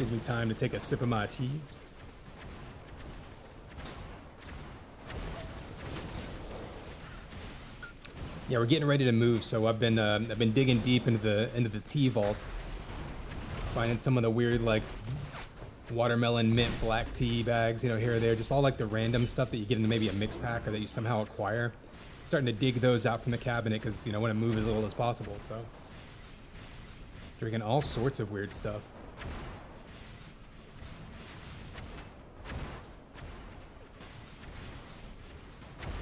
Gives me time to take a sip of my tea. Yeah, we're getting ready to move, so I've been digging deep into the tea vault, finding some of the weird like watermelon mint black tea bags, you know, here or there, just all like the random stuff that you get into maybe a mix pack or that you somehow acquire. Starting to dig those out from the cabinet because, you know, want to move as little as possible. So drinking all sorts of weird stuff.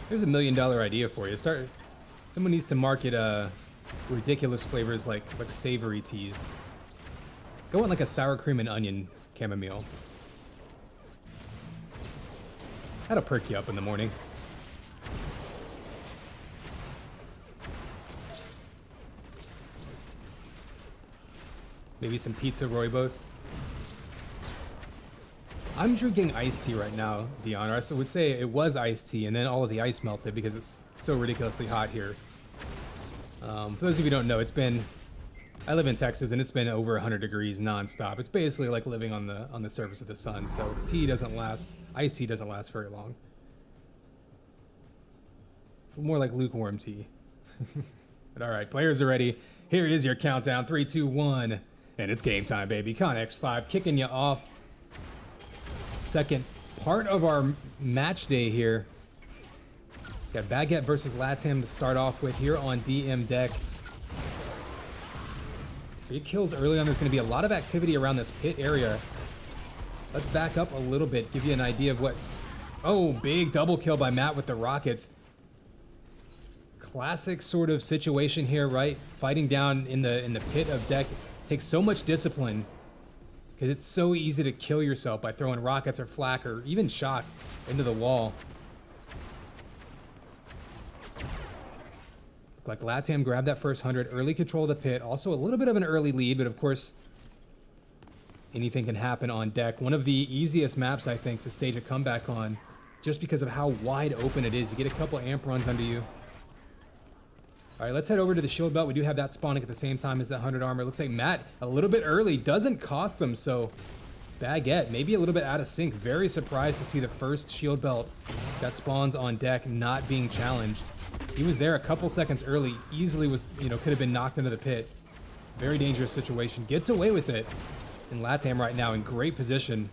There's $1 million idea for you. Someone needs to market ridiculous flavors like savory teas. Go on like a sour cream and onion chamomile. That'll perk you up in the morning. Maybe some pizza rooibos. I'm drinking iced tea right now, Dion. Or I would say it was iced tea, and then all of the ice melted because it's so ridiculously hot here. For those of you who don't know, I live in Texas, and it's been over 100 degrees nonstop. It's basically like living on the surface of the sun. So tea doesn't last. Iced tea doesn't last very long. It's more like lukewarm tea. But all right, players are ready. Here is your countdown: 3, 2, 1, and it's game time, baby. ConX5 kicking you off. Second part of our match day here. Got Baguette versus LATAM to start off with here on DM deck. 3 kills early on. There's going to be a lot of activity around this pit area. Let's back up a little bit, give you an idea of what... Oh, big double kill by Matt with the rockets. Classic sort of situation here, right? Fighting down in the pit of deck takes so much discipline because it's so easy to kill yourself by throwing rockets or flak or even shock into the wall. Like LATAM grabbed that first 100, early control of the pit. Also a little bit of an early lead, but of course, anything can happen on deck. One of the easiest maps, I think, to stage a comeback on, just because of how wide open it is. You get a couple amp runs under you. All right, let's head over to the shield belt. We do have that spawning at the same time as that 100 armor. Looks like Matt, a little bit early, doesn't cost him, so Baguette, maybe a little bit out of sync. Very surprised to see the first shield belt that spawns on deck not being challenged. He was there a couple seconds early, easily was, you know, could have been knocked into the pit. Very dangerous situation. Gets away with it. And LATAM right now in great position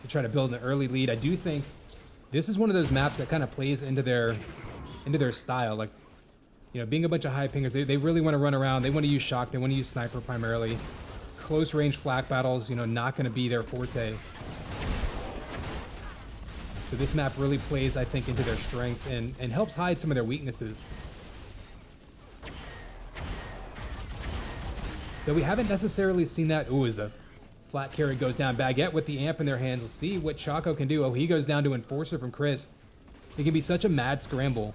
to try to build an early lead. I do think this is one of those maps that kind of plays into their style. Like, you know, being a bunch of high pingers, they really want to run around. They want to use shock. They want to use sniper primarily. Close range flak battles, you know, not going to be their forte. So this map really plays, I think, into their strengths and helps hide some of their weaknesses. Though we haven't necessarily seen that. Ooh, as the flat carry goes down. Baguette with the amp in their hands. We'll see what Choco can do. Oh, he goes down to Enforcer from Chris. It can be such a mad scramble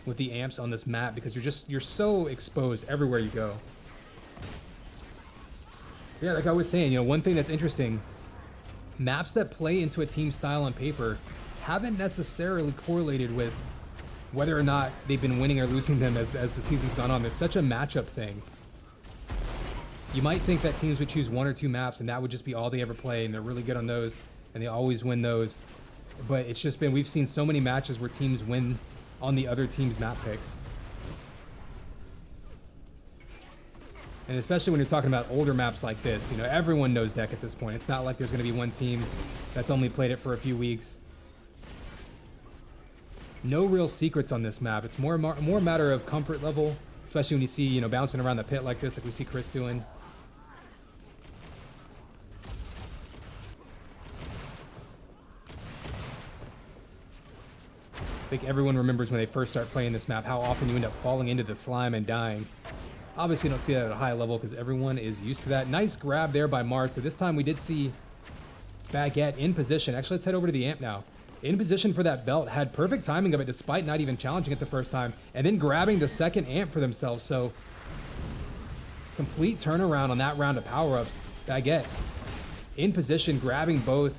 with the amps on this map because you're so exposed everywhere you go. Yeah, like I was saying, you know, one thing that's interesting, maps that play into a team style on paper haven't necessarily correlated with whether or not they've been winning or losing them as the season's gone on. There's such a matchup thing. You might think that teams would choose 1 or 2 maps and that would just be all they ever play, and they're really good on those and they always win those. But it's just been, we've seen so many matches where teams win on the other team's map picks. And especially when you're talking about older maps like this, you know, everyone knows deck at this point. It's not like there's going to be one team that's only played it for a few weeks. No real secrets on this map. It's more a matter of comfort level, especially when you see, you know, bouncing around the pit like this, like we see Chris doing. I think everyone remembers when they first start playing this map, how often you end up falling into the slime and dying. Obviously, you don't see that at a high level because everyone is used to that. Nice grab there by Mars. So this time we did see Baguette in position. Actually, let's head over to the amp now. In position for that belt, had perfect timing of it despite not even challenging it the first time, and then grabbing the second amp for themselves. So complete turnaround on that round of power-ups. Baguette in position, grabbing both.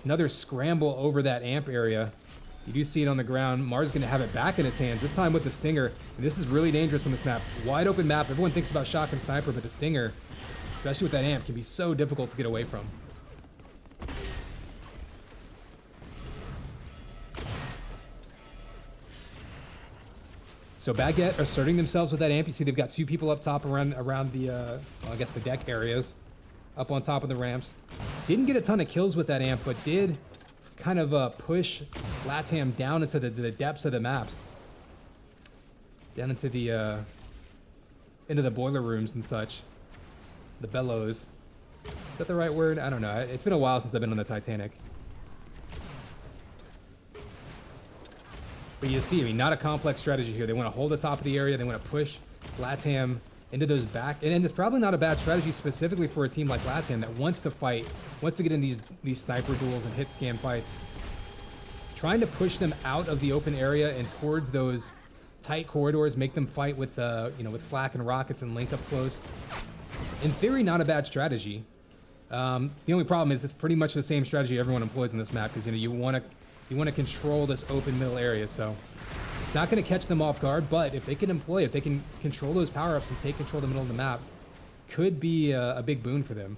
Another scramble over that amp area. You do see it on the ground. Mars is going to have it back in his hands, this time with the Stinger. And this is really dangerous on this map. Wide open map. Everyone thinks about shock and sniper, but the Stinger especially with that amp, can be so difficult to get away from. So Baguette asserting themselves with that amp. You see they've got two people up top around the, well, I guess the deck areas. Up on top of the ramps. Didn't get a ton of kills with that amp, but did kind of push LATAM down into the depths of the maps. Down into the boiler rooms and such. The bellows. Is that the right word? I don't know. It's been a while since I've been on the Titanic. But you see, I mean, not a complex strategy here. They want to hold the top of the area. They want to push LATAM into those back. And it's probably not a bad strategy specifically for a team like LATAM that wants to fight, wants to get in these sniper duels and hit scam fights. Trying to push them out of the open area and towards those tight corridors, make them fight with, with flak and rockets and link up close. In theory, not a bad strategy. The only problem is it's pretty much the same strategy everyone employs in this map because you want to control this open middle area. So it's not going to catch them off guard, but if they can employ it, if they can control those power-ups and take control of the middle of the map, could be a big boon for them.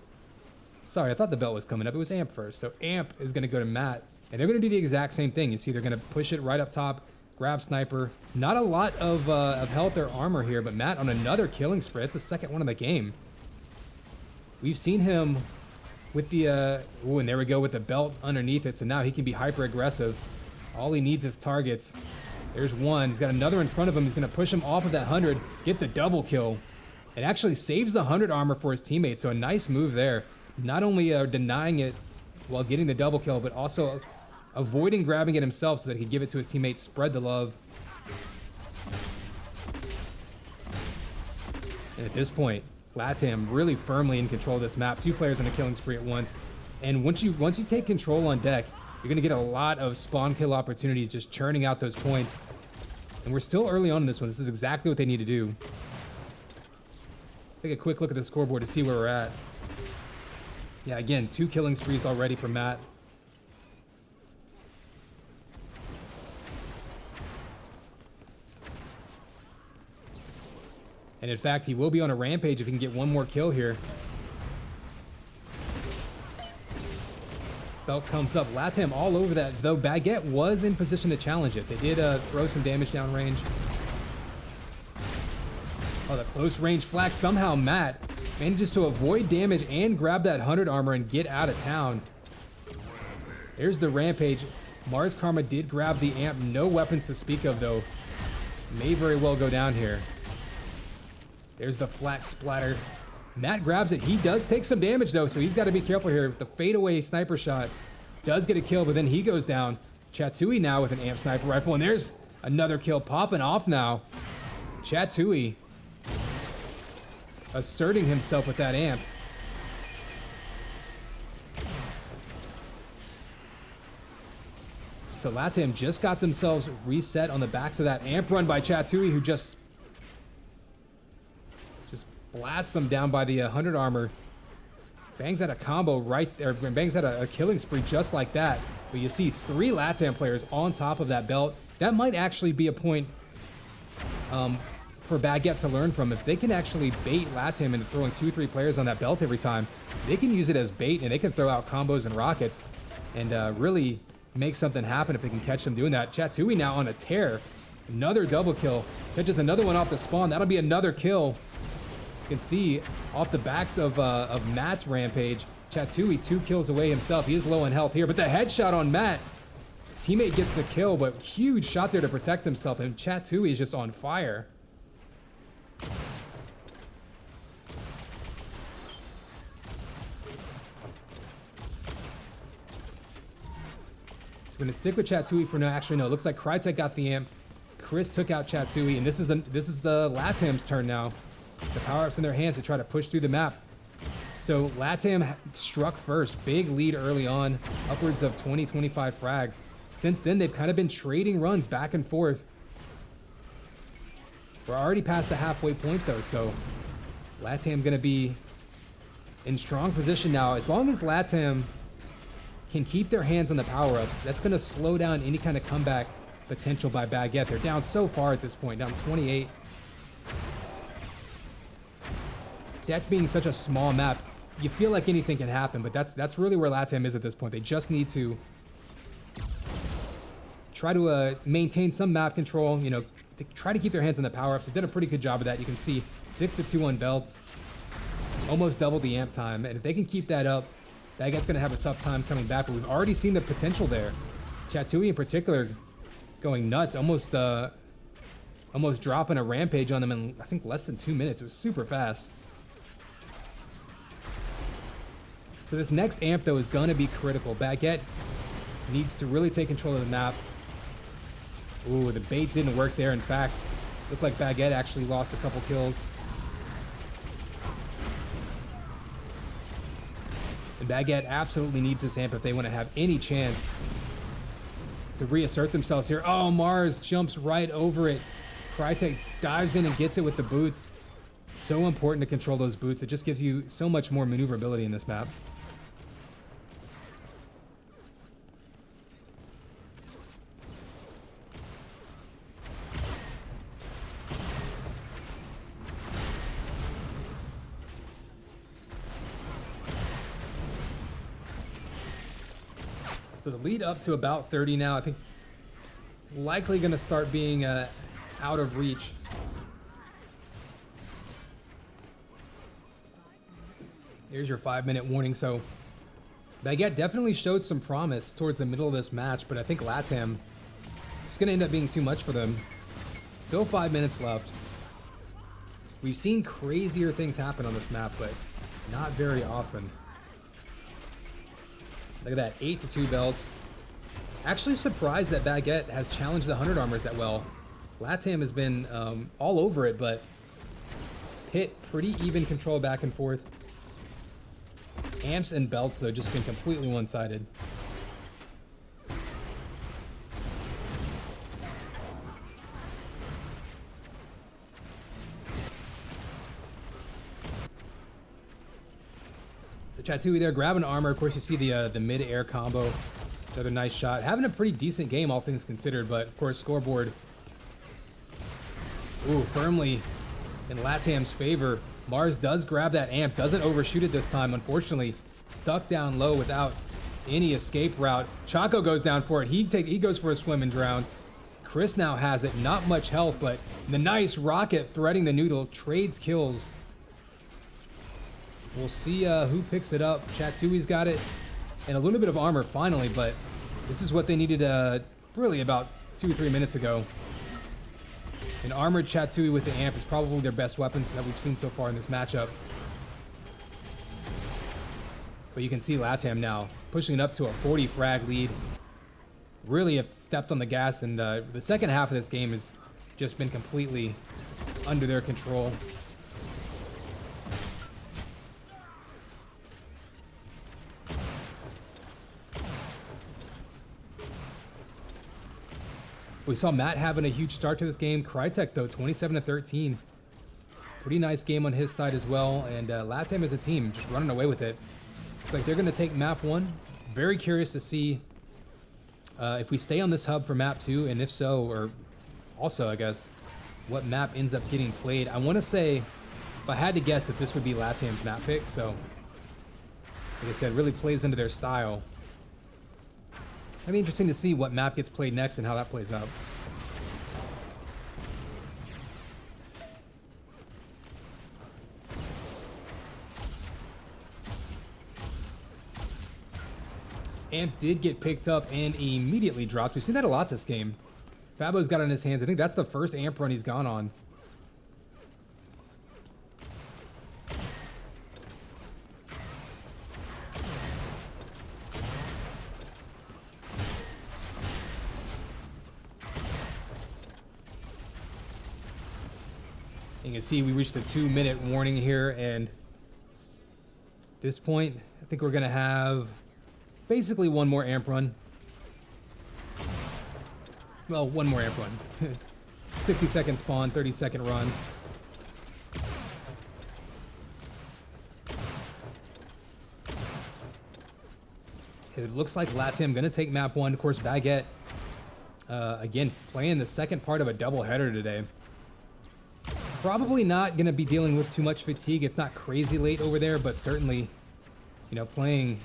Sorry, I thought the belt was coming up. It was Amp first. So Amp is going to go to Matt, and they're going to do the exact same thing. You see, they're going to push it right up top, grab Sniper. Not a lot of health or armor here, but Matt on another killing spree. It's the second one of the game. We've seen him with the, and there we go with the belt underneath it. So now he can be hyper aggressive. All he needs is targets. There's one. He's got another in front of him. He's going to push him off of that 100, get the double kill. It actually saves the 100 armor for his teammates. So a nice move there. Not only denying it while getting the double kill, but also avoiding grabbing it himself so that he can give it to his teammates, spread the love. And at this point, LATAM really firmly in control of this map. Two players on a killing spree at once. And once you take control on deck, you're going to get a lot of spawn kill opportunities just churning out those points. And we're still early on in this one. This is exactly what they need to do. Take a quick look at the scoreboard to see where we're at. Yeah, again, 2 killing sprees already for Matt. And in fact, he will be on a rampage if he can get one more kill here. Belt comes up. LATAM all over that, though Baguette was in position to challenge it. They did throw some damage down range. Oh, the close range flag. Somehow Matt manages to avoid damage and grab that 100 armor and get out of town. There's the rampage. Mars Karma did grab the amp. No weapons to speak of, though. May very well go down here. There's the flat splatter. Matt grabs it. He does take some damage, though, so he's got to be careful here. The fadeaway sniper shot does get a kill, but then he goes down. Chatui now with an amp sniper rifle, and there's another kill popping off now. Chatui asserting himself with that amp. So LATAM just got themselves reset on the backs of that amp run by Chatui, who just blasts them down by the 100 armor. Bangs out a combo right there. Bangs out a killing spree just like that. But you see 3 LATAM players on top of that belt. That might actually be a point for Baguette to learn from. If they can actually bait LATAM into throwing 2-3 players on that belt every time, they can use it as bait and they can throw out combos and rockets and really make something happen if they can catch them doing that. Chatui now on a tear. Another double kill. Catches another one off the spawn. That'll be another kill. You can see off the backs of Matt's rampage, Chatui 2 kills away himself. He is low on health here, but the headshot on Matt. His teammate gets the kill, but huge shot there to protect himself, and Chatui is just on fire. So we're gonna stick with Chatui for now. Actually, no. It looks like Crytek got the amp. Chris took out Chatui, and this is the LATAM's turn now. The power-ups in their hands to try to push through the map. So LATAM struck first. Big lead early on, upwards of 20-25 frags. Since then, they've kind of been trading runs back and forth. We're already past the halfway point, though, so LATAM going to be in strong position now. As long as LATAM can keep their hands on the power-ups, that's going to slow down any kind of comeback potential by Baguette. They're down so far at this point, down 28. Deck being such a small map, you feel like anything can happen, but that's really where LATAM is at this point. They just need to try to maintain some map control, you know, to try to keep their hands on the power-ups. They did a pretty good job of that. You can see 6-2 on belts, almost double the amp time, and if they can keep that up, Baguette's going to have a tough time coming back, but we've already seen the potential there. Chatui in particular going nuts, almost dropping a rampage on them in, I think, less than 2 minutes. It was super fast. So this next amp, though, is going to be critical. Baguette needs to really take control of the map. Ooh, the bait didn't work there. In fact, looked like Baguette actually lost a couple kills. And Baguette absolutely needs this amp if they want to have any chance to reassert themselves here. Oh, Mars jumps right over it. Crytek dives in and gets it with the boots. So important to control those boots. It just gives you so much more maneuverability in this map. So the lead up to about 30 now, I think likely going to start being out of reach. Here's your 5-minute warning. So Baguette definitely showed some promise towards the middle of this match, but I think LATAM is going to end up being too much for them. Still 5 minutes left. We've seen crazier things happen on this map, but not very often. Look at that, 8-2 belts. Actually surprised that Baguette has challenged the 100 armors that well. LATAM has been all over it, but Pit, pretty even control back and forth. Amps and belts, though, just been completely one-sided. Chatui there grabbing armor. Of course, you see the mid-air combo. Another nice shot. Having a pretty decent game, all things considered, but of course, scoreboard. Ooh, firmly in LATAM's favor. Mars does grab that amp, doesn't overshoot it this time. Unfortunately, stuck down low without any escape route. Chaco goes down for it. He goes for a swim and drowns. Chris now has it. Not much health, but the nice rocket threading the noodle. Trades kills. We'll see who picks it up. Chatui's got it. And a little bit of armor finally, but this is what they needed really about 2 or 3 minutes ago. An armored Chatui with the amp is probably their best weapons that we've seen so far in this matchup. But you can see LATAM now pushing it up to a 40 frag lead. Really have stepped on the gas, and the second half of this game has just been completely under their control. We saw Matt having a huge start to this game. Crytek, though, 27-13. Pretty nice game on his side as well. And LATAM as a team just running away with it. Looks like they're going to take map 1. Very curious to see if we stay on this hub for map 2, and if so, or also, I guess, what map ends up getting played. I want to say, if I had to guess, that this would be LATAM's map pick. So, like I said, really plays into their style. It'd be interesting to see what map gets played next and how that plays out. Amp did get picked up and immediately dropped. We've seen that a lot this game. Fabo's got it in his hands. I think that's the first amp run he's gone on. You can see we reached the 2-minute warning here, and at this point, I think we're going to have basically one more amp run. Well, one more amp run. 60-second spawn, 30-second run. It looks like LATAM going to take map 1. Of course, Baguette, again, playing the second part of a doubleheader today. Probably not going to be dealing with too much fatigue. It's not crazy late over there, but certainly, you know, playing,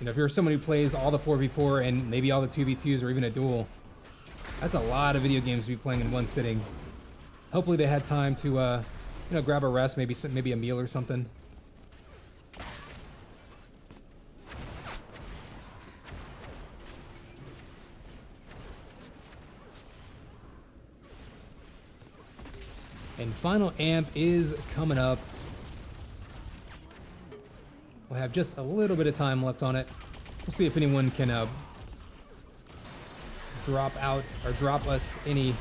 you know, if you're someone who plays all the 4v4 and maybe all the 2v2s or even a duel, that's a lot of video games to be playing in one sitting. Hopefully they had time to, you know, grab a rest, maybe a meal or something. And final amp is coming up. We'll have just a little bit of time left on it. We'll see if anyone can drop out or drop us any.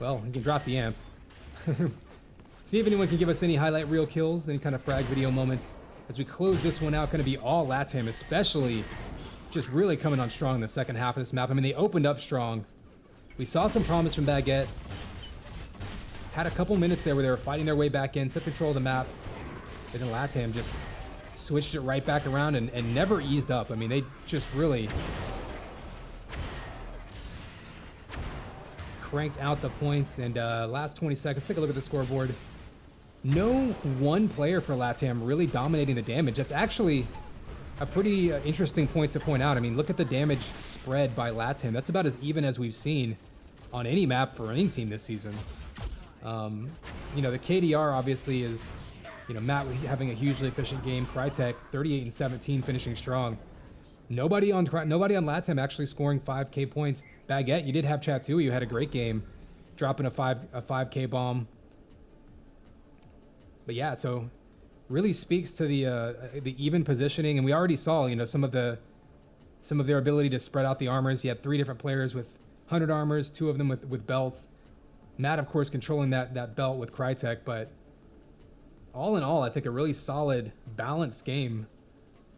Well, you can drop the amp. See if anyone can give us any highlight reel kills, any kind of frag video moments as we close this one out. Going to be all LATAM, especially just really coming on strong in the second half of this map. I mean, they opened up strong. We saw some promise from Baguette. Had a couple minutes there where they were fighting their way back in, took control of the map. But then LATAM just switched it right back around and never eased up. I mean, they just really cranked out the points. And last 20 seconds, take a look at the scoreboard. No one player for LATAM really dominating the damage. That's actually a pretty interesting point to point out. I mean, look at the damage spread by LATAM. That's about as even as we've seen on any map for any team this season. You know, the KDR obviously is, you know, Matt having a hugely efficient game. Crytek 38 and 17 finishing strong. Nobody on LATAM actually scoring 5K points. Baguette, you did have Chatui, you had a great game, dropping a 5K bomb. But yeah, so really speaks to the even positioning, and we already saw, you know, some of their ability to spread out the armors. You had 3 different players with 100 armors, 2 of them with belts. Matt, of course, controlling that belt with Crytek, but all in all, I think a really solid, balanced game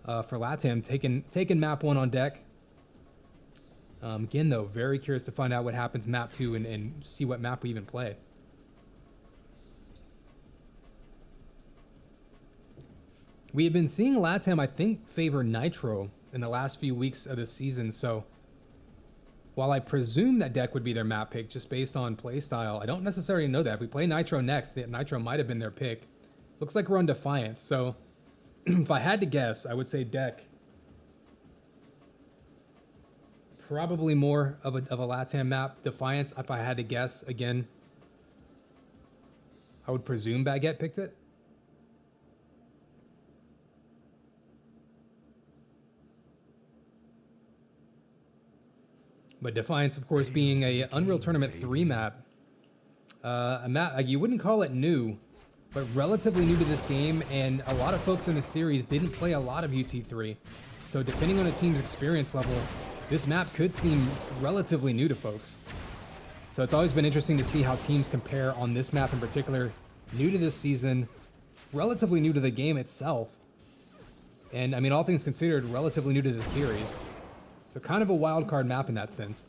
for LATAM, taking map 1 on deck. Again, though, very curious to find out what happens map 2 and see what map we even play. We have been seeing LATAM, I think, favor Nitro in the last few weeks of the season, so while I presume that deck would be their map pick just based on playstyle, I don't necessarily know that. If we play Nitro next, Nitro might have been their pick. Looks like we're on Defiance, so if I had to guess, I would say deck. Probably more of a LATAM map. Defiance, if I had to guess, again, I would presume Baguette picked it. But Defiance, of course, being a Unreal Tournament 3 map, a map like you wouldn't call it new, but relatively new to this game, and a lot of folks in the series didn't play a lot of UT3. So depending on a team's experience level, this map could seem relatively new to folks. So it's always been interesting to see how teams compare on this map in particular, new to this season, relatively new to the game itself, and I mean, all things considered, relatively new to the series. So kind of a wild card map in that sense.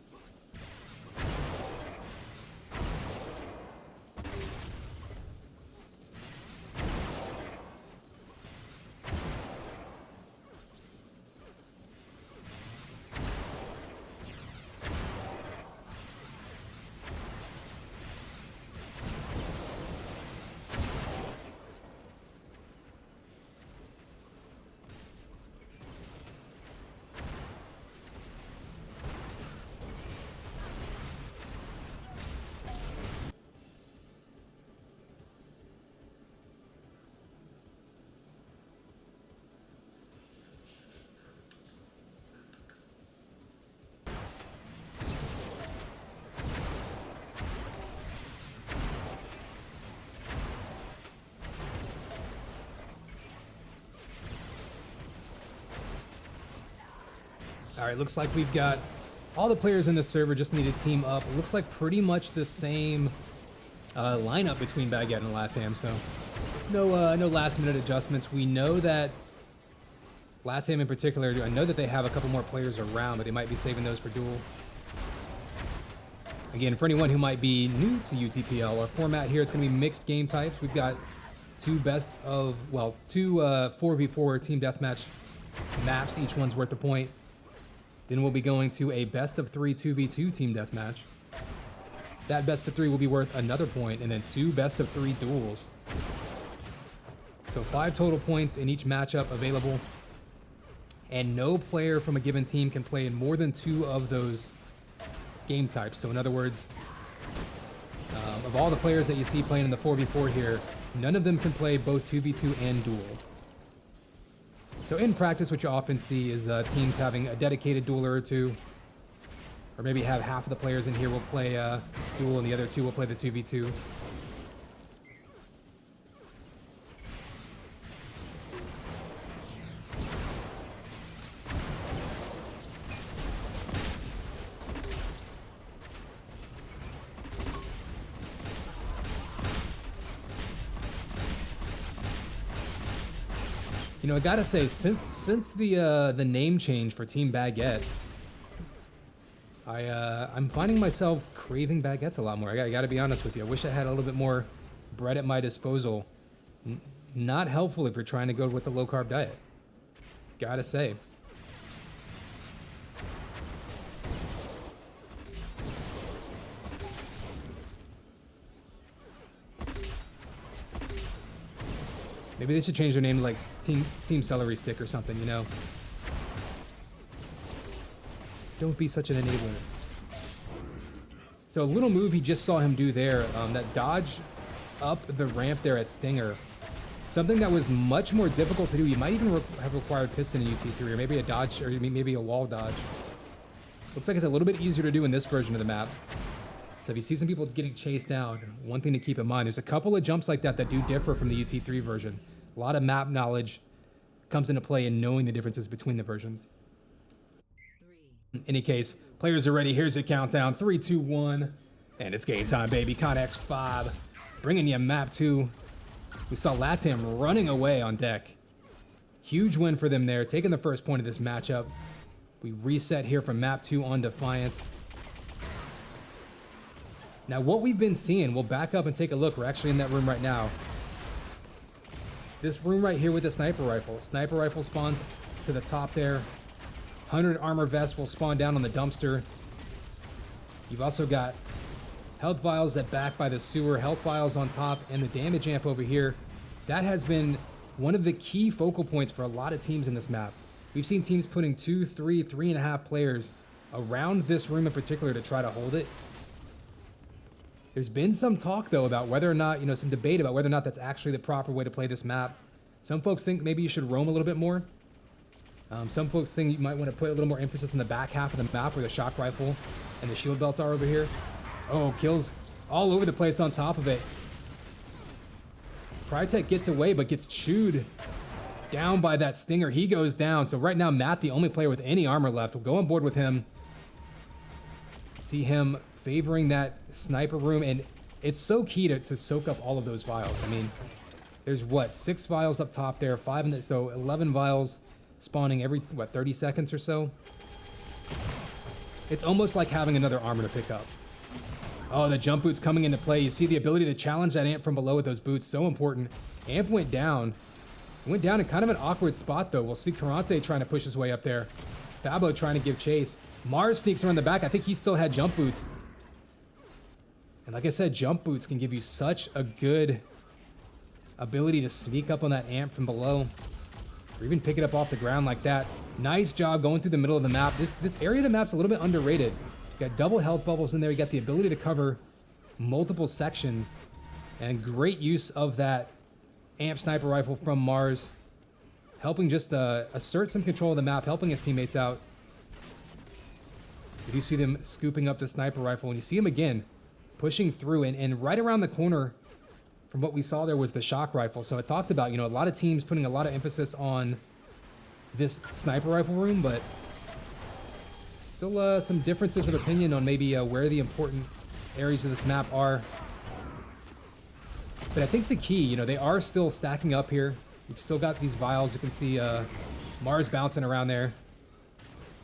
All right, looks like we've got all the players in this server just need to team up. It looks like pretty much the same lineup between Baguette and LATAM, so no last minute adjustments. We know that LATAM in particular, I know that they have a couple more players around, but they might be saving those for duel. Again, for anyone who might be new to UTPL, our format here, it's going to be mixed game types. We've got two 4v4 team deathmatch maps, each one's worth a point. Then we'll be going to a best of 3 2v2 team deathmatch. that best of 3 will be worth another point, and then 2 best of 3 duels. So 5 total points in each matchup available, and no player from a given team can play in more than 2 of those game types. So in other words, of all the players that you see playing in the 4v4 here, none of them can play both 2v2 and duel. So in practice, what you often see is teams having a dedicated dueler or 2, or maybe have half of the players in here will play duel and the other 2 will play the 2v2. You know, I gotta say, since the name change for Team Baguette, I'm finding myself craving baguettes a lot more. I gotta be honest with you. I wish I had a little bit more bread at my disposal. Not helpful if you're trying to go with the low-carb diet. Gotta say. Maybe they should change their name to like Team Celery Stick or something, you know? Don't be such an enabler. So a little move he just saw him do there, that dodge up the ramp there at Stinger. Something that was much more difficult to do. You might even have required piston in UT3, or maybe a dodge, or maybe a wall dodge. Looks like it's a little bit easier to do in this version of the map. So if you see some people getting chased down, one thing to keep in mind, there's a couple of jumps like that that do differ from the UT3 version. A lot of map knowledge comes into play in knowing the differences between the versions. In any case, players are ready. Here's your countdown. 3, 2, 1. And it's game time, baby. Connex 5. Bringing you map 2. We saw LATAM running away on deck. Huge win for them there, taking the first point of this matchup. We reset here from map 2 on Defiance. Now, what we've been seeing, we'll back up and take a look. We're actually in that room right now. This room right here with the sniper rifle. Sniper rifle spawns to the top there. 100 armor vest will spawn down on the dumpster. You've also got health vials that back by the sewer, health vials on top, and the damage amp over here. That has been one of the key focal points for a lot of teams in this map. We've seen teams putting 2, 3, 3.5 players around this room in particular to try to hold it. There's been some talk, though, about whether or not, some debate about whether or not that's actually the proper way to play this map. Some folks think maybe you should roam a little bit more. Some folks think you might want to put a little more emphasis in the back half of the map where the shock rifle and the shield belt are over here. Oh, kills all over the place on top of it. Crytek gets away, but gets chewed down by that Stinger. He goes down. So right now, Matt, the only player with any armor left, will go on board with him. See him favoring that sniper room, and it's so key to soak up all of those vials. I mean, there's what, 6 vials up top there, 5 in the, so 11 vials spawning every, what, 30 seconds or so. It's almost like having another armor to pick up. Oh, the jump boots coming into play. You see the ability to challenge that amp from below with those boots, so important. Amp went down. Went down in kind of an awkward spot, though. We'll see Karante trying to push his way up there. Fabo trying to give chase. Mars sneaks around the back. I think he still had jump boots. And like I said, jump boots can give you such a good ability to sneak up on that amp from below, or even pick it up off the ground like that. Nice job going through the middle of the map. This area of the map's a little bit underrated. You got double health bubbles in there. You got the ability to cover multiple sections, and great use of that amp sniper rifle from Mars, helping just assert some control of the map, helping his teammates out. You do see them scooping up the sniper rifle, and you see him again pushing through, and right around the corner from what we saw there was the shock rifle. So I talked about, a lot of teams putting a lot of emphasis on this sniper rifle room, but still some differences of opinion on maybe where the important areas of this map are. But I think the key, they are still stacking up here. You've still got these vials. You can see Mars bouncing around there.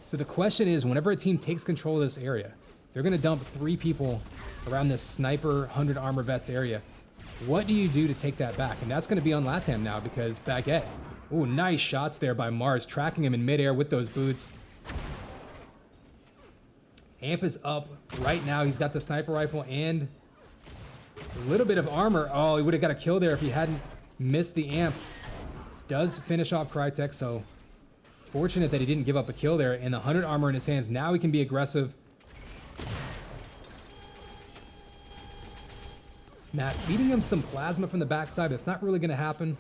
So the question is, whenever a team takes control of this area, they're going to dump 3 people around this sniper 100 armor vest area. What do you do to take that back? And that's going to be on LATAM now, because Baguette. Ooh, nice shots there by Mars, tracking him in midair with those boots. Amp is up right now. He's got the sniper rifle and a little bit of armor. Oh, he would have got a kill there if he hadn't missed the Amp. Does finish off Crytek, so fortunate that he didn't give up a kill there. And the 100 armor in his hands. Now he can be aggressive. Matt feeding him some plasma from the backside. That's not really going to happen.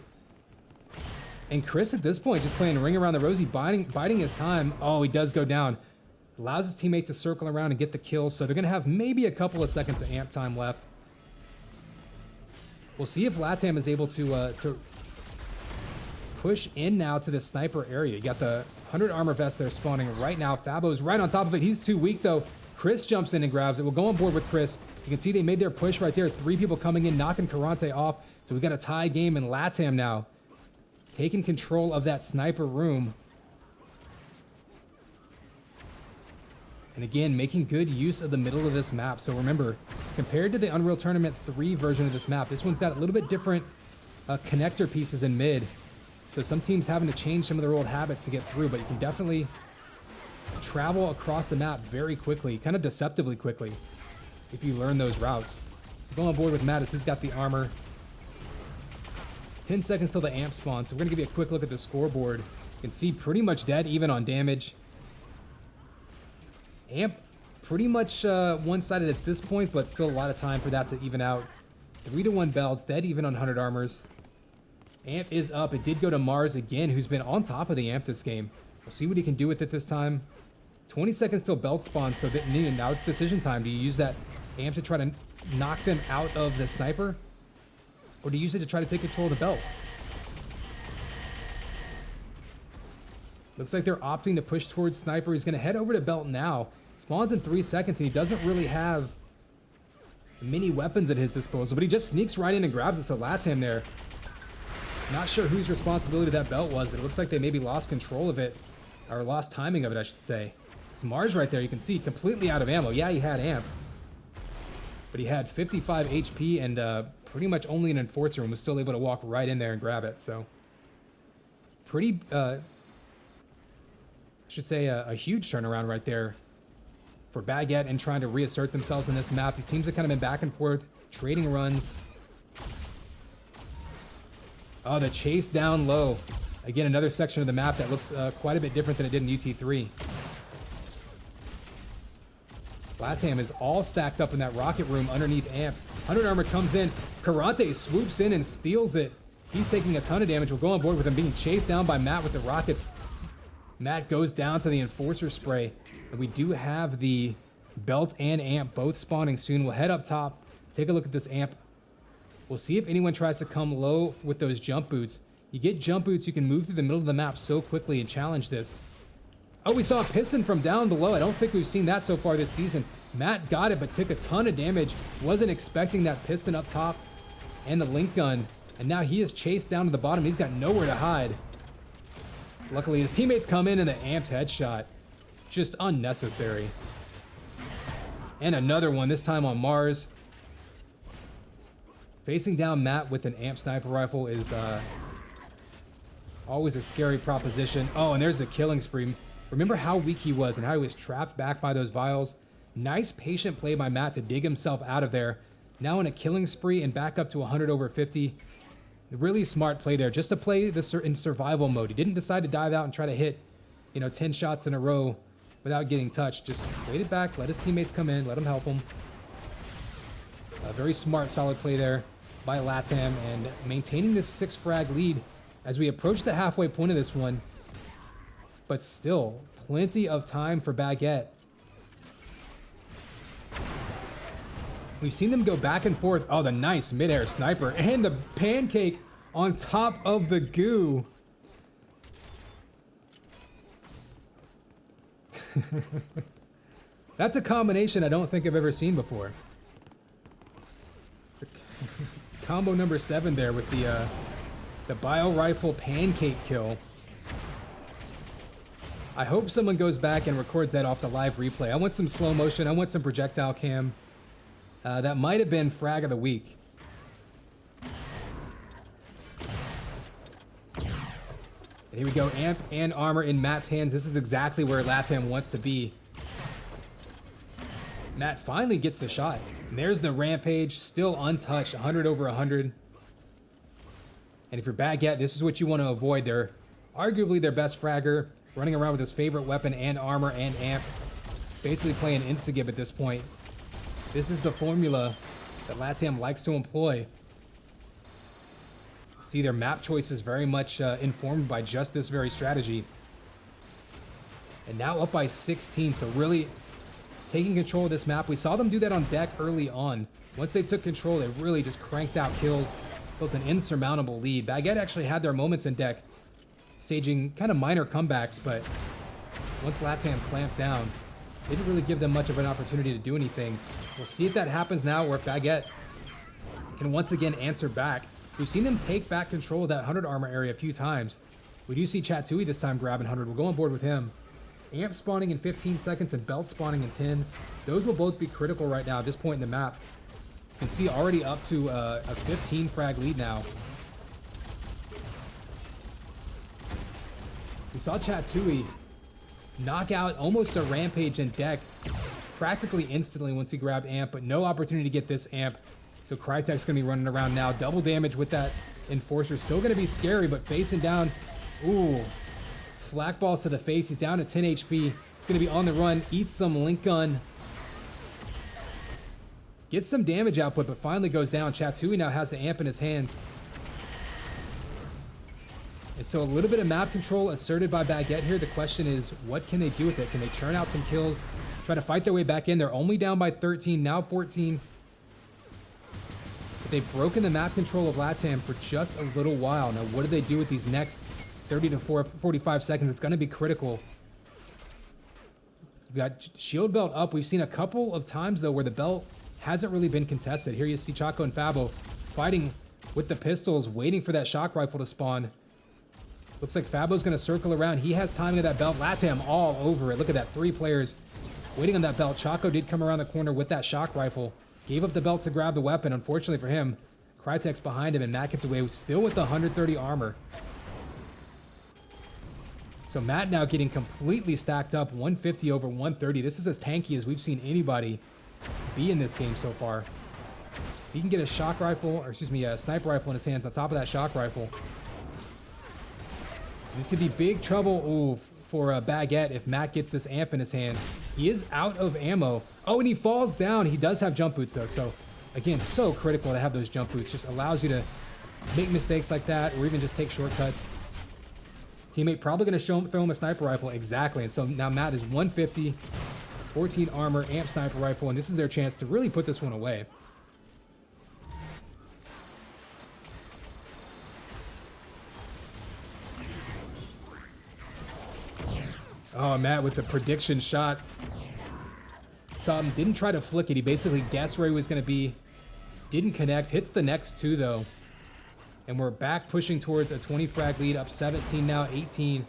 And Chris at this point just playing ring around the rosy, biding his time. Oh, he does go down. Allows his teammate to circle around and get the kill. So they're going to have maybe a couple of seconds of amp time left. We'll see if LATAM is able to push in now to the sniper area. You got the 100 armor vest there spawning right now. Fabo's right on top of it. He's too weak though. Chris jumps in and grabs it. We'll go on board with Chris. You can see they made their push right there. 3 people coming in, knocking Karate off. So we got a tie game in LATAM now. Taking control of that sniper room. And again, making good use of the middle of this map. So remember, compared to the Unreal Tournament 3 version of this map, this one's got a little bit different connector pieces in mid. So some teams having to change some of their old habits to get through, but you can definitely travel across the map very quickly, kind of deceptively quickly, if you learn those routes. Go on board with Mattis. He's got the armor. 10 seconds till the amp spawns. So we're going to give you a quick look at the scoreboard. You can see pretty much dead even on damage. Amp pretty much one-sided at this point, but still a lot of time for that to even out. 3-1 belts, dead even on 100 armors. Amp is up. It did go to Mars again, who's been on top of the amp this game. We'll see what he can do with it this time. 20 seconds till belt spawns, so that now it's decision time. Do you use that amp to try to knock them out of the sniper? Or do you use it to try to take control of the belt? Looks like they're opting to push towards sniper. He's going to head over to belt now. Spawns in 3 seconds, and he doesn't really have many weapons at his disposal, but he just sneaks right in and grabs it. So LATAM there. Not sure whose responsibility that belt was, but it looks like they maybe lost control of it, or lost timing of it, I should say. It's Mars right there. You can see completely out of ammo. Yeah, he had amp, but he had 55 HP and pretty much only an enforcer and was still able to walk right in there and grab it. So pretty, I should say a huge turnaround right there for Baguette and trying to reassert themselves in this map. These teams have kind of been back and forth, trading runs. Oh, the chase down low. Again, another section of the map that looks quite a bit different than it did in UT3. LATAM is all stacked up in that rocket room underneath amp. 100 armor comes in. Karate swoops in and steals it. He's taking a ton of damage. We'll go on board with him being chased down by Matt with the rockets. Matt goes down to the enforcer spray. And we do have the belt and amp both spawning soon. We'll head up top, take a look at this amp. We'll see if anyone tries to come low with those jump boots. You get jump boots, you can move through the middle of the map so quickly and challenge this. Oh, we saw a piston from down below. I don't think we've seen that so far this season. Matt got it, but took a ton of damage. Wasn't expecting that piston up top and the link gun. And now he is chased down to the bottom. He's got nowhere to hide. Luckily, his teammates come in and the amped headshot. Just unnecessary. And another one, this time on Mars. Facing down Matt with an amp sniper rifle is always a scary proposition. Oh, and there's the killing spree. Remember how weak he was and how he was trapped back by those vials? Nice patient play by Matt to dig himself out of there. Now in a killing spree and back up to 100 over 50. Really smart play there, just to play this in survival mode. He didn't decide to dive out and try to hit, 10 shots in a row without getting touched. Just waited back, let his teammates come in, let him help him. A very smart, solid play there by LATAM and maintaining this 6 frag lead as we approach the halfway point of this one. But still, plenty of time for Baguette. We've seen them go back and forth. Oh, the nice mid-air sniper and the pancake on top of the goo. That's a combination I don't think I've ever seen before. Combo number 7 there with the bio rifle pancake kill. I hope someone goes back and records that off the live replay. I want some slow motion. I want some projectile cam. That might have been frag of the week. And here we go, amp and armor in Matt's hands. This is exactly where LATAM wants to be. Matt finally gets the shot. And there's the Rampage, still untouched, 100 over 100. And if you're Baguette, this is what you want to avoid. They're arguably their best fragger, running around with his favorite weapon and armor and amp. Basically playing insta-gib at this point. This is the formula that LATAM likes to employ. See their map choices very much informed by just this very strategy. And now up by 16, so really taking control of this map. We saw them do that on deck early on. Once they took control, they really just cranked out kills, built an insurmountable lead. Baguette actually had their moments in deck, staging kind of minor comebacks, but once LATAM clamped down, they didn't really give them much of an opportunity to do anything. We'll see if that happens now, or if Baguette can once again answer back. We've seen them take back control of that 100 armor area a few times. We do see Chatui this time grabbing 100. We'll go on board with him. Amp spawning in 15 seconds and belt spawning in 10. Those will both be critical right now at this point in the map. You can see already up to a 15 frag lead now. We saw Chatui knock out almost a Rampage in deck practically instantly once he grabbed amp, but no opportunity to get this amp. So Crytek's going to be running around now. Double damage with that Enforcer. Still going to be scary, but facing down. Ooh. Flak balls to the face. He's down to 10 HP. He's going to be on the run. Eats some link gun. Gets some damage output, but finally goes down. Chatui now has the amp in his hands. And so a little bit of map control asserted by Baguette here. The question is, what can they do with it? Can they churn out some kills? Try to fight their way back in. They're only down by 13, now 14. But they've broken the map control of LATAM for just a little while. Now, what do they do with these next 30 to 45 seconds? It's going to be critical. We've got shield belt up. We've seen a couple of times, though, where the belt hasn't really been contested. Here you see Chaco and Fabo fighting with the pistols, waiting for that shock rifle to spawn. Looks like Fabo's going to circle around. He has timing of that belt. LATAM all over it. Look at that. 3 players waiting on that belt. Chaco did come around the corner with that shock rifle. Gave up the belt to grab the weapon. Unfortunately for him, Crytek's behind him, and Matt gets away still with the 130 armor. So Matt now getting completely stacked up, 150 over 130. This is as tanky as we've seen anybody be in this game so far. If he can get a shock rifle, or excuse me, a sniper rifle in his hands on top of that shock rifle, this could be big trouble for Baguette if Matt gets this amp in his hands. He is out of ammo. Oh, and he falls down. He does have jump boots, though. So, again, so critical to have those jump boots. Just allows you to make mistakes like that, or even just take shortcuts. Teammate probably going to throw him a sniper rifle. Exactly. And so now Matt is 150, 14 armor, amp sniper rifle, and this is their chance to really put this one away. Oh, Matt with the prediction shot. Saw him, didn't try to flick it. He basically guessed where he was going to be. Didn't connect. Hits the next 2, though. And we're back pushing towards a 20 frag lead, up 17 now, 18.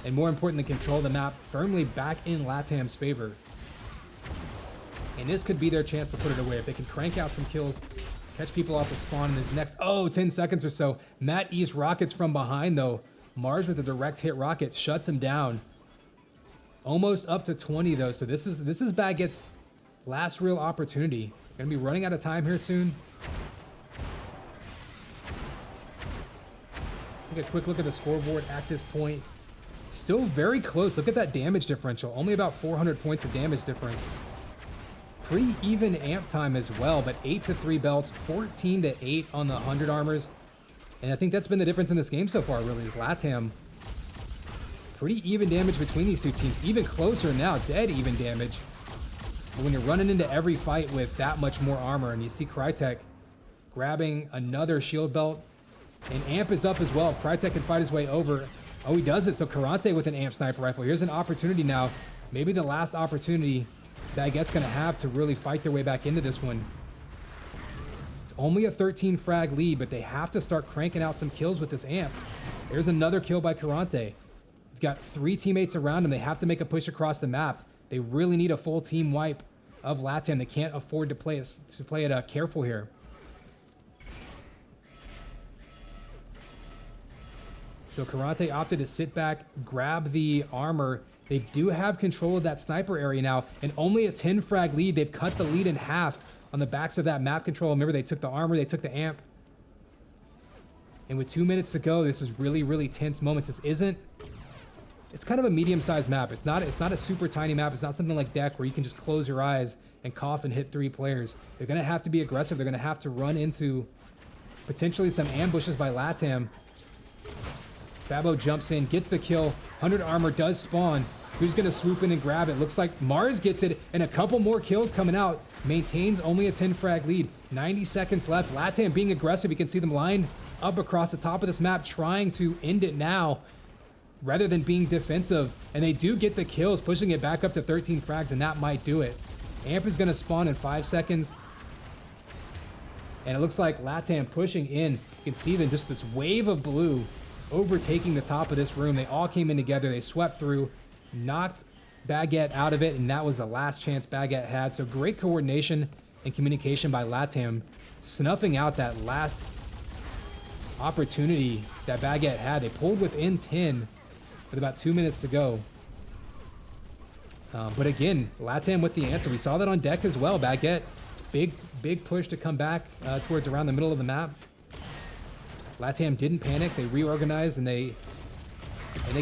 And more importantly, control the map firmly back in LATAM's favor. And this could be their chance to put it away. If they can crank out some kills, catch people off the spawn in this next, 10 seconds or so. Matt East rockets from behind, though. Mars with a direct hit rocket shuts him down. Almost up to 20, though, so this is Baguette's last real opportunity. Gonna be running out of time here soon. Take a quick look at the scoreboard at this point. Still very close. Look at that damage differential. Only about 400 points of damage difference. Pretty even amp time as well, but 8 to 3 belts, 14 to 8 on the 100 armors. And I think that's been the difference in this game so far, really, is LATAM. Pretty even damage between these two teams. Even closer now, dead even damage. But when you're running into every fight with that much more armor, and you see Crytek grabbing another shield belt, and amp is up as well. If Crytek can fight his way over. Oh, he does it. So Karate with an amp sniper rifle. Here's an opportunity now. Maybe the last opportunity Baguette's going to have to really fight their way back into this one. It's only a 13 frag lead, but they have to start cranking out some kills with this amp. There's another kill by Karate. We've got 3 teammates around him. They have to make a push across the map. They really need a full team wipe of LATAM. They can't afford to play it careful here. So Karate opted to sit back, grab the armor. They do have control of that sniper area now, and only a 10 frag lead. They've cut the lead in half on the backs of that map control. Remember, they took the armor, they took the amp. And with 2 minutes to go, this is really, really tense moments. This isn't... It's kind of a medium-sized map. It's not a super tiny map. It's not something like Deck where you can just close your eyes and cough and hit 3 players. They're going to have to be aggressive. They're going to have to run into potentially some ambushes by LATAM. Fabo jumps in, gets the kill. 100 armor does spawn. Who's going to swoop in and grab it? Looks like Mars gets it, and a couple more kills coming out. Maintains only a 10 frag lead. 90 seconds left. LATAM being aggressive. You can see them lined up across the top of this map, trying to end it now rather than being defensive. And they do get the kills, pushing it back up to 13 frags, and that might do it. Amp is going to spawn in 5 seconds. And it looks like LATAM pushing in. You can see them, just this wave of blue overtaking the top of this room. They all came in together. They swept through, knocked Baguette out of it, and that was the last chance Baguette had. So great coordination and communication by LATAM, snuffing out that last opportunity that Baguette had. They pulled within 10 with about 2 minutes to go. But again, LATAM with the answer. We saw that on Deck as well. Baguette, big push to come back towards around the middle of the map. LATAM didn't panic. They reorganized and they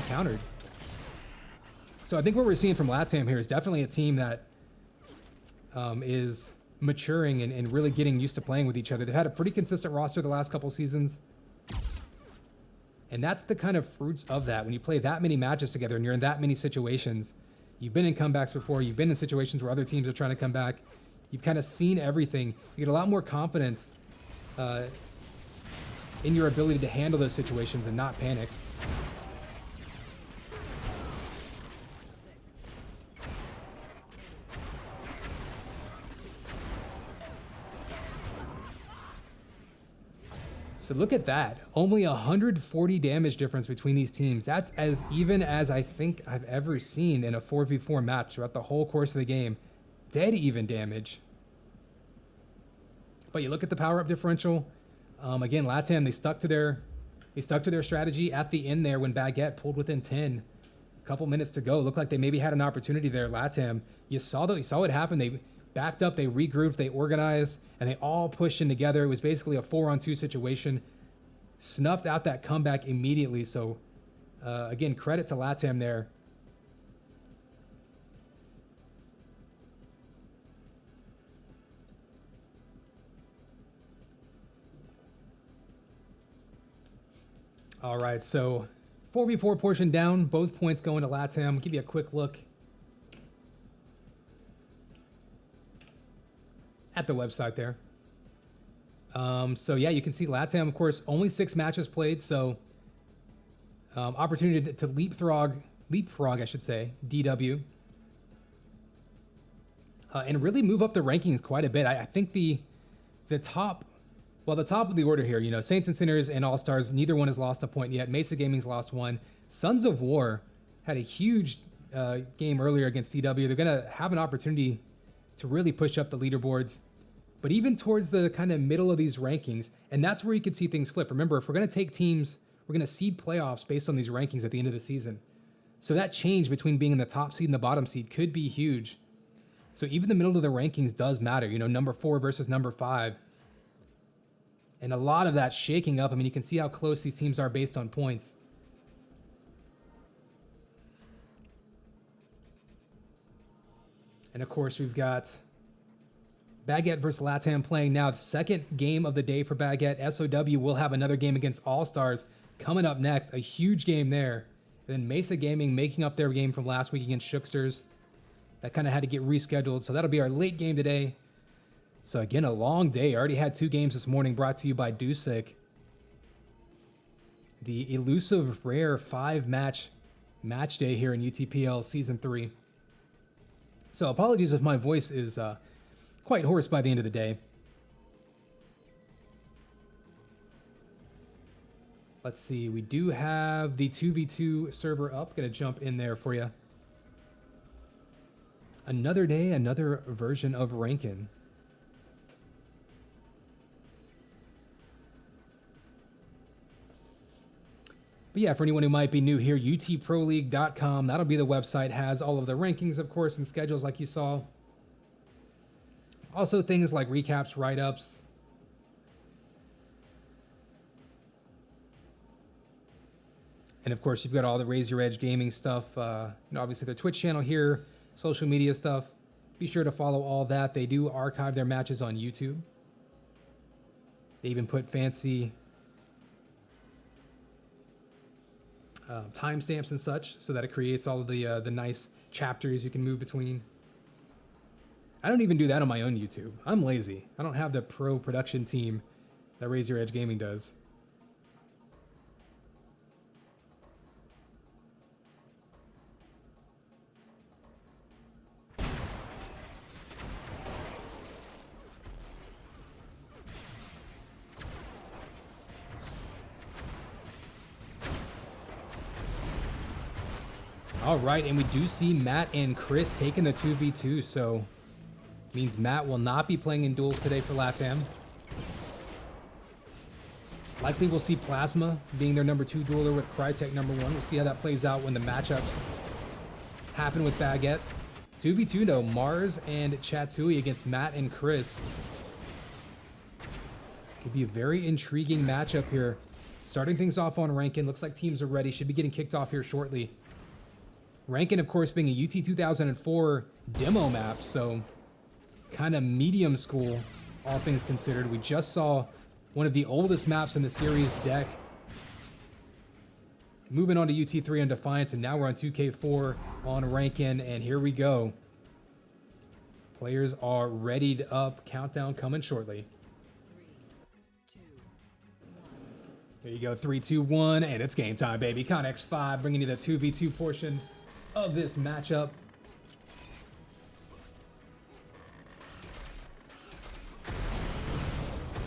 countered. So I think what we're seeing from LATAM here is definitely a team that is maturing and really getting used to playing with each other. They've had a pretty consistent roster the last couple seasons. And that's the kind of fruits of that. When you play that many matches together and you're in that many situations, you've been in comebacks before, you've been in situations where other teams are trying to come back, you've kind of seen everything. You get a lot more confidence in your ability to handle those situations and not panic. So look at that. Only 140 damage difference between these teams. That's as even as I think I've ever seen in a 4v4 match throughout the whole course of the game. Dead even damage. But you look at the power-up differential. Again, LATAM, they stuck to their strategy at the end there when Baguette pulled within 10. A couple minutes to go. Looked like they maybe had an opportunity there. LATAM, you saw what happened. They backed up, they regrouped, they organized, and they all pushed in together. It was basically a 4-on-2 situation. Snuffed out that comeback immediately. So, again, credit to LATAM there. All right, so 4v4 portion down, both points going to LATAM. I'll give you a quick look at the website there. So yeah, you can see LATAM, of course, only 6 matches played, so opportunity to leapfrog, I should say, DW, and really move up the rankings quite a bit. I think the top of the order here, you know, Saints and Sinners and All Stars, neither one has lost a point yet. Mesa Gaming's lost 1. Sons of War had a huge game earlier against DW. They're gonna have an opportunity to really push up the leaderboards. But even towards the kind of middle of these rankings, and that's where you could see things flip. Remember, if we're going to take teams, we're going to seed playoffs based on these rankings at the end of the season. So that change between being in the top seed and the bottom seed could be huge. So even the middle of the rankings does matter, you know, number 4 versus number 5. And a lot of that shaking up. I mean, you can see how close these teams are based on points. And of course, we've got Baguette versus LATAM playing now. The second game of the day for Baguette. SOW will have another game against All Stars coming up next. A huge game there. And then Mesa Gaming making up their game from last week against Shooksters. That kind of had to get rescheduled. So that'll be our late game today. So again, a long day. I already had 2 games this morning brought to you by Dusik. The elusive rare 5-match match day here in UTPL Season 3. So apologies if my voice is quite hoarse by the end of the day. Let's see, we do have the 2v2 server up. Gonna jump in there for you. Another day, another version of Rankin. But yeah, for anyone who might be new here, UTProLeague.com, that'll be the website, has all of the rankings, of course, and schedules like you saw. Also things like recaps, write-ups. And of course, you've got all the Raise Your Edge gaming stuff. Obviously their Twitch channel here, social media stuff. Be sure to follow all that. They do archive their matches on YouTube. They even put fancy timestamps and such so that it creates all of the nice chapters you can move between. I don't even do that on my own YouTube. I'm lazy. I don't have the pro production team that Raise Your Edge Gaming does. All right, and we do see Matt and Chris taking the 2v2, so means Matt will not be playing in duels today for LATAM. Likely we'll see Plasma being their number 2 dueler with Crytek number 1. We'll see how that plays out when the matchups happen with Baguette. 2v2 though, Mars and Chatui against Matt and Chris. Could be a very intriguing matchup here. Starting things off on Rankin, looks like teams are ready, should be getting kicked off here shortly. Rankin, of course, being a UT 2004 demo map, so kind of medium school, all things considered. We just saw one of the oldest maps in the series deck. Moving on to UT3 on Defiance, and now we're on 2K4 on Rankin, and here we go. Players are readied up. Countdown coming shortly. 3, 2, 1. There you go, 3, 2, 1, and it's game time, baby. Connex 5 bringing you the 2v2 portion of this matchup.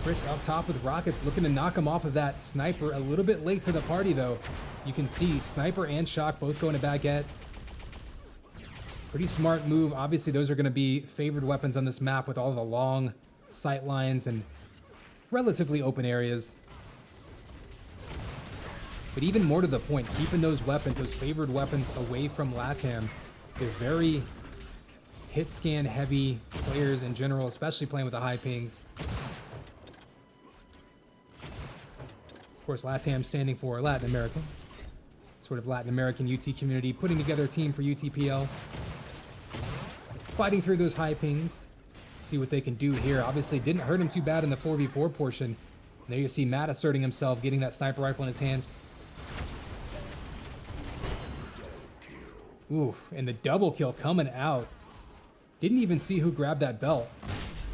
Chris up top with rockets, looking to knock him off of that sniper. A little bit late to the party, though. You can see sniper and shock both going to Baguette. Pretty smart move. Obviously, those are going to be favored weapons on this map with all the long sight lines and relatively open areas. But even more to the point, keeping those weapons, those favored weapons, away from LATAM. They're very hit scan heavy players in general, especially playing with the high pings. Of course, LATAM standing for Latin American. Sort of Latin American UT community, putting together a team for UTPL. Fighting through those high pings. See what they can do here. Obviously, didn't hurt him too bad in the 4v4 portion. And there you see Matt asserting himself, getting that sniper rifle in his hands. Oof, and the double kill coming out. Didn't even see who grabbed that belt.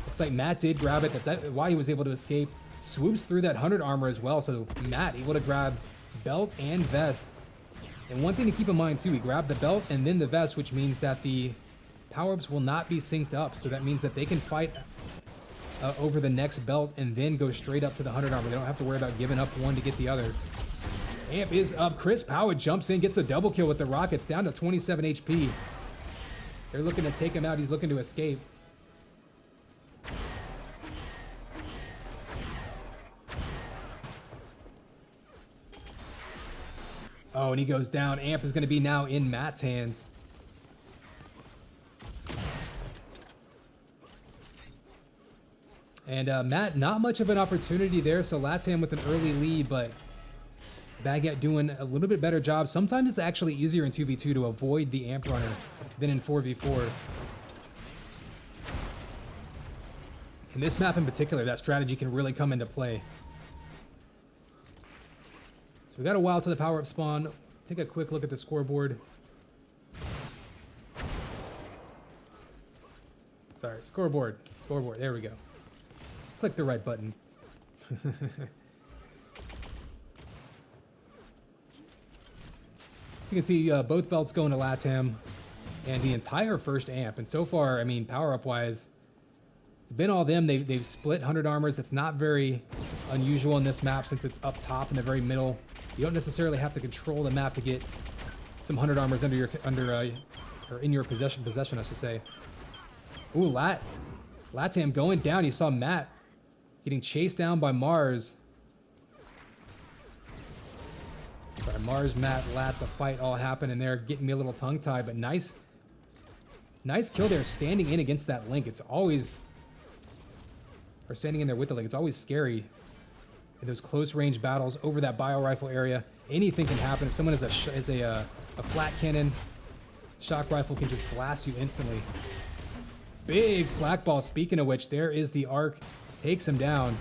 Looks like Matt did grab it. That's why he was able to escape. Swoops through that 100 armor as well, so Matt able to grab belt and vest. And one thing to keep in mind too, he grabbed the belt and then the vest, which means that the power-ups will not be synced up. So that means that they can fight over the next belt and then go straight up to the 100 armor. They don't have to worry about giving up one to get the other. Amp is up. Chris Power jumps in, gets the double kill with the rockets, down to 27 HP. They're looking to take him out. He's looking to escape. Oh, and he goes down. Amp is going to be now in Matt's hands. And Matt, not much of an opportunity there, so LATAM with an early lead, but Baguette doing a little bit better job. Sometimes it's actually easier in 2v2 to avoid the amp runner than in 4v4. In this map in particular, that strategy can really come into play. So we got a while to the power-up spawn. Take a quick look at the scoreboard. Sorry, scoreboard. Scoreboard, there we go. Click the right button. You can see both belts going to LATAM and the entire first amp. And so far, I mean, power-up wise, it's been all them. They've split 100 armors. It's not very unusual in this map since it's up top in the very middle. You don't necessarily have to control the map to get some 100 armors or in your possession, I should say. Ooh, LATAM going down. You saw Matt getting chased down by Mars. Sorry, Mars, Matt, Lat, the fight all happened, and they're getting me a little tongue-tied, but nice kill there, standing in against that link. It's always, or standing in there with the link, it's always scary in those close-range battles over that bio rifle area. Anything can happen. If someone has a flat cannon, shock rifle can just blast you instantly. Big flak ball. Speaking of which, there is the arc. Takes him down.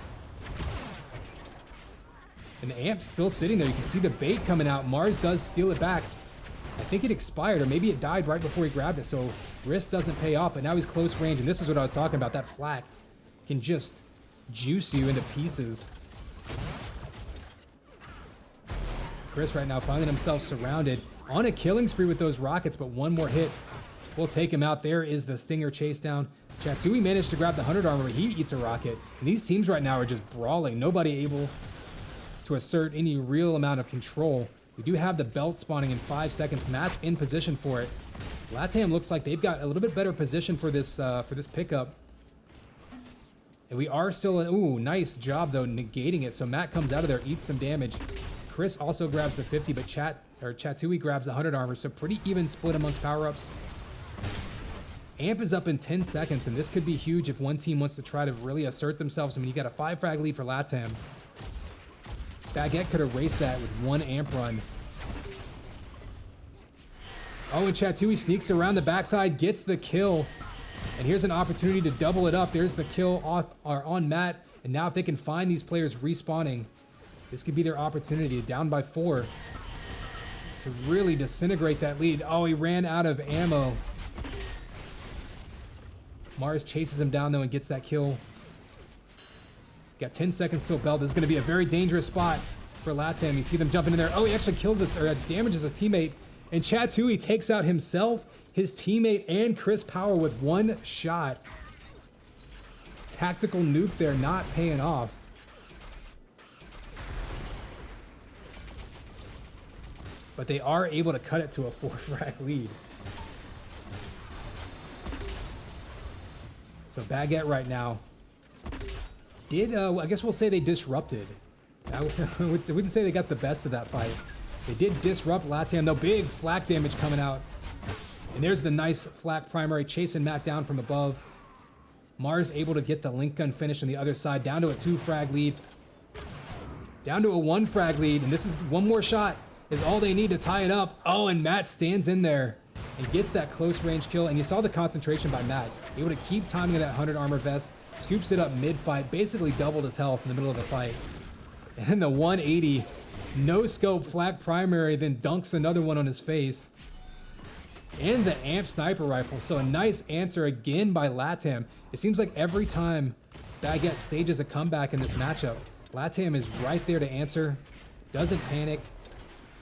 And the amp's still sitting there. You can see the bait coming out. Mars does steal it back. I think it expired, or maybe it died right before he grabbed it, so risk doesn't pay off, but now he's close range, and this is what I was talking about. That flak can just juice you into pieces. Chris right now finding himself surrounded on a killing spree with those rockets, but one more hit will take him out. There is the Stinger chase down. Chatui managed to grab the 100 armor, but he eats a rocket. And these teams right now are just brawling. Nobody able to assert any real amount of control. We do have the belt spawning in 5 seconds. Matt's in position for it. LATAM looks like they've got a little bit better position for this pickup. And we are still in, ooh, nice job though, negating it. So Matt comes out of there, eats some damage. Chris also grabs the 50, but Chatui grabs the 100 armor. So pretty even split amongst power-ups. Amp is up in 10 seconds, and this could be huge if one team wants to try to really assert themselves. I mean, you got a 5 frag lead for LATAM. Baguette could erase that with one amp run. Oh, and Chatui sneaks around the backside, gets the kill. And here's an opportunity to double it up. There's the kill on Matt. And now if they can find these players respawning, this could be their opportunity. Down by 4 to really disintegrate that lead. Oh, he ran out of ammo. Mars chases him down though and gets that kill. Got 10 seconds till bell. This is going to be a very dangerous spot for LATAM. You see them jumping in there. Oh, he actually kills us, or damages his teammate. And Chatui takes out himself, his teammate, and Chris Power with one shot. Tactical nuke there, not paying off. But they are able to cut it to a 4 frag lead. So Baguette right now I guess we'll say they disrupted. I wouldn't say they got the best of that fight. They did disrupt LATAM, though. Big flak damage coming out. And there's the nice flak primary chasing Matt down from above. Mars able to get the link gun finish on the other side, down to a 2 frag lead. Down to a 1 frag lead, and this is one more shot is all they need to tie it up. Oh, and Matt stands in there and gets that close range kill. And you saw the concentration by Matt. Able to keep timing of that 100 armor vest. Scoops it up mid-fight, basically doubled his health in the middle of the fight. And then the 180, no scope, flak primary, then dunks another one on his face. And the amp sniper rifle. So a nice answer again by LATAM. It seems like every time Baguette stages a comeback in this matchup, LATAM is right there to answer, doesn't panic.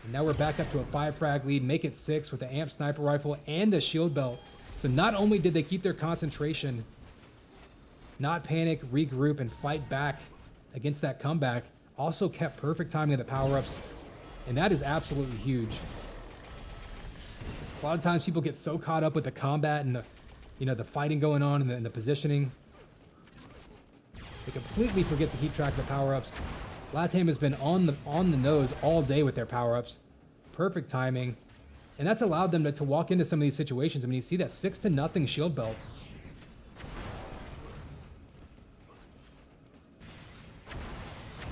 And now we're back up to a 5 frag lead, make it 6 with the amp sniper rifle and the shield belt. So not only did they keep their concentration, not panic, regroup, and fight back against that comeback, also kept perfect timing of the power-ups, and that is absolutely huge. A lot of times people get so caught up with the combat and the fighting going on and the positioning, they completely forget to keep track of the power-ups. LATAM has been on the nose all day with their power-ups, perfect timing, and that's allowed them to walk into some of these situations. I mean, you see that 6-0 shield belts.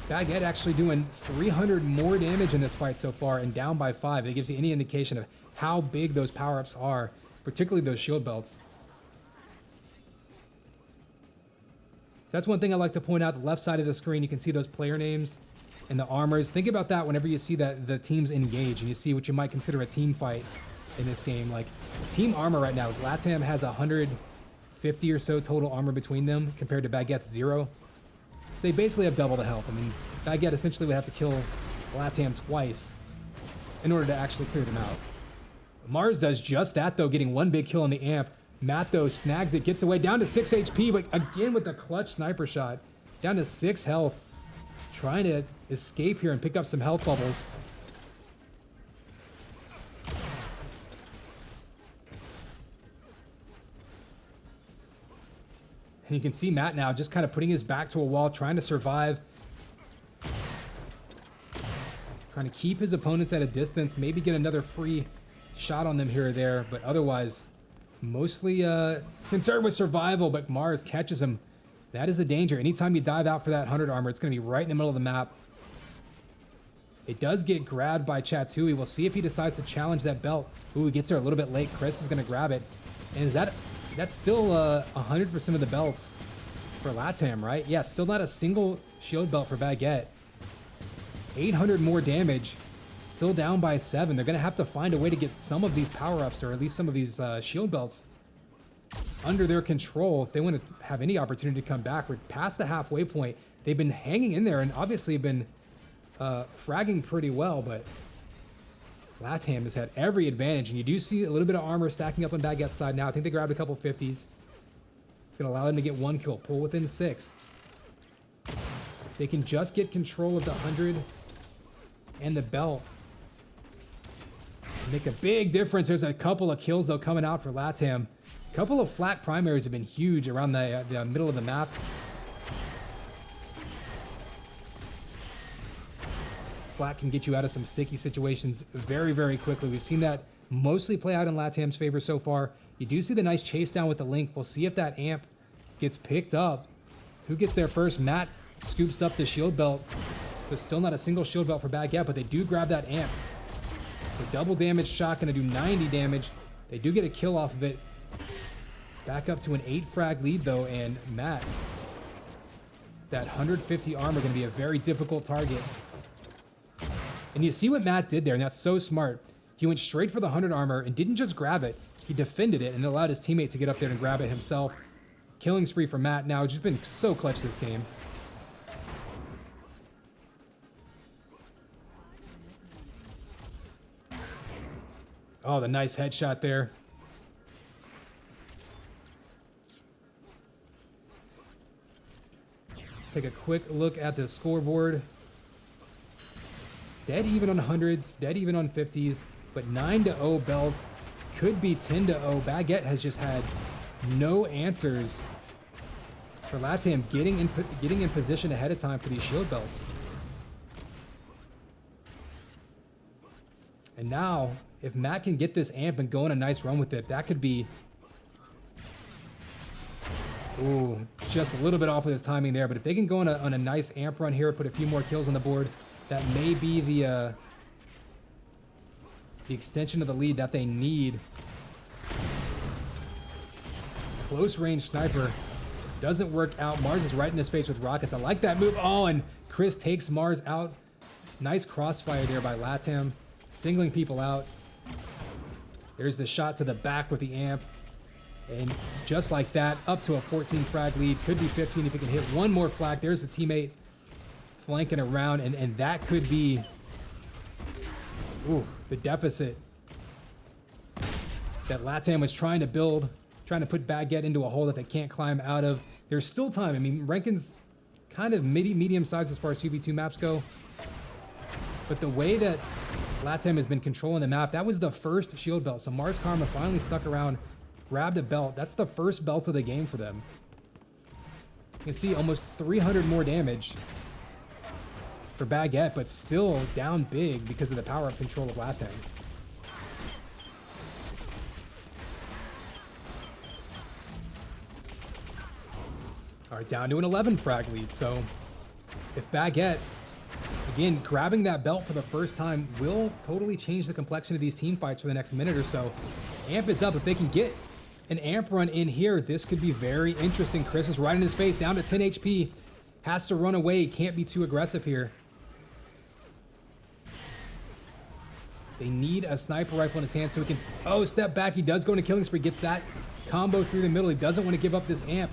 Baguette actually doing 300 more damage in this fight so far and down by 5. It gives you any indication of how big those power-ups are, particularly those shield belts. So that's one thing I like to point out. The left side of the screen, you can see those player names and the armors. Think about that whenever you see that the teams engage and you see what you might consider a team fight in this game. Like team armor right now, LATAM has 150 or so total armor between them compared to Baguette's 0. So they basically have double the health. I mean, Baguette essentially would have to kill LATAM twice in order to actually clear them out. Mars does just that, though, getting 1 big kill on the amp. Matt, though, snags it, gets away, down to 6 HP, but again with the clutch sniper shot. Down to 6 health. Trying to escape here and pick up some health bubbles. And you can see Matt now just kind of putting his back to a wall, trying to survive. Trying to keep his opponents at a distance, maybe get another free shot on them here or there, but otherwise, mostly concerned with survival, but Mars catches him. That is the danger. Anytime you dive out for that 100 armor, it's going to be right in the middle of the map. It does get grabbed by Chatui. We'll see if he decides to challenge that belt. Ooh, he gets there a little bit late. Chris is going to grab it. And is that's still 100% of the belts for LATAM, right? Yeah, still not a single shield belt for Baguette. 800 more damage. Still down by 7. They're going to have to find a way to get some of these power-ups, or at least some of these shield belts, under their control if they want to have any opportunity to come back. We're past the halfway point. They've been hanging in there and obviously been fragging pretty well, but LATAM has had every advantage, and you do see a little bit of armor stacking up on Baguette's side now. I think they grabbed a couple 50s. It's going to allow them to get 1 kill, pull within 6. They can just get control of the 100 and the belt. Make a big difference. There's a couple of kills, though, coming out for LATAM. A couple of flat primaries have been huge around the middle of the map. Flat can get you out of some sticky situations very, very quickly. We've seen that mostly play out in LATAM's favor so far. You do see the nice chase down with the Link. We'll see if that amp gets picked up. Who gets there first? Matt scoops up the shield belt. So still not a single shield belt for Baguette, but they do grab that amp. So double damage shot, going to do 90 damage. They do get a kill off of it. Back up to an 8 frag lead, though, and Matt, that 150 armor going to be a very difficult target. And you see what Matt did there, and that's so smart. He went straight for the 100 armor and didn't just grab it. He defended it and allowed his teammate to get up there and grab it himself. Killing spree for Matt now. Just been so clutch this game. Oh, the nice headshot there. Take a quick look at the scoreboard. Dead even on 100s, dead even on 50s, but 9-0 belts. Could be 10-0. Baguette has just had no answers for LATAM getting in position ahead of time for these shield belts. And now, if Matt can get this amp and go on a nice run with it, that could be... Ooh, just a little bit off with his timing there. But if they can go on a nice amp run here, put a few more kills on the board, that may be the extension of the lead that they need. Close range sniper doesn't work out. Mars is right in his face with rockets. I like that move. Oh, and Chris takes Mars out. Nice crossfire there by LATAM, singling people out. There's the shot to the back with the amp. And just like that, up to a 14 frag lead. Could be 15 if he can hit one more flag. There's the teammate flanking around, and that could be, ooh, the deficit that LATAM was trying to build, trying to put Baguette into a hole that they can't climb out of. There's still time. I mean, Rankin's kind of medium size as far as 2v2 maps go. But the way that LATAM has been controlling the map, that was the first shield belt. So Mars Karma finally stuck around, grabbed a belt. That's the first belt of the game for them. You can see almost 300 more damage for Baguette, but still down big because of the power-up control of LATAM. All right, down to an 11 frag lead. So if Baguette, again, grabbing that belt for the first time will totally change the complexion of these team fights for the next minute or so. Amp is up. If they can get an amp run in here, this could be very interesting. Chris is right in his face, down to 10 HP. Has to run away. Can't be too aggressive here. They need a sniper rifle in his hand so he can... Oh, step back. He does go into killing spree. Gets that combo through the middle. He doesn't want to give up this amp.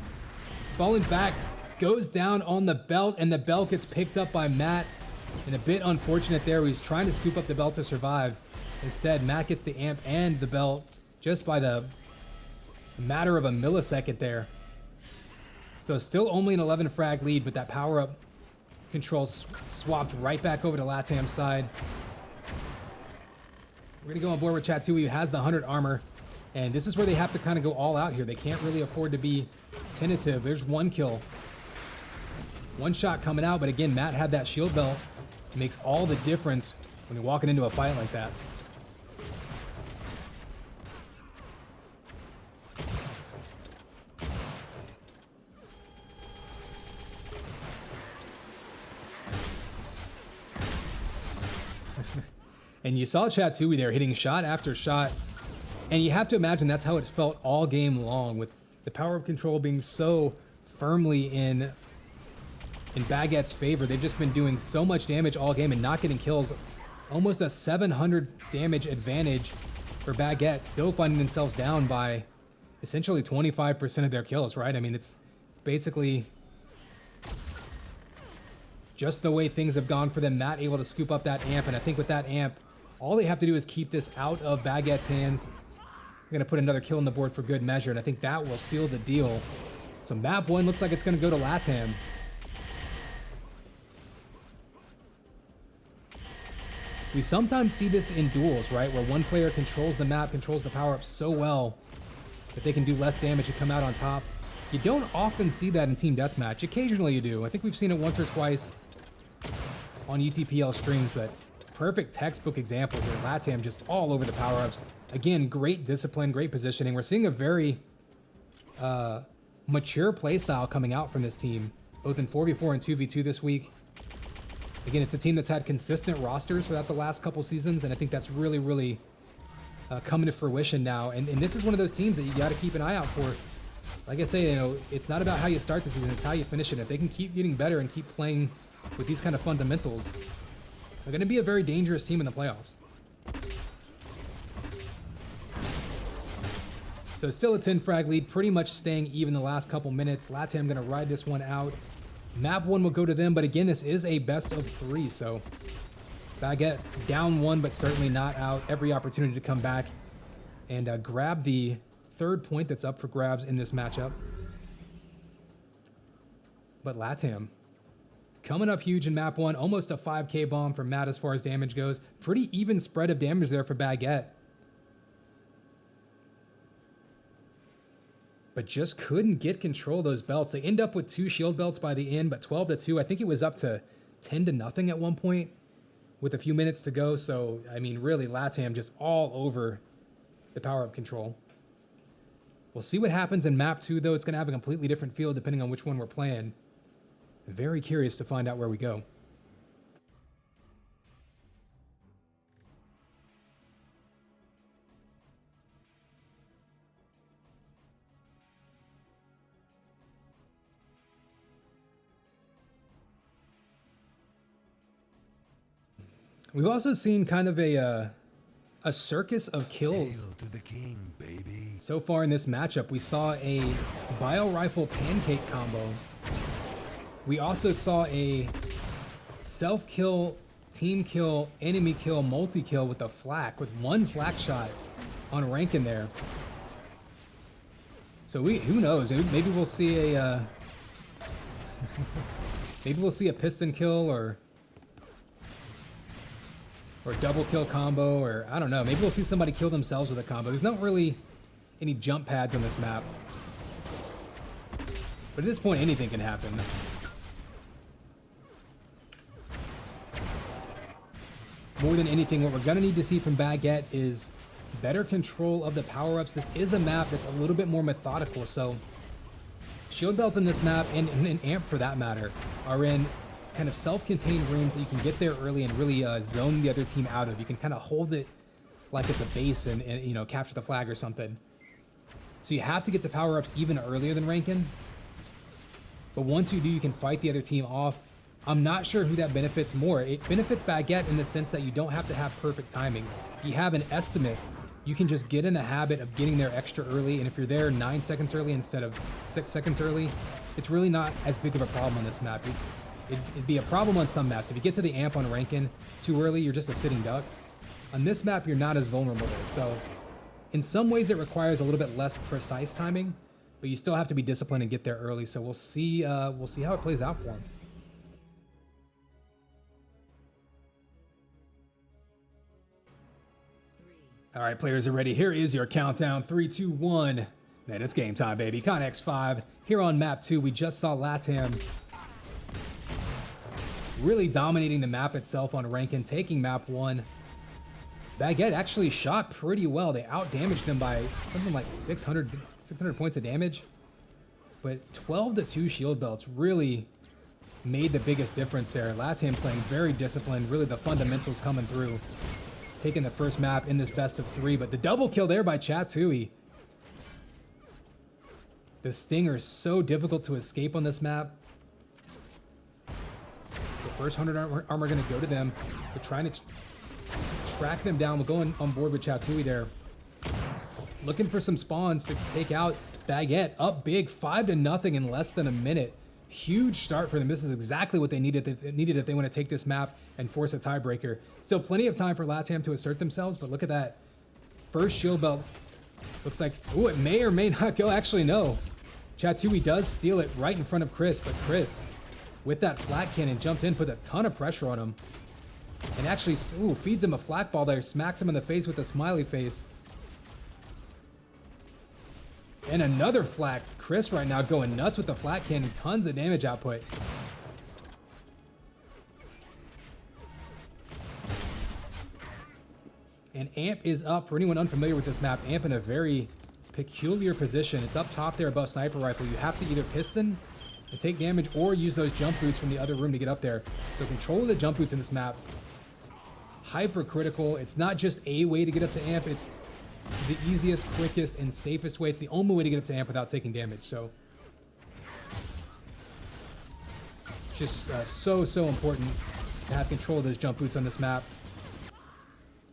Falling back. Goes down on the belt, and the belt gets picked up by Matt. And a bit unfortunate there. He's trying to scoop up the belt to survive. Instead, Matt gets the amp and the belt just by the matter of a millisecond there. So still only an 11 frag lead, but that power-up control swapped right back over to LATAM's side. We're going to go on board with Chatui, who has the 100 armor. And this is where they have to kind of go all out here. They can't really afford to be tentative. There's one kill. One shot coming out, but again, Matt had that shield belt. It makes all the difference when you're walking into a fight like that. And you saw Chatui there hitting shot after shot. And you have to imagine that's how it's felt all game long, with the power of control being so firmly in Baguette's favor. They've just been doing so much damage all game and not getting kills. Almost a 700 damage advantage for Baguette, still finding themselves down by essentially 25% of their kills, right? I mean, it's basically just the way things have gone for them, not able to scoop up that amp. And I think with that amp, all they have to do is keep this out of Baguette's hands. I'm going to put another kill on the board for good measure, and I think that will seal the deal. So map 1 looks like it's going to go to LATAM. We sometimes see this in duels, right, where one player controls the map, controls the power-up so well that they can do less damage and come out on top. You don't often see that in Team Deathmatch. Occasionally you do. I think we've seen it once or twice on UTPL streams, but perfect textbook example here. LATAM just all over the power-ups. Again, great discipline, great positioning. We're seeing a very mature playstyle coming out from this team, both in 4v4 and 2v2 this week. Again, it's a team that's had consistent rosters throughout the last couple seasons, and I think that's really, really coming to fruition now. And this is one of those teams that you got to keep an eye out for. Like I say, you know, it's not about how you start the season, it's how you finish it. If they can keep getting better and keep playing with these kind of fundamentals, they're going to be a very dangerous team in the playoffs. So still a 10 frag lead, pretty much staying even the last couple minutes. LATAM going to ride this one out. Map 1 will go to them, but again, this is a best of 3, so Baguette down 1, but certainly not out. Every opportunity to come back and grab the 3rd point that's up for grabs in this matchup. But LATAM coming up huge in map 1, almost a 5k bomb from Matt as far as damage goes. Pretty even spread of damage there for Baguette. But just couldn't get control of those belts. They end up with 2 shield belts by the end, but 12-2. I think it was up to 10-0 at one point with a few minutes to go. So, I mean, really, LATAM just all over the power-up control. We'll see what happens in map 2, though. It's going to have a completely different feel depending on which one we're playing. I'm very curious to find out where we go. We've also seen kind of a circus of kills Hail to the king, baby. so far in this matchup. We saw a bio rifle pancake combo. We also saw a self-kill, team kill, enemy kill, multi-kill with a flak, with 1 flak shot on rank in there. So who knows? Maybe we'll see a maybe we'll see a piston kill or double kill combo, or I don't know. Maybe we'll see somebody kill themselves with a combo. There's not really any jump pads on this map. But at this point, anything can happen. More than anything, what we're going to need to see from Baguette is better control of the power-ups. This is a map that's a little bit more methodical, so shield belts in this map, and an amp for that matter, are in kind of self-contained rooms that you can get there early and really zone the other team out of. You can kind of hold it like it's a base and you know, capture the flag or something. So you have to get the power-ups even earlier than Rankin. But once you do, you can fight the other team off. I'm not sure who that benefits more. It benefits Baguette in the sense that you don't have to have perfect timing. If you have an estimate, you can just get in the habit of getting there extra early, and if you're there 9 seconds early instead of 6 seconds early, it's really not as big of a problem on this map. It'd be a problem on some maps. If you get to the amp on Rankin too early, you're just a sitting duck. On this map, you're not as vulnerable though. So in some ways, it requires a little bit less precise timing, but you still have to be disciplined and get there early. So we'll see how it plays out for him. All right, players are ready. Here is your countdown. 3, 2, 1. Man, it's game time, baby. Connex 5. Here on map 2, we just saw LATAM really dominating the map itself on Rankin, taking map 1. Baguette actually shot pretty well. They out-damaged them by something like 600 points of damage. But 12-2 shield belts really made the biggest difference there. LATAM playing very disciplined, really the fundamentals coming through. Taking the first map in this best of 3, but the double kill there by Chatui. The Stinger is so difficult to escape on this map. The first 100 armor going to go to them. They're trying to track them down. We're going on board with Chatui there. Looking for some spawns to take out Baguette. Up big, 5-0 in less than a minute. Huge start for them. This is exactly what they needed if they want to take this map and force a tiebreaker. Still plenty of time for LATAM to assert themselves, but look at that. First shield belt. Looks like, ooh, it may or may not go. Actually, no. Chatui does steal it right in front of Chris, but Chris, with that flat cannon, jumped in, put a ton of pressure on him. And actually, ooh, feeds him a flat ball there, smacks him in the face with a smiley face. And another flat. Chris right now going nuts with the flat cannon. Tons of damage output. And Amp is up. For anyone unfamiliar with this map, Amp in a very peculiar position. It's up top there above Sniper Rifle. You have to either piston and take damage or use those jump boots from the other room to get up there. So control of the jump boots in this map, hyper critical. It's not just a way to get up to Amp. It's the easiest, quickest, and safest way. It's the only way to get up to Amp without taking damage. So just so important to have control of those jump boots on this map.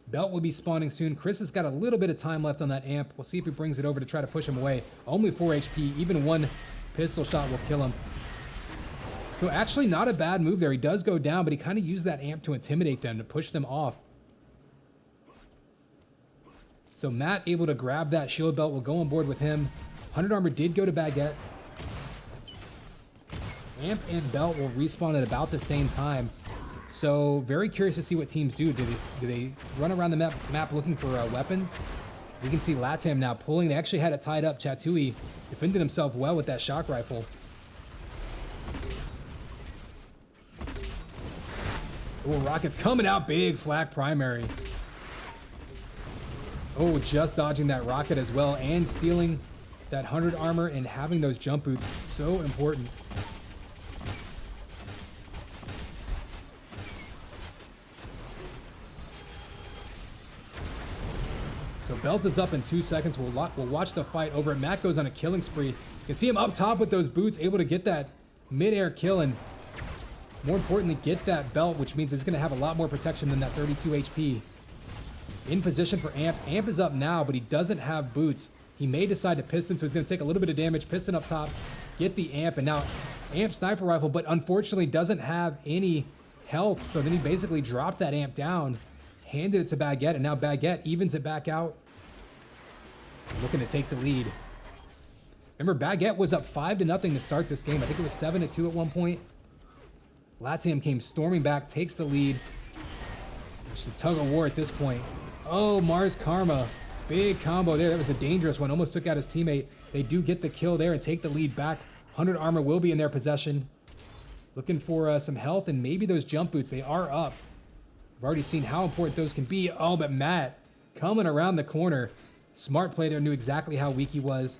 Belt will be spawning soon. Chris has got a little bit of time left on that Amp. We'll see if he brings it over to try to push him away. Only 4 HP. Even one pistol shot will kill him. So actually not a bad move there. He does go down, but he kind of used that Amp to intimidate them, to push them off. So Matt able to grab that shield belt. We'll go on board with him. 100 armor did go to Baguette. Amp and belt will respawn at about the same time. So very curious to see what teams do. Do they run around the map looking for weapons? We can see LATAM now pulling. They actually had it tied up. Chatui defended himself well with that shock rifle. Oh, Rocket's coming out big. Flak primary. Oh, just dodging that rocket as well and stealing that 100 armor and having those jump boots. So important. So Belt is up in 2 seconds. We'll watch the fight over. Matt goes on a killing spree. You can see him up top with those boots, able to get that mid-air kill and more importantly, get that belt, which means he's going to have a lot more protection than that 32 HP. In position for Amp. Amp is up now, but he doesn't have boots. He may decide to piston, so he's going to take a little bit of damage. Piston up top, get the Amp, and now Amp sniper rifle, but unfortunately doesn't have any health, so then he basically dropped that Amp down, handed it to Baguette, and now Baguette evens it back out, looking to take the lead. Remember, Baguette was up 5-0 to start this game. I think it was 7-2 at one point. LATAM came storming back, takes the lead. It's a tug of war at this point. Oh, Mars Karma. Big combo there. That was a dangerous one. Almost took out his teammate. They do get the kill there and take the lead back. 100 armor will be in their possession. Looking for some health and maybe those jump boots. They are up. I've already seen how important those can be. Oh, but Matt coming around the corner. Smart play there. Knew exactly how weak he was.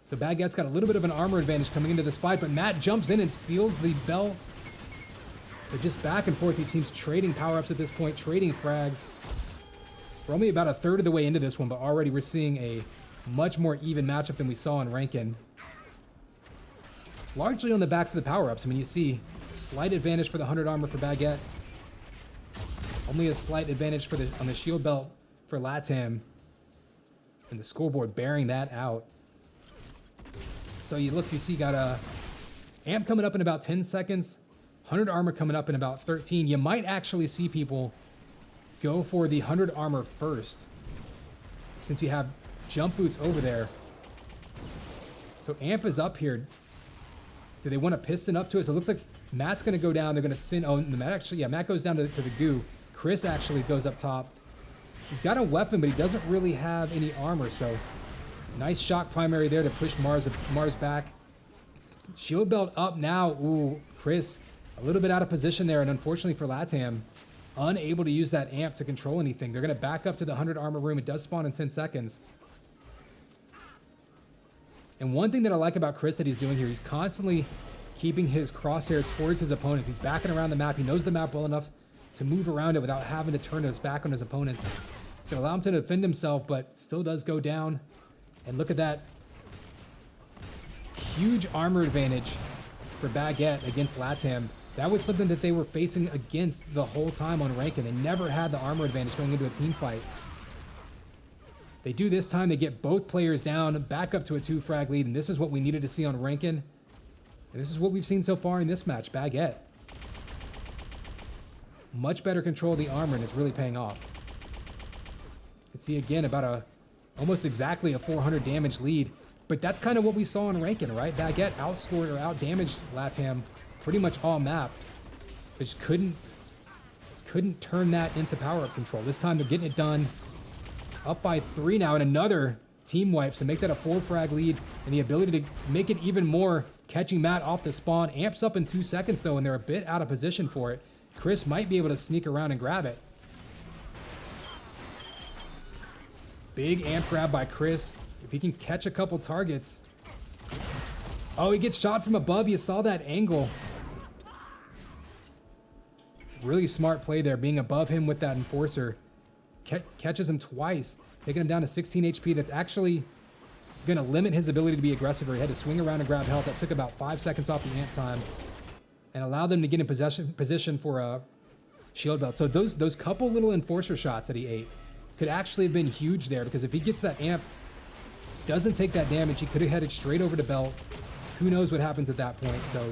So Baguette's got a little bit of an armor advantage coming into this fight, but Matt jumps in and steals the belt. They're just back and forth. These teams trading power-ups at this point, trading frags. We're only about a third of the way into this one, but already we're seeing a much more even matchup than we saw in Rankin. Largely on the backs of the power-ups. I mean, you see slight advantage for the 100 armor for Baguette. Only a slight advantage for on the shield belt for LATAM. And the scoreboard bearing that out. So you look, you see got a Amp coming up in about 10 seconds. 100 armor coming up in about 13. You might actually see people go for the 100 armor first, since you have jump boots over there. So Amp is up here. Do they want to piston up to it? So it looks like Matt's going to go down. They're going to send... Oh, Matt actually... Yeah, Matt goes down to the goo. Chris actually goes up top. He's got a weapon, but he doesn't really have any armor, so... Nice shock primary there to push Mars back. Shield belt up now. Ooh, Chris... A little bit out of position there, and unfortunately for LATAM, unable to use that amp to control anything. They're going to back up to the 100 armor room. It does spawn in 10 seconds. And one thing that I like about Chris that he's doing here, he's constantly keeping his crosshair towards his opponents. He's backing around the map. He knows the map well enough to move around it without having to turn his back on his opponents. It's going to allow him to defend himself, but still does go down. And look at that huge armor advantage for Baguette against LATAM. That was something that they were facing against the whole time on Rankin. They never had the armor advantage going into a team fight. They do this time. They get both players down, back up to a 2-frag lead, and this is what we needed to see on Rankin. And this is what we've seen so far in this match. Baguette. Much better control of the armor, and it's really paying off. You can see again about almost exactly a 400 damage lead. But that's kind of what we saw on Rankin, right? Baguette outscored or outdamaged LATAM pretty much all map. But just couldn't turn that into power-up control. This time they're getting it done. Up by 3 now, and another team wipes to make that a 4-frag lead, and the ability to make it even more, catching Matt off the spawn. Amps up in 2 seconds, though, and they're a bit out of position for it. Chris might be able to sneak around and grab it. Big amp grab by Chris. If he can catch a couple targets. Oh, he gets shot from above. You saw that angle. Really smart play there, being above him with that enforcer. Catches him twice, taking him down to 16 HP. That's actually going to limit his ability to be aggressive, or he had to swing around and grab health. That took about 5 seconds off the amp time and allowed them to get in position for a shield belt. So those couple little enforcer shots that he ate could actually have been huge there, because if he gets that amp, doesn't take that damage, he could have headed straight over to belt. Who knows what happens at that point. So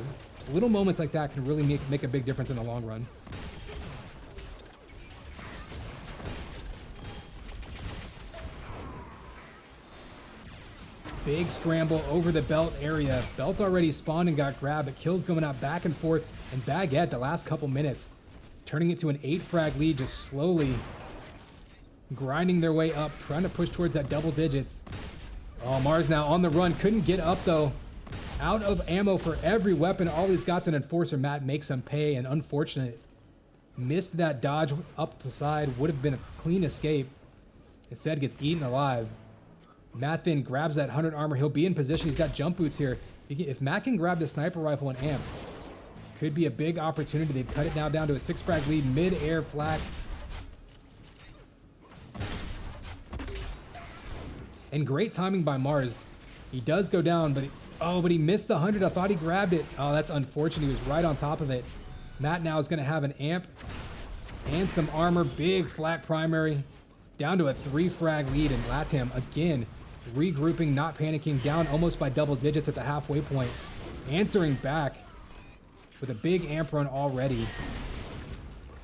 little moments like that can really make a big difference in the long run. Big scramble over the belt area. Belt already spawned and got grabbed, but kills going out back and forth. And Baguette, the last couple minutes, turning it to an 8-frag lead, just slowly grinding their way up, trying to push towards that double digits. Oh, Mars now on the run. Couldn't get up, though. Out of ammo for every weapon. All he's got's an enforcer. Matt makes him pay. And unfortunate. Missed that dodge up the side. Would have been a clean escape. Instead, gets eaten alive. Matt then grabs that 100 armor. He'll be in position. He's got jump boots here. If Matt can grab the sniper rifle and amp, could be a big opportunity. They've cut it now down to a 6-frag lead. Mid-air flak. And great timing by Mars. He does go down, but he missed the 100. I thought he grabbed it. Oh, that's unfortunate. He was right on top of it. Matt now is going to have an amp and some armor. Big flat primary. Down to a 3-frag lead, and LATAM again regrouping, not panicking, down almost by double digits at the halfway point. Answering back with a big amp run already.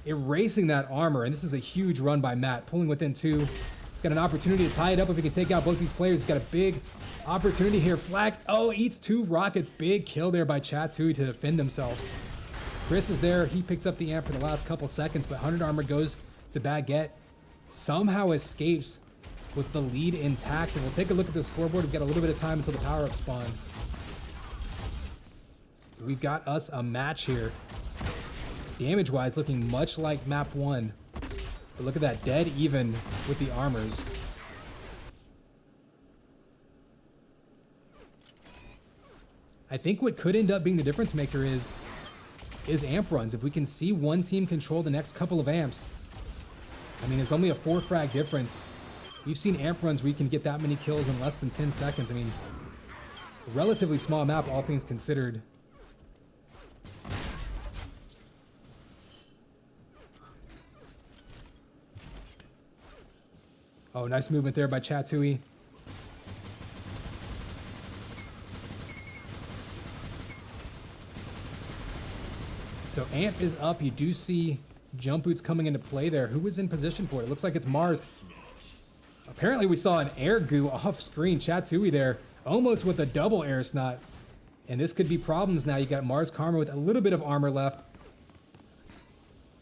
Erasing that armor, and this is a huge run by Matt, pulling within 2. He's got an opportunity to tie it up if he can take out both these players. He's got a big opportunity here. Flak, oh, eats 2 rockets. Big kill there by Chatui to defend himself. Chris is there. He picks up the amp for the last couple seconds, but 100 armor goes to Baguette. Somehow escapes with the lead intact. And we'll take a look at the scoreboard. We've got a little bit of time until the power-up spawn. We've got us a match here. Damage-wise, looking much like map 1. But look at that, dead even with the armors. I think what could end up being the difference maker is amp runs. If we can see one team control the next couple of amps, I mean, it's only a 4-frag difference. We've seen amp runs where you can get that many kills in less than 10 seconds. I mean, a relatively small map, all things considered. Oh, nice movement there by Chatui. So amp is up. You do see jump boots coming into play there. Who was in position for it? It looks like it's Mars. Apparently we saw an air goo off screen. Chatui there, almost with a double air snot. And this could be problems now. You got Mars Karma with a little bit of armor left.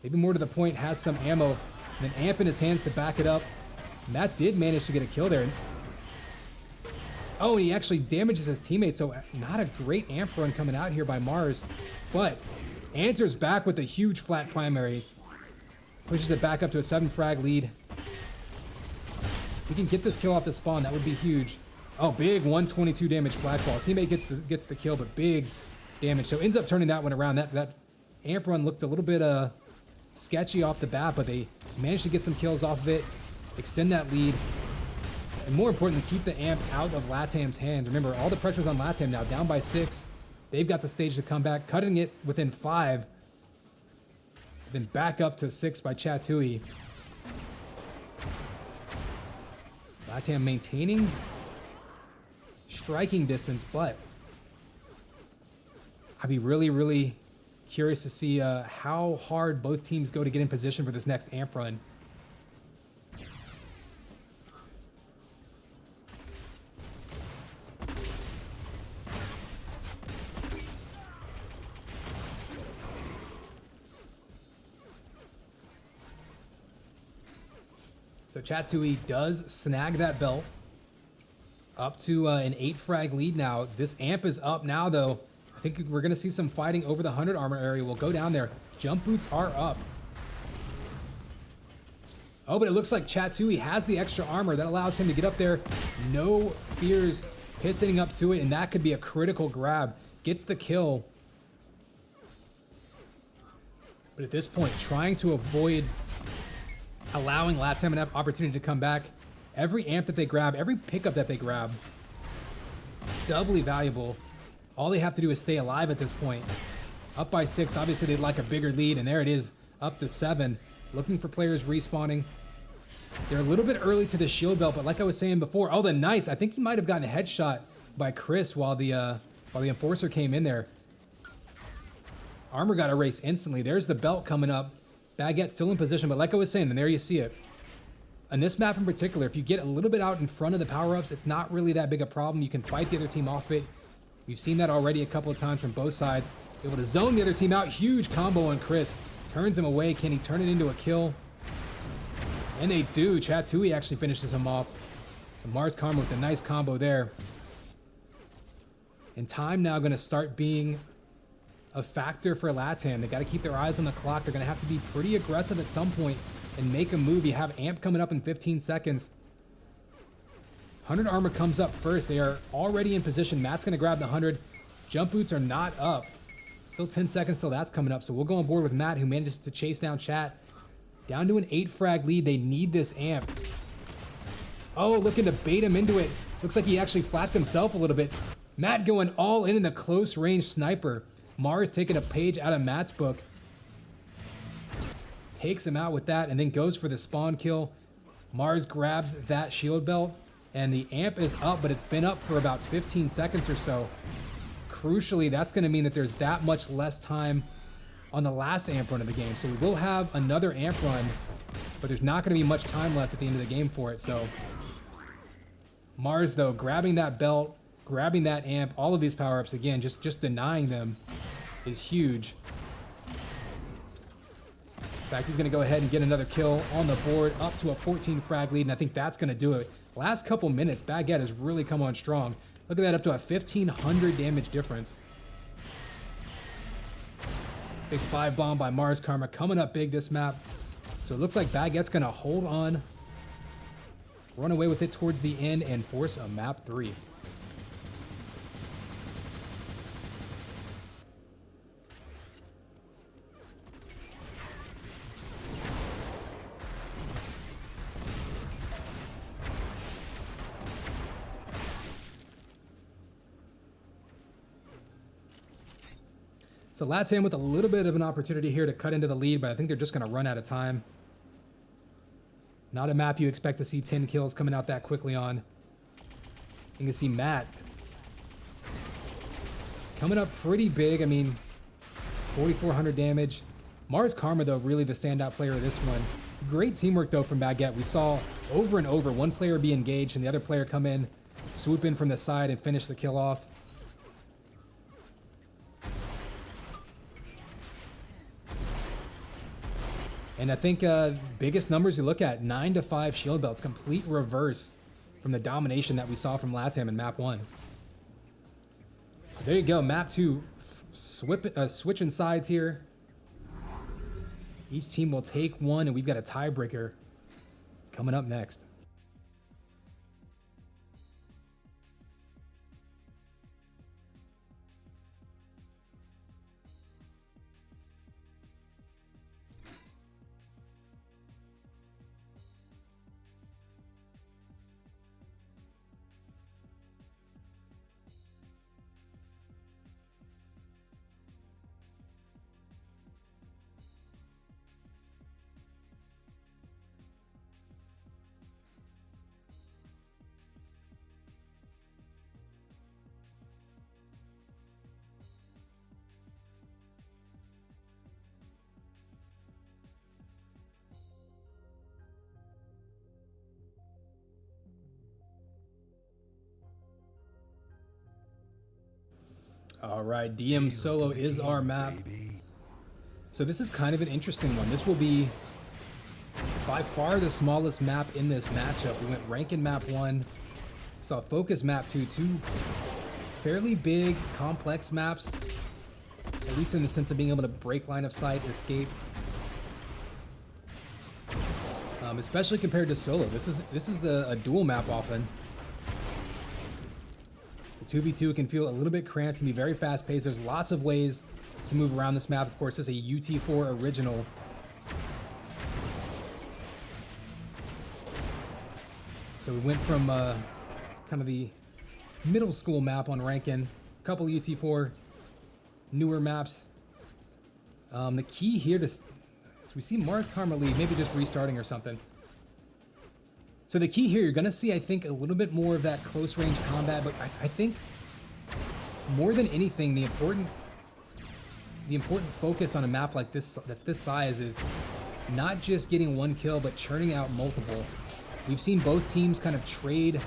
Maybe more to the point, has some ammo. And an amp in his hands to back it up. Matt did manage to get a kill there. Oh, and he actually damages his teammate. So not a great amp run coming out here by Mars. But answers back with a huge flat primary. Pushes it back up to a 7 frag lead. If we can get this kill off the spawn, that would be huge. Oh, big 122 damage flagball. Teammate gets the kill, but big damage. So ends up turning that one around. That amp run looked a little bit sketchy off the bat, but they managed to get some kills off of it, extend that lead, and more importantly, keep the amp out of LATAM's hands. Remember, all the pressure's on LATAM now, down by 6. They've got the stage to come back, cutting it within 5. Then back up to 6 by Chatui. LATAM maintaining striking distance, but I'd be really, really curious to see how hard both teams go to get in position for this next amp run. So Chatui does snag that belt. Up to an 8 frag lead now. This amp is up now, though. I think we're going to see some fighting over the 100 armor area. We'll go down there. Jump boots are up. Oh, but it looks like Chatui has the extra armor. That allows him to get up there. No fears pissing up to it, and that could be a critical grab. Gets the kill. But at this point, trying to avoid allowing LATAM an opportunity to come back. Every amp that they grab, every pickup that they grab, doubly valuable. All they have to do is stay alive at this point. Up by 6, obviously they'd like a bigger lead, and there it is, up to 7. Looking for players respawning. They're a little bit early to the shield belt, but like I was saying before, oh, the nice. I think he might have gotten a headshot by Chris while the enforcer came in there. Armor got erased instantly. There's the belt coming up. Baguette still in position, but like I was saying, and there you see it. On this map in particular, if you get a little bit out in front of the power-ups, it's not really that big a problem. You can fight the other team off it. We've seen that already a couple of times from both sides. Able to zone the other team out. Huge combo on Chris. Turns him away. Can he turn it into a kill? And they do. Chatui actually finishes him off. So Mars Karma with a nice combo there. And time now going to start being a factor for LATAM. They got to keep their eyes on the clock. They're going to have to be pretty aggressive at some point and make a move. You have amp coming up in 15 seconds. 100 armor comes up first. They are already in position. Matt's going to grab the 100. Jump boots are not up. Still 10 seconds till that's coming up. So we'll go on board with Matt, who manages to chase down Chat. Down to an 8 frag lead. They need this amp. Oh, looking to bait him into it. Looks like he actually flapped himself a little bit. Matt going all in the close range sniper. Mars taking a page out of Matt's book. Takes him out with that and then goes for the spawn kill. Mars grabs that shield belt and the amp is up, but it's been up for about 15 seconds or so. Crucially, that's going to mean that there's that much less time on the last amp run of the game. So we will have another amp run, but there's not going to be much time left at the end of the game for it. So Mars, though, grabbing that belt, grabbing that amp, all of these power-ups, again, just denying them is huge. In fact, he's going to go ahead and get another kill on the board, up to a 14 frag lead, and I think that's going to do it. Last couple minutes, Baguette has really come on strong. Look at that, up to a 1,500 damage difference. Big 5 bomb by Mars Karma, coming up big this map. So it looks like Baguette's going to hold on, run away with it towards the end, and force a map 3. So LATAM with a little bit of an opportunity here to cut into the lead, but I think they're just going to run out of time. Not a map you expect to see 10 kills coming out that quickly on. You can see Matt coming up pretty big. I mean, 4,400 damage. Mars Karma, though, really the standout player of this one. Great teamwork, though, from Baguette. We saw over and over one player be engaged and the other player come in, swoop in from the side, and finish the kill off. And I think biggest numbers you look at, 9 to 5 shield belts, complete reverse from the domination that we saw from LATAM in map 1. So there you go, map 2, switching sides here. Each team will take one, and we've got a tiebreaker coming up next. All right, DM Solo is our map. Baby. So this is kind of an interesting one. This will be by far the smallest map in this matchup. We went Rankin map 1, saw Focus map 2, two fairly big, complex maps, at least in the sense of being able to break line of sight, escape. Especially compared to Solo. This is a dual map often. So 2v2 can feel a little bit cramped, can be very fast paced. There's lots of ways to move around this map. Of course, this is a UT4 original. So we went from kind of the middle school map on Rankin, a couple UT4 newer maps. The key here to, so we see Mars Karma lead, maybe just restarting or something. So the key here, you're gonna see, I think, a little bit more of that close range combat, but I think more than anything, the important focus on a map like this, that's this size, is not just getting one kill, but churning out multiple. We've seen both teams kind of trade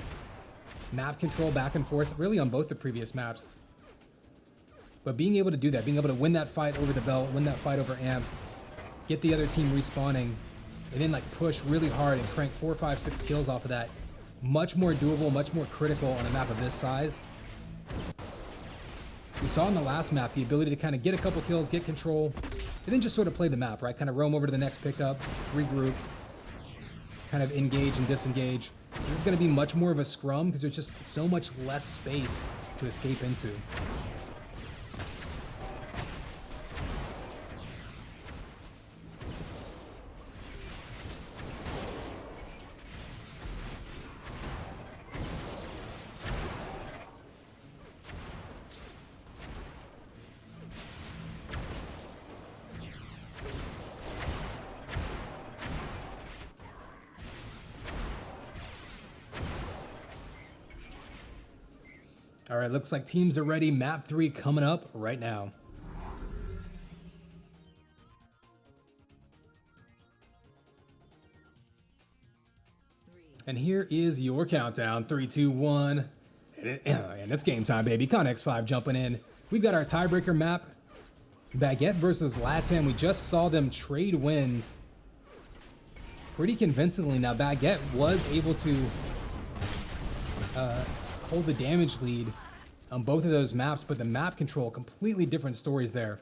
map control back and forth, really on both the previous maps. But being able to do that, being able to win that fight over the belt, win that fight over Amp, get the other team respawning, and then like push really hard and crank 4, 5, 6 kills off of that. Much more doable, much more critical on a map of this size. We saw in the last map the ability to kind of get a couple kills, get control, and then just sort of play the map, right? Kind of roam over to the next pickup, regroup, kind of engage and disengage. This is going to be much more of a scrum because there's just so much less space to escape into. All right, looks like teams are ready. Map 3 coming up right now. And here is your countdown. 3, 2, 1. And it's game time, baby. ConX5 jumping in. We've got our tiebreaker map. Baguette versus LATAM. We just saw them trade wins pretty convincingly. Now, Baguette was able to hold the damage lead on both of those maps, but the map control, completely different stories there.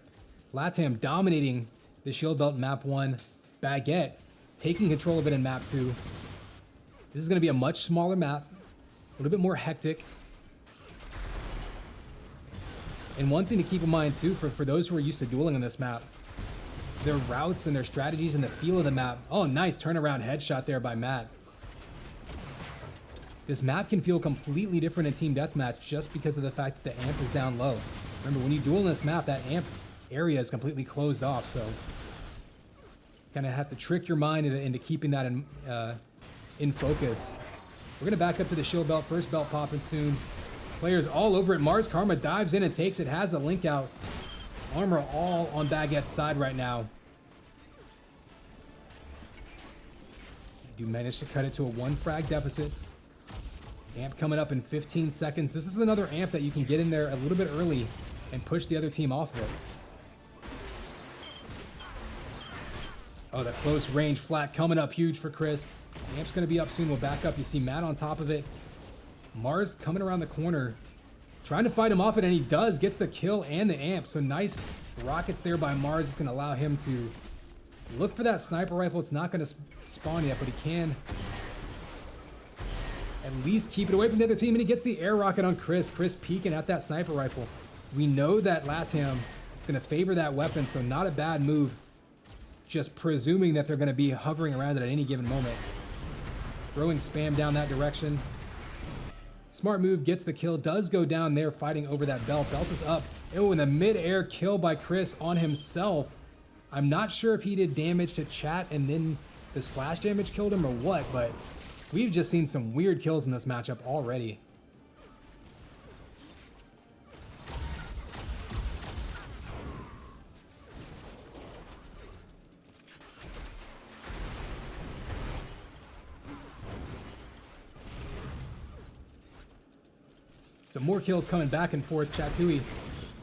LATAM dominating the Shield Belt in map 1. Baguette taking control of it in map 2. This is going to be a much smaller map, a little bit more hectic. And one thing to keep in mind too, for those who are used to dueling on this map, their routes and their strategies and the feel of the map. Oh, nice turnaround headshot there by Matt. This map can feel completely different in Team Deathmatch just because of the fact that the amp is down low. Remember, when you duel in this map, that amp area is completely closed off, so kind of have to trick your mind into keeping that in focus. We're gonna back up to the shield belt, first belt popping soon. Players all over it. Mars Karma dives in and takes it, has the link out. Armor all on Baguette's side right now. They do manage to cut it to a 1 frag deficit. Amp coming up in 15 seconds. This is another amp that you can get in there a little bit early and push the other team off of it. Oh, that close range flat coming up huge for Chris. Amp's going to be up soon. We'll back up. You see Matt on top of it. Mars coming around the corner. Trying to fight him off it, and he does. Gets the kill and the amp. So nice rockets there by Mars. It's going to allow him to look for that sniper rifle. It's not going to spawn yet, but he can at least keep it away from the other team. And he gets the air rocket on Chris. Chris peeking at that sniper rifle. We know that LATAM is going to favor that weapon, so not a bad move. Just presuming that they're going to be hovering around it at any given moment. Throwing spam down that direction. Smart move, gets the kill, does go down there fighting over that belt. Belt is up. Oh, and a mid-air kill by Chris on himself. I'm not sure if he did damage to chat and then the splash damage killed him or what, but we've just seen some weird kills in this matchup already. So more kills coming back and forth. Chatui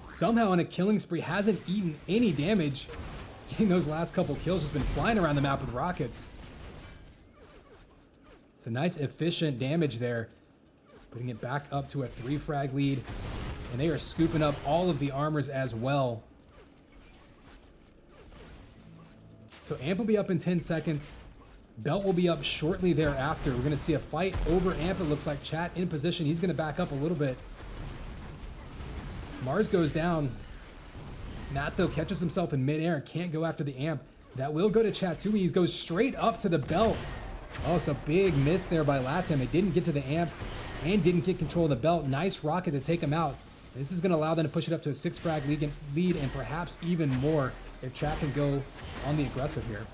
somehow on a killing spree hasn't eaten any damage. Getting those last couple kills, just been flying around the map with rockets. It's a nice efficient damage there. Putting it back up to a 3 frag lead. And they are scooping up all of the armors as well. So Amp will be up in 10 seconds. Belt will be up shortly thereafter. We're going to see a fight over Amp. It looks like Chat in position. He's going to back up a little bit. Mars goes down. Matt, though, catches himself in midair and can't go after the Amp. That will go to Chatui. He goes straight up to the belt. Oh, so big miss there by LATAM. They didn't get to the Amp and didn't get control of the belt. Nice rocket to take him out. This is going to allow them to push it up to a 6 frag lead and perhaps even more if Chat can go on the aggressive here.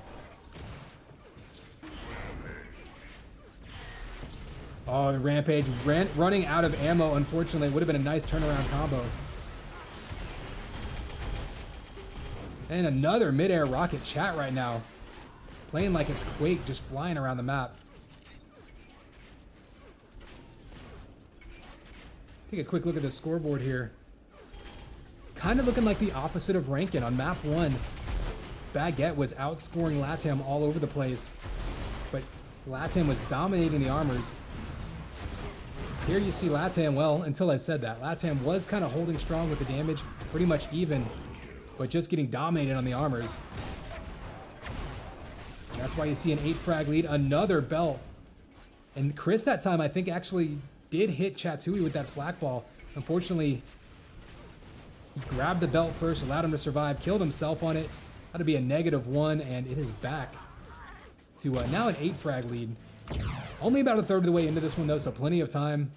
Oh, the Rampage running out of ammo, unfortunately. Would have been a nice turnaround combo. And another mid-air rocket. Chat right now playing like it's Quake, just flying around the map. Take a quick look at the scoreboard here. Kind of looking like the opposite of Rankin. On map 1, Baguette was outscoring LATAM all over the place, but LATAM was dominating the armors. Here you see LATAM, well, until I said that, LATAM was kind of holding strong with the damage, pretty much even, but just getting dominated on the armors. And that's why you see an 8 frag lead, another belt. And Chris that time, I think, actually did hit Chatui with that flak ball. Unfortunately, he grabbed the belt first, allowed him to survive, killed himself on it. That'd be a -1, and it is back to now an 8 frag lead. Only about a third of the way into this one, though, so plenty of time.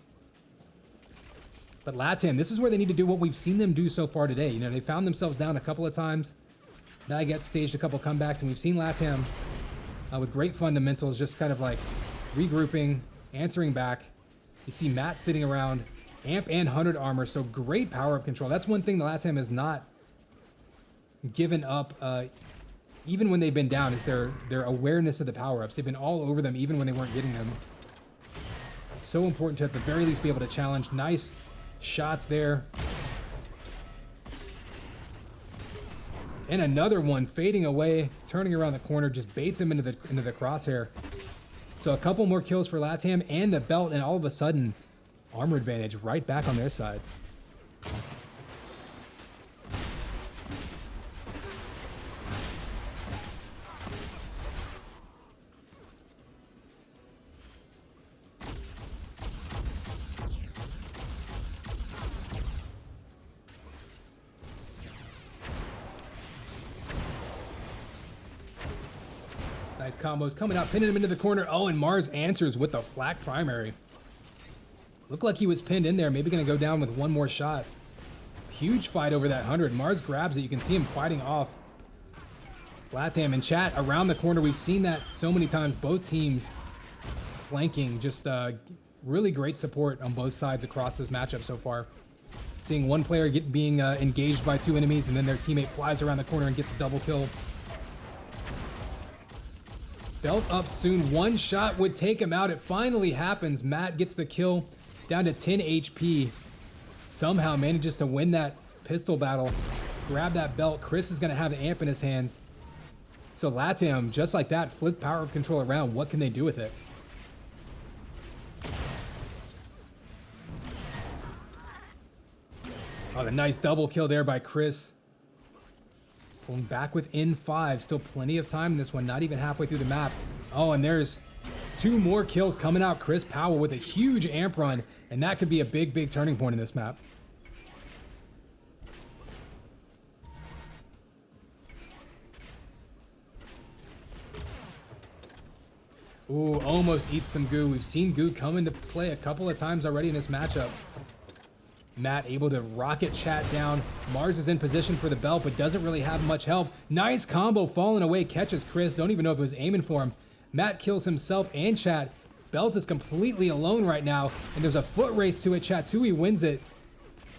But LATAM, this is where they need to do what we've seen them do so far today. You know, they found themselves down a couple of times. Baguette staged a couple comebacks, and we've seen LATAM with great fundamentals, just kind of like regrouping, answering back. You see Matt sitting around, Amp and 100 armor, so great power-up control. That's one thing the LATAM has not given up, even when they've been down, is their awareness of the power-ups. They've been all over them, even when they weren't getting them. So important to, at the very least, be able to challenge. Nice shots there. And another one fading away, turning around the corner, just baits him into the crosshair. So a couple more kills for LATAM and the belt, and all of a sudden, armor advantage right back on their side. Nice combos coming out, pinning him into the corner. Oh, and Mars answers with the flak primary. Looked like he was pinned in there. Maybe going to go down with one more shot. Huge fight over that 100. Mars grabs it. You can see him fighting off LATAM. And Chat around the corner. We've seen that so many times. Both teams flanking. Just really great support on both sides across this matchup so far. Seeing one player being engaged by 2 enemies, and then their teammate flies around the corner and gets a double kill. Belt up soon. One shot would take him out. It finally happens. Matt gets the kill down to 10 HP. Somehow manages to win that pistol battle. Grab that belt. Chris is going to have the amp in his hands. So LATAM, just like that, flip power of control around. What can they do with it? Oh, the nice double kill there by Chris. Pulling back within 5. Still plenty of time in this one. Not even halfway through the map. Oh, and there's 2 more kills coming out. Chris Powell with a huge amp run. And that could be a big, big turning point in this map. Ooh, almost eats some goo. We've seen goo come into play a couple of times already in this matchup. Matt able to rocket chat down. Mars is in position for the belt, but doesn't really have much help. Nice combo falling away, catches Chris. Don't even know if it was aiming for him. Matt kills himself and Chat. Belt is completely alone right now, and there's a foot race to it. Chatui wins it.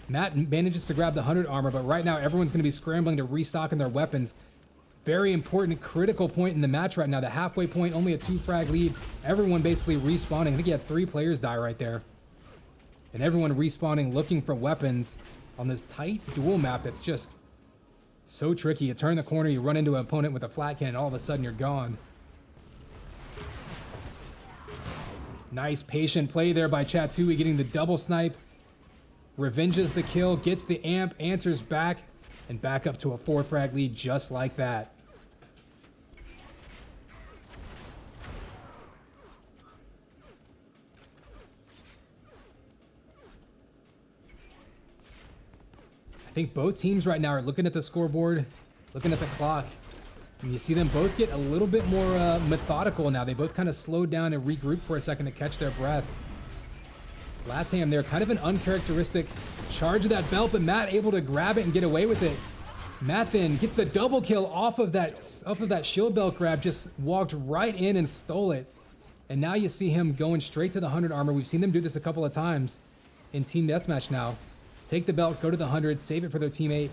Matt manages to grab the 100 armor, but right now everyone's going to be scrambling to restock in their weapons. Very important, critical point in the match right now. The halfway point, only a 2-frag lead. Everyone basically respawning. I think you had 3 players die right there. And everyone respawning, looking for weapons on this tight duel map that's just so tricky. You turn the corner, you run into an opponent with a flat cannon, all of a sudden you're gone. Nice patient play there by Chatui, getting the double snipe. Revenges the kill, gets the amp, answers back, and back up to a 4-frag lead just like that. I think both teams right now are looking at the scoreboard, looking at the clock, and you see them both get a little bit more methodical now. They both kind of slowed down and regrouped for a second to catch their breath. LATAM there, kind of an uncharacteristic charge of that belt, but Matt able to grab it and get away with it. Matt then gets the double kill off of that shield belt grab, just walked right in and stole it. And now you see him going straight to the 100 armor. We've seen them do this a couple of times in Team Deathmatch now. Take the belt, go to the 100, save it for their teammate.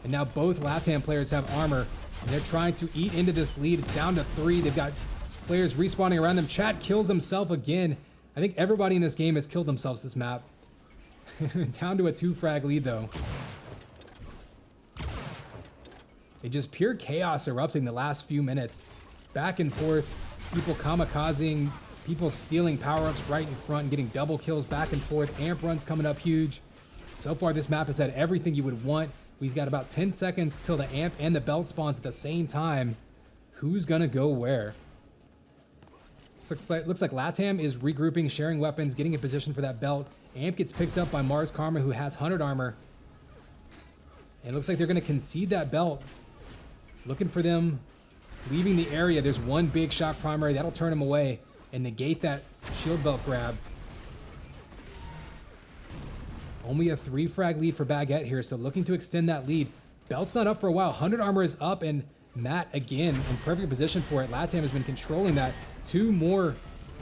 And now both LATAM players have armor, and they're trying to eat into this lead. It's down to 3. They've got players respawning around them. Chat kills himself again. I think everybody in this game has killed themselves this map. Down to a 2-frag lead, though. It's just pure chaos erupting the last few minutes. Back and forth, people kamikazing, people stealing power-ups right in front, getting double kills back and forth. Amp runs coming up huge. So far, this map has had everything you would want. We've got about 10 seconds till the amp and the belt spawns at the same time. Who's gonna go where? Looks like LATAM is regrouping, sharing weapons, getting in position for that belt. Amp gets picked up by Mars Karma, who has 100 armor. And it looks like they're gonna concede that belt. Looking for them leaving the area. There's one big shock primary. That'll turn him away and negate that shield belt grab. Only a 3-frag lead for Baguette here, so looking to extend that lead. Belt's not up for a while. 100 armor is up, and Matt, again, in perfect position for it. LATAM has been controlling that. 2 more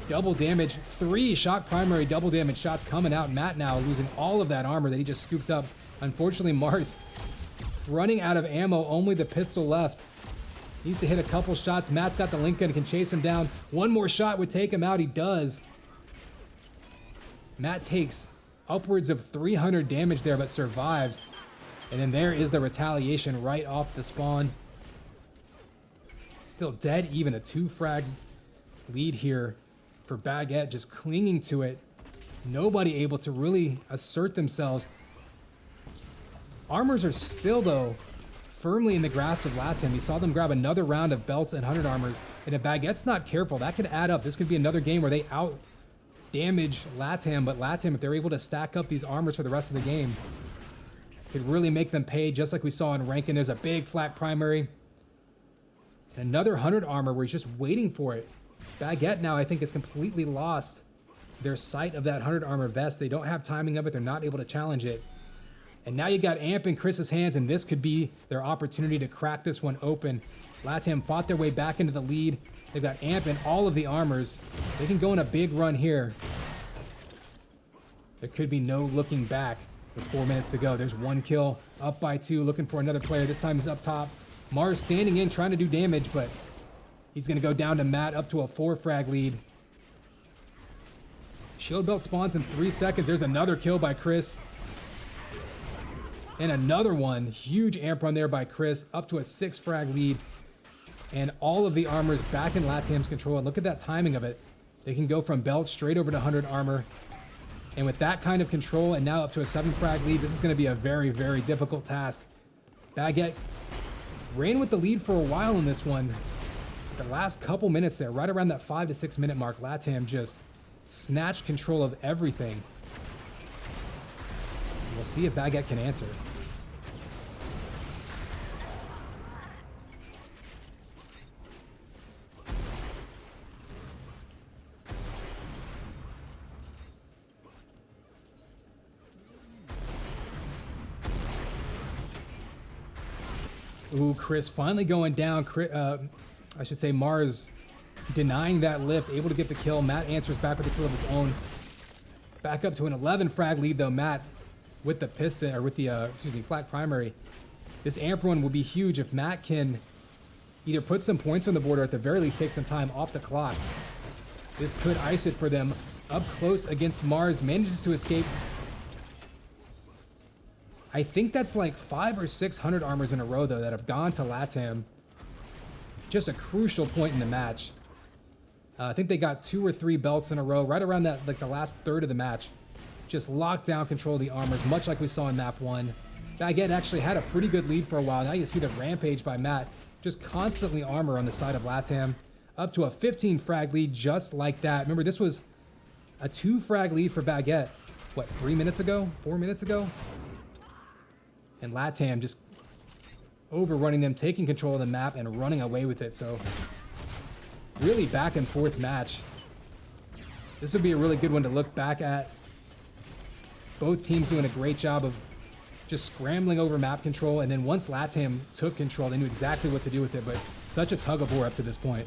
double damage. 3 shock primary double damage shots coming out. Matt now losing all of that armor that he just scooped up. Unfortunately, Mars running out of ammo. Only the pistol left. Needs to hit a couple shots. Matt's got the link gun, can chase him down. One more shot would take him out. He does. Matt takes upwards of 300 damage there, but survives. And then there is the retaliation right off the spawn. Still dead even. A 2-frag lead here for Baguette, just clinging to it. Nobody able to really assert themselves. Armors are still, though, firmly in the grasp of LATAM. You saw them grab another round of belts and 100 armors. And if Baguette's not careful, that could add up. This could be another game where they out damage LATAM, but LATAM, if they're able to stack up these armors for the rest of the game, could really make them pay, just like we saw in Rankin. There's a big flat primary. And another 100 armor where he's just waiting for it. Baguette now, I think, has completely lost their sight of that 100 armor vest. They don't have timing of it. They're not able to challenge it. And now you got Amp in Chris's hands, and this could be their opportunity to crack this one open. LATAM fought their way back into the lead. They've got Amp in all of the armors. They can go on a big run here. There could be no looking back with 4 minutes to go. There's 1 kill, up by 2, looking for another player. This time he's up top. Mars standing in, trying to do damage, but he's going to go down to Matt, up to a 4-frag lead. Shield belt spawns in 3 seconds. There's another kill by Chris. And another one. Huge amp run there by Chris, up to a 6-frag lead. And all of the armors back in LATAM's control. And look at that timing of it. They can go from belt straight over to 100 armor. And with that kind of control and now up to a 7 frag lead, this is going to be a very, very difficult task. Baguette ran with the lead for a while in this one. The last couple minutes there, right around that 5 to 6 minute mark, LATAM just snatched control of everything. We'll see if Baguette can answer. Ooh, Chris finally going down. I should say Mars denying that lift, able to get the kill. Matt answers back with a kill of his own. Back up to an 11 frag lead though. Matt with the piston, or with the, flak primary. This amp run will be huge if Matt can either put some points on the board or at the very least take some time off the clock. This could ice it for them. Up close against Mars, manages to escape. I think that's like 500 or 600 armors in a row though that have gone to LATAM. Just a crucial point in the match. I think they got 2 or 3 belts in a row, right around that, like the last third of the match. Just locked down control of the armors, much like we saw in map 1. Baguette actually had a pretty good lead for a while. Now you see the rampage by Matt. Just constantly armor on the side of LATAM. Up to a 15 frag lead just like that. Remember, this was a 2 frag lead for Baguette. What, 3 minutes ago? 4 minutes ago? And LATAM just overrunning them, taking control of the map and running away with it. So really back and forth match. This would be a really good one to look back at. Both teams doing a great job of just scrambling over map control. And then once LATAM took control, they knew exactly what to do with it. But such a tug of war up to this point.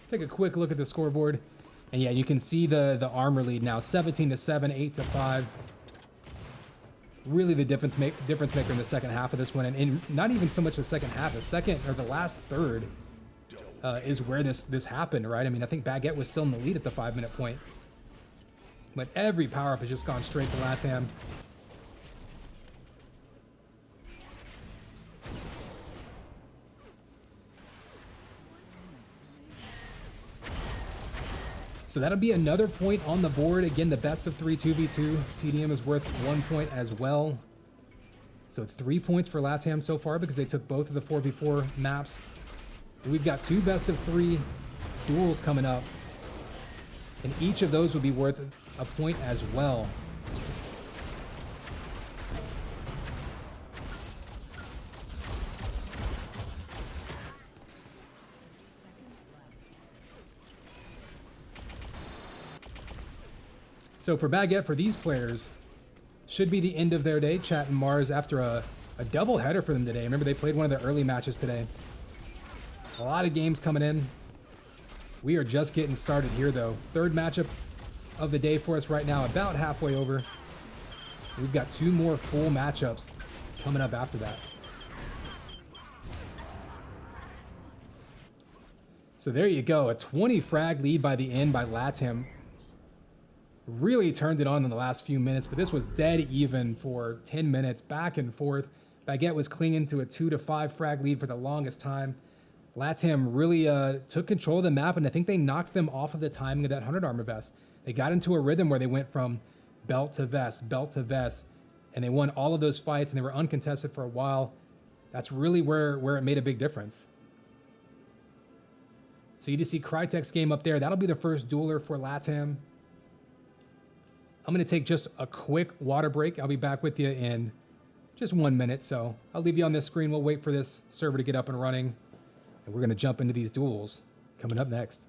Take a quick look at the scoreboard. And yeah, you can see the armor lead now. 17 to 7, 8 to 5. Really the difference maker in the second half of this one. And not even so much the second half. The second, or the last third, is where this happened, right? I mean, I think Baguette was still in the lead at the 5-minute point. But every power-up has just gone straight to LATAM. So that'll be another point on the board. Again, the best of 3 2v2. TDM is worth 1 point as well. So 3 points for LATAM so far because they took both of the 4v4 maps. And we've got 2 best of 3 duels coming up. And each of those will be worth a point as well. So for Baguette, for these players, should be the end of their day. Chat and Mars after a double header for them today. Remember, they played one of their early matches today. A lot of games coming in. We are just getting started here, though. Third matchup of the day for us right now, about halfway over. We've got 2 more full matchups coming up after that. So there you go. A 20 frag lead by the end by LATAM. Really turned it on in the last few minutes, but this was dead even for 10 minutes, back and forth. Baguette was clinging to a 2 to 5 frag lead for the longest time. LATAM really took control of the map, and I think they knocked them off of the timing of that 100 armor vest. They got into a rhythm where they went from belt to vest, and they won all of those fights, and they were uncontested for a while. That's really where it made a big difference. So you just see Crytek's game up there. That'll be the first dueler for LATAM. I'm going to take just a quick water break. I'll be back with you in just 1 minute. So I'll leave you on this screen. We'll wait for this server to get up and running. And we're going to jump into these duels coming up next.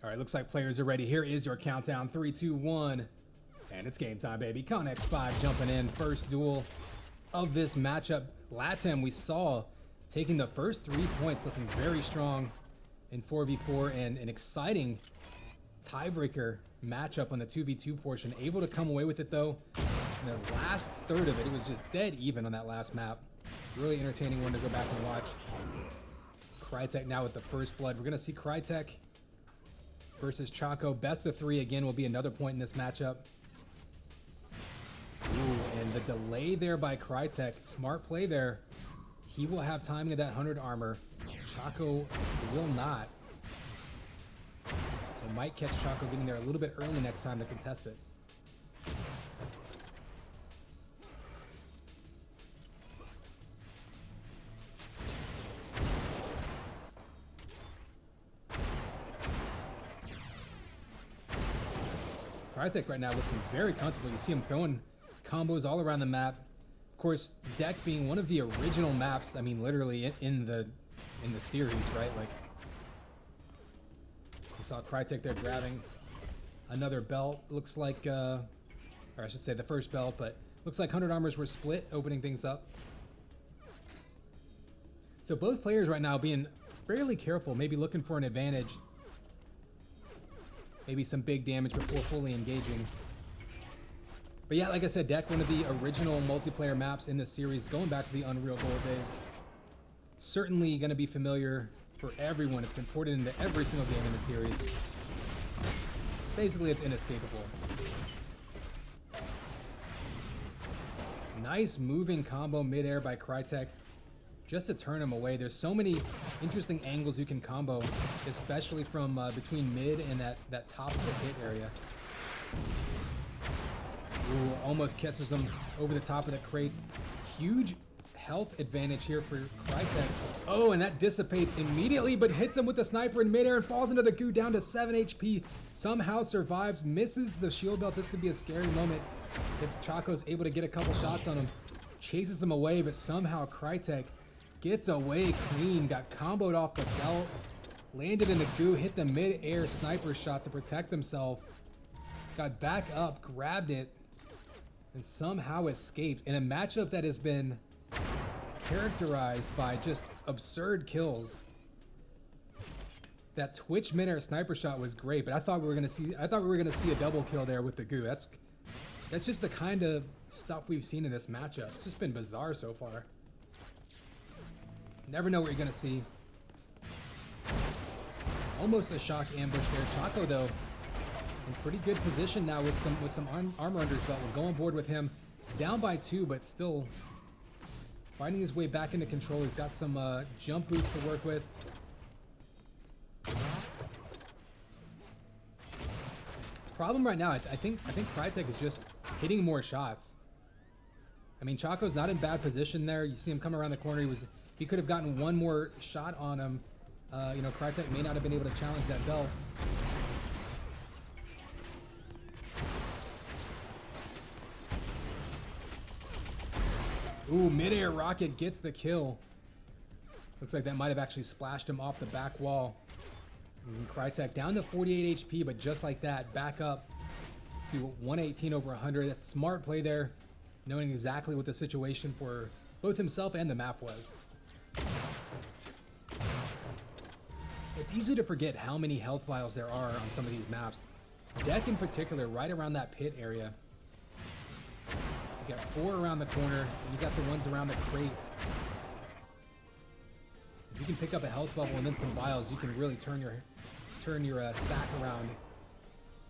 All right, looks like players are ready. Here is your countdown. 3, 2, 1. And it's game time, baby. Connex 5 jumping in. First duel of this matchup. LATAM, we saw taking the first 3 points, looking very strong in 4v4, and an exciting tiebreaker matchup on the 2v2 portion. Able to come away with it, though. In the last third of it was just dead even on that last map. Really entertaining one to go back and watch. Crytek now with the first blood. We're going to see Crytek versus Chaco. Best of 3 again will be another point in this matchup. Ooh, and the delay there by Crytek. Smart play there. He will have timing of that 100 armor. Chaco will not. So might catch Chaco getting there a little bit early next time to contest it. Crytek right now looking very comfortable. You see him throwing combos all around the map. Of course, Deck being one of the original maps, I mean literally in the series, right? Like, we saw Crytek there grabbing another belt. Looks like, or I should say the first belt, but looks like 100 armors were split, opening things up. So both players right now being fairly careful, maybe looking for an advantage. Maybe some big damage before fully engaging. But yeah, like I said, Deck, one of the original multiplayer maps in this series, going back to the Unreal Gold days. Certainly going to be familiar for everyone. It's been ported into every single game in the series. Basically, it's inescapable. Nice moving combo midair by Crytek, just to turn him away. There's so many interesting angles you can combo, especially from between mid and that top of the pit area. Ooh, almost catches him over the top of the crates. Huge health advantage here for Crytek. Oh, and that dissipates immediately, but hits him with the sniper in midair and falls into the goo, down to 7 HP. Somehow survives, misses the shield belt. This could be a scary moment if Chaco's able to get a couple shots on him. Chases him away, but somehow Crytek gets away clean. Got comboed off the belt, landed in the goo, hit the mid-air sniper shot to protect himself. Got back up, grabbed it, and somehow escaped in a matchup that has been characterized by just absurd kills. That Twitch mid-air sniper shot was great, but I thought we were gonna see a double kill there with the goo. That's just the kind of stuff we've seen in this matchup. It's just been bizarre so far. Never know what you're gonna see. Almost a shock ambush there. Chaco though, in pretty good position now with some armor under his belt. We'll go on board with him. Down by 2, but still finding his way back into control. He's got some jump boots to work with. Problem right now, I think Crytek is just hitting more shots. I mean, Chaco's not in bad position there. You see him come around the corner. He could have gotten one more shot on him. You know, Crytek may not have been able to challenge that belt. Ooh, mid-air rocket gets the kill. Looks like that might have actually splashed him off the back wall. And Crytek down to 48 HP, but just like that, back up to 118 over 100. That's smart play there, knowing exactly what the situation for both himself and the map was. It's easy to forget how many health vials there are on some of these maps. Deck in particular, right around that pit area. You got 4 around the corner, and you got the ones around the crate. If you can pick up a health bubble and then some vials, you can really turn your stack around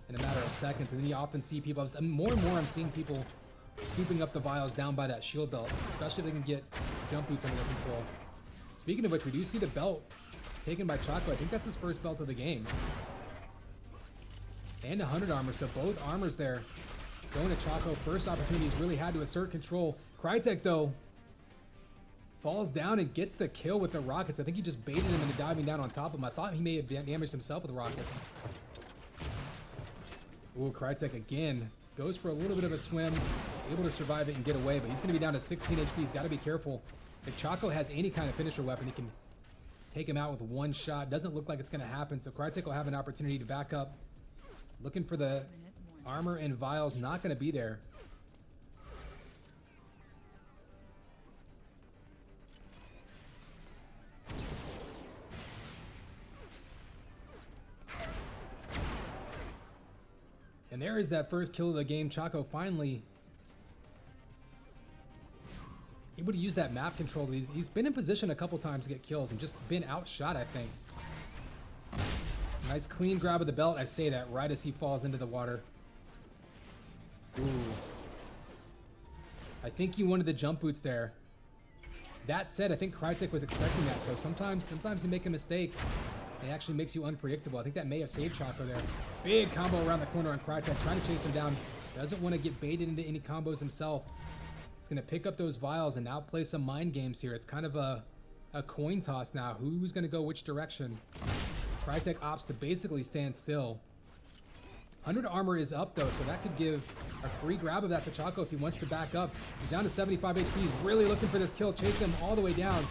in a matter of seconds. And then you often see people, more and more I'm seeing people scooping up the vials down by that shield belt, especially if they can get jump boots under their control. Speaking of which, we do see the belt taken by Chaco. I think that's his first belt of the game. And 100 armor, so both armors there going to Chaco. First opportunity he's really had to assert control. Crytek, though, falls down and gets the kill with the rockets. I think he just baited him into diving down on top of him. I thought he may have damaged himself with the rockets. Ooh, Crytek again goes for a little bit of a swim, able to survive it and get away, but he's going to be down to 16 HP. He's got to be careful. If Chaco has any kind of finisher weapon, he can take him out with one shot. Doesn't look like it's going to happen, so Crytek will have an opportunity to back up. Looking for the armor and vials, not going to be there. And there is that first kill of the game. Chaco finally able to use that map control. He's been in position a couple times to get kills and just been outshot, I think. Nice clean grab of the belt. I say that right as he falls into the water. Ooh. I think he wanted the jump boots there. That said, I think Crytek was expecting that, so sometimes you make a mistake. It actually makes you unpredictable. I think that may have saved Chaco there. Big combo around the corner on Crytek, trying to chase him down. Doesn't want to get baited into any combos himself. He's going to pick up those vials and now play some mind games here. It's kind of a coin toss now. Who's going to go which direction? Crytek opts to basically stand still. 100 armor is up though, so that could give a free grab of that to Chaco if he wants to back up. He's down to 75 HP. He's really looking for this kill. Chase him all the way down.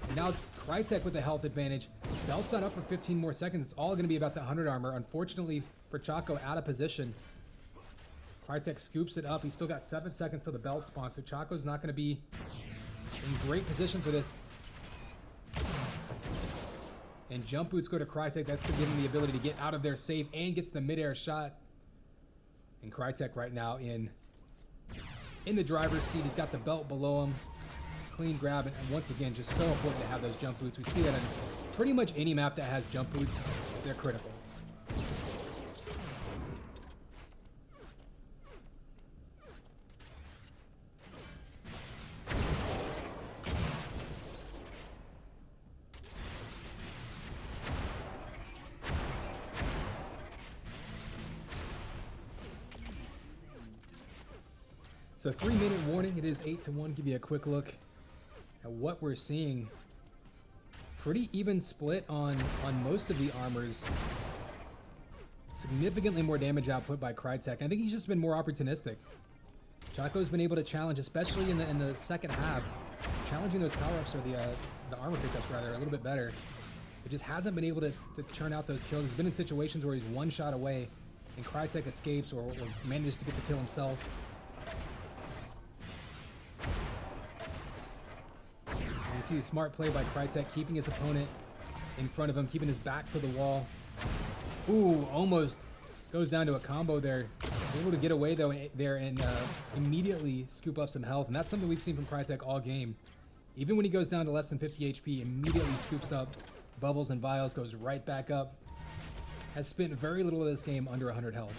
And now Crytek with the health advantage. Belt's not up for 15 more seconds. It's all going to be about the 100 armor. Unfortunately for Chaco, out of position. Crytek scoops it up. He's still got 7 seconds till the belt spawn, so Chaco's not going to be in great position for this. And jump boots go to Crytek. That's to give him the ability to get out of there safe and gets the midair shot. And Crytek right now in the driver's seat. He's got the belt below him. Clean grab, and once again, just so important to have those jump boots. We see that on pretty much any map that has jump boots. They're critical. So 3-minute warning. It is 8-1. Give you a quick look at what we're seeing. Pretty even split on most of the armors. Significantly more damage output by Crytek. I think he's just been more opportunistic. Chaco's been able to challenge, especially in the second half, challenging those power-ups or the armor pickups rather a little bit better. But just hasn't been able to churn out those kills. He's been in situations where he's one shot away and Crytek escapes or manages to get the kill himself. See a smart play by Crytek, keeping his opponent in front of him, keeping his back to the wall. Ooh, almost goes down to a combo there. Able to get away though there and immediately scoop up some health, and that's something we've seen from Crytek all game. Even when he goes down to less than 50 HP, immediately scoops up bubbles and vials, goes right back up. Has spent very little of this game under 100 health.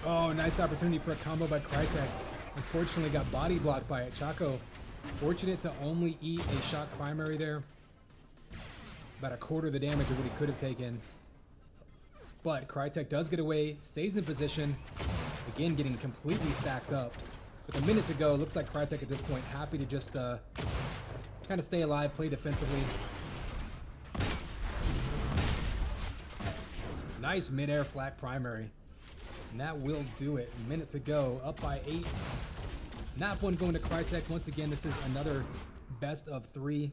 Oh, nice opportunity for a combo by Crytek. Unfortunately got body blocked by it. Chaco, fortunate to only eat a shock primary there. About a quarter of the damage of what he could have taken. But Crytek does get away, stays in position. Again, getting completely stacked up. With a minute to go, looks like Crytek at this point happy to just kind of stay alive, play defensively. Nice mid-air flak primary. And that will do it. A minute to go, up by 8. Nap one going to Crytek. Once again, this is another best of 3.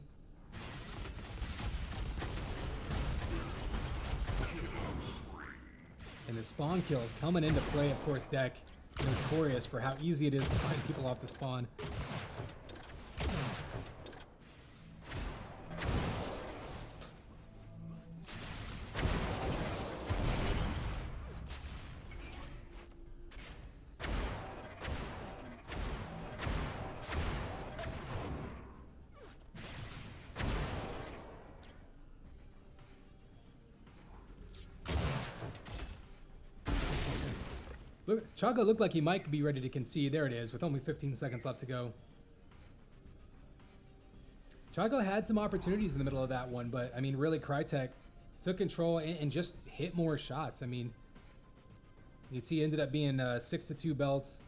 And the spawn kills coming into play. Of course, Deck notorious for how easy it is to find people off the spawn. Look, Chaco looked like he might be ready to concede. There it is, with only 15 seconds left to go. Chaco had some opportunities in the middle of that one, but I mean, really, Crytek took control and just hit more shots. I mean, you can see it ended up being 6-2 belts,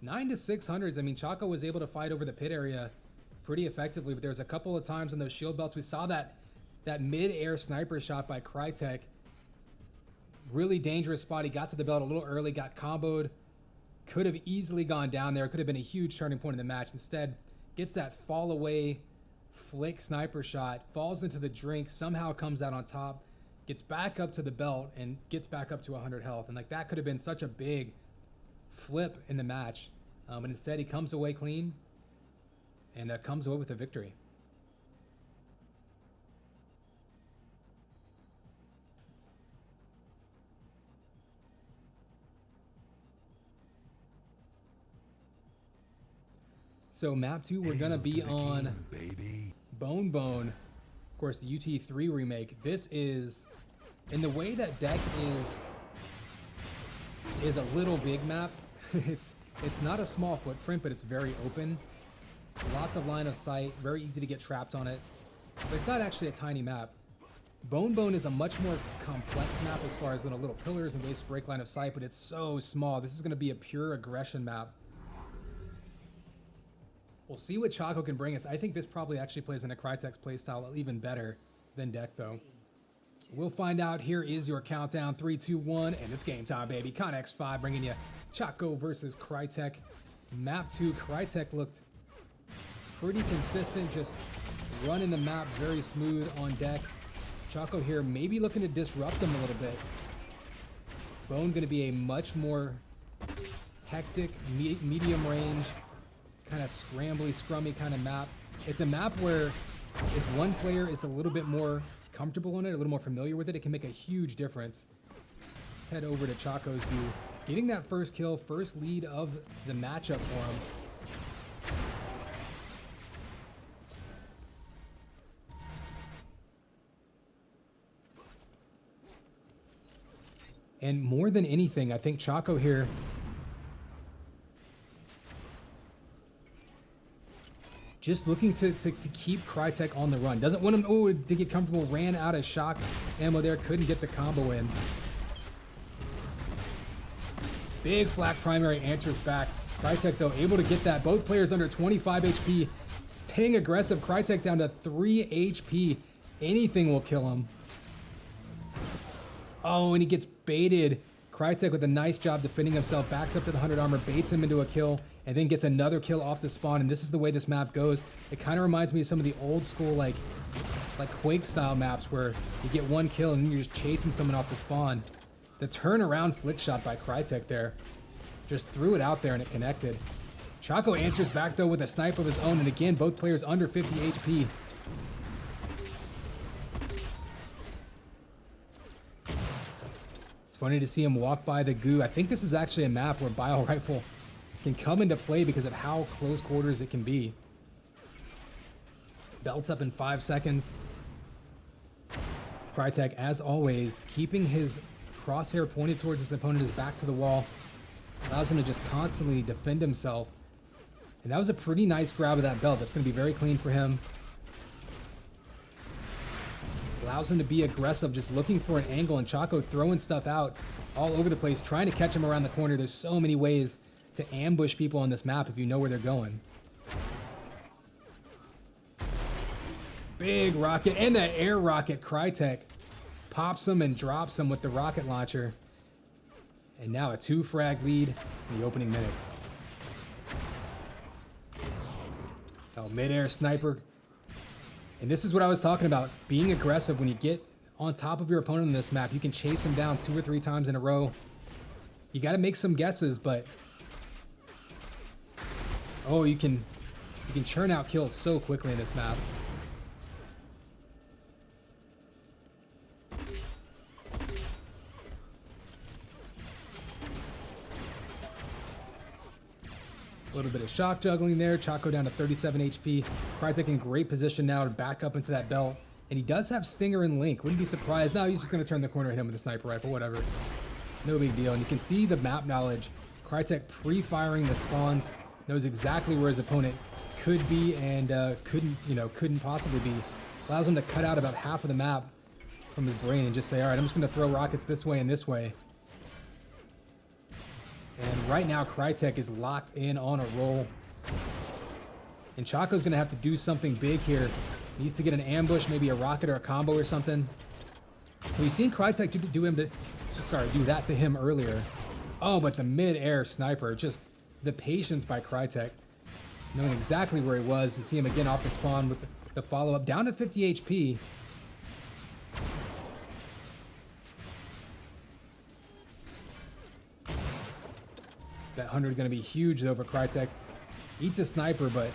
9-600s. I mean, Chaco was able to fight over the pit area pretty effectively, but there was a couple of times on those shield belts we saw that mid-air sniper shot by Crytek. Really dangerous spot. He got to the belt a little early, got comboed, could have easily gone down there. Could have been a huge turning point in the match. Instead, gets that fall away flick sniper shot, falls into the drink, somehow comes out on top, gets back up to the belt, and gets back up to 100 health. And like that could have been such a big flip in the match. But instead, he comes away clean and comes away with a victory. So map 2, we're gonna be on baby. Bone Bone. Of course, the UT3 remake. This is, in the way that deck is a little big map. It's not a small footprint, but it's very open. Lots of line of sight, very easy to get trapped on it. But it's not actually a tiny map. Bone Bone is a much more complex map as far as little pillars and ways to break line of sight, but it's so small. This is gonna be a pure aggression map. We'll see what Chaco can bring us. I think this probably actually plays into Crytek's playstyle even better than deck, though. We'll find out. Here is your countdown. 3, 2, 1, and it's game time, baby. ConX5 bringing you Chaco versus Crytek. Map 2, Crytek looked pretty consistent, just running the map very smooth on deck. Chaco here maybe looking to disrupt them a little bit. Bone going to be a much more hectic, medium range, kind of scrambly, scrummy kind of map. It's a map where if one player is a little bit more comfortable in it, a little more familiar with it, it can make a huge difference. Let's head over to Chaco's view. Getting that first kill, first lead of the matchup for him. And more than anything, I think Chaco here just looking to keep Crytek on the run. Doesn't want him to get comfortable. Ran out of shock ammo there. Couldn't get the combo in. Big flak primary answers back. Crytek, though, able to get that. Both players under 25 HP. Staying aggressive. Crytek down to 3 HP. Anything will kill him. Oh, and he gets baited. Crytek with a nice job defending himself. Backs up to the 100 armor. Baits him into a kill. And then gets another kill off the spawn. And this is the way this map goes. It kind of reminds me of some of the old school, like Quake style maps where you get one kill and then you're just chasing someone off the spawn. The turnaround flick shot by Crytek there. Just threw it out there and it connected. Chaco answers back though with a snipe of his own. And again, both players under 50 HP. It's funny to see him walk by the goo. I think this is actually a map where Bio Rifle can come into play because of how close quarters it can be. Belts up in 5 seconds. Crytek, as always, keeping his crosshair pointed towards his opponent, his back to the wall. Allows him to just constantly defend himself. And that was a pretty nice grab of that belt. That's going to be very clean for him. Allows him to be aggressive, just looking for an angle, and Chaco throwing stuff out all over the place, trying to catch him around the corner. There's so many ways to ambush people on this map if you know where they're going. Big rocket, and that air rocket. Crytek pops him and drops him with the rocket launcher. And now a 2-frag lead in the opening minutes. Oh, mid-air sniper. And this is what I was talking about. Being aggressive when you get on top of your opponent on this map. You can chase him down 2 or 3 times in a row. You got to make some guesses, but oh, you can churn out kills so quickly in this map. A little bit of shock juggling there. Chaco down to 37 HP. Crytek in great position now to back up into that belt. And he does have Stinger and Link. Wouldn't be surprised. No, he's just going to turn the corner and hit him with a sniper rifle. Whatever. No big deal. And you can see the map knowledge. Crytek pre-firing the spawns. Knows exactly where his opponent could be and couldn't possibly be. Allows him to cut out about half of the map. from his brain and just say, all right, I'm just going to throw rockets this way and this way. And right now, Crytek is locked in on a roll. And Chaco's going to have to do something big here. Needs to get an ambush, maybe a rocket or a combo or something. We've seen Crytek do that to him earlier. Oh, but the mid-air sniper, just the patience by Crytek. Knowing exactly where he was. You see him again off the spawn with the follow-up. Down to 50 HP. That 100 going to be huge though for Crytek. Eats a sniper, but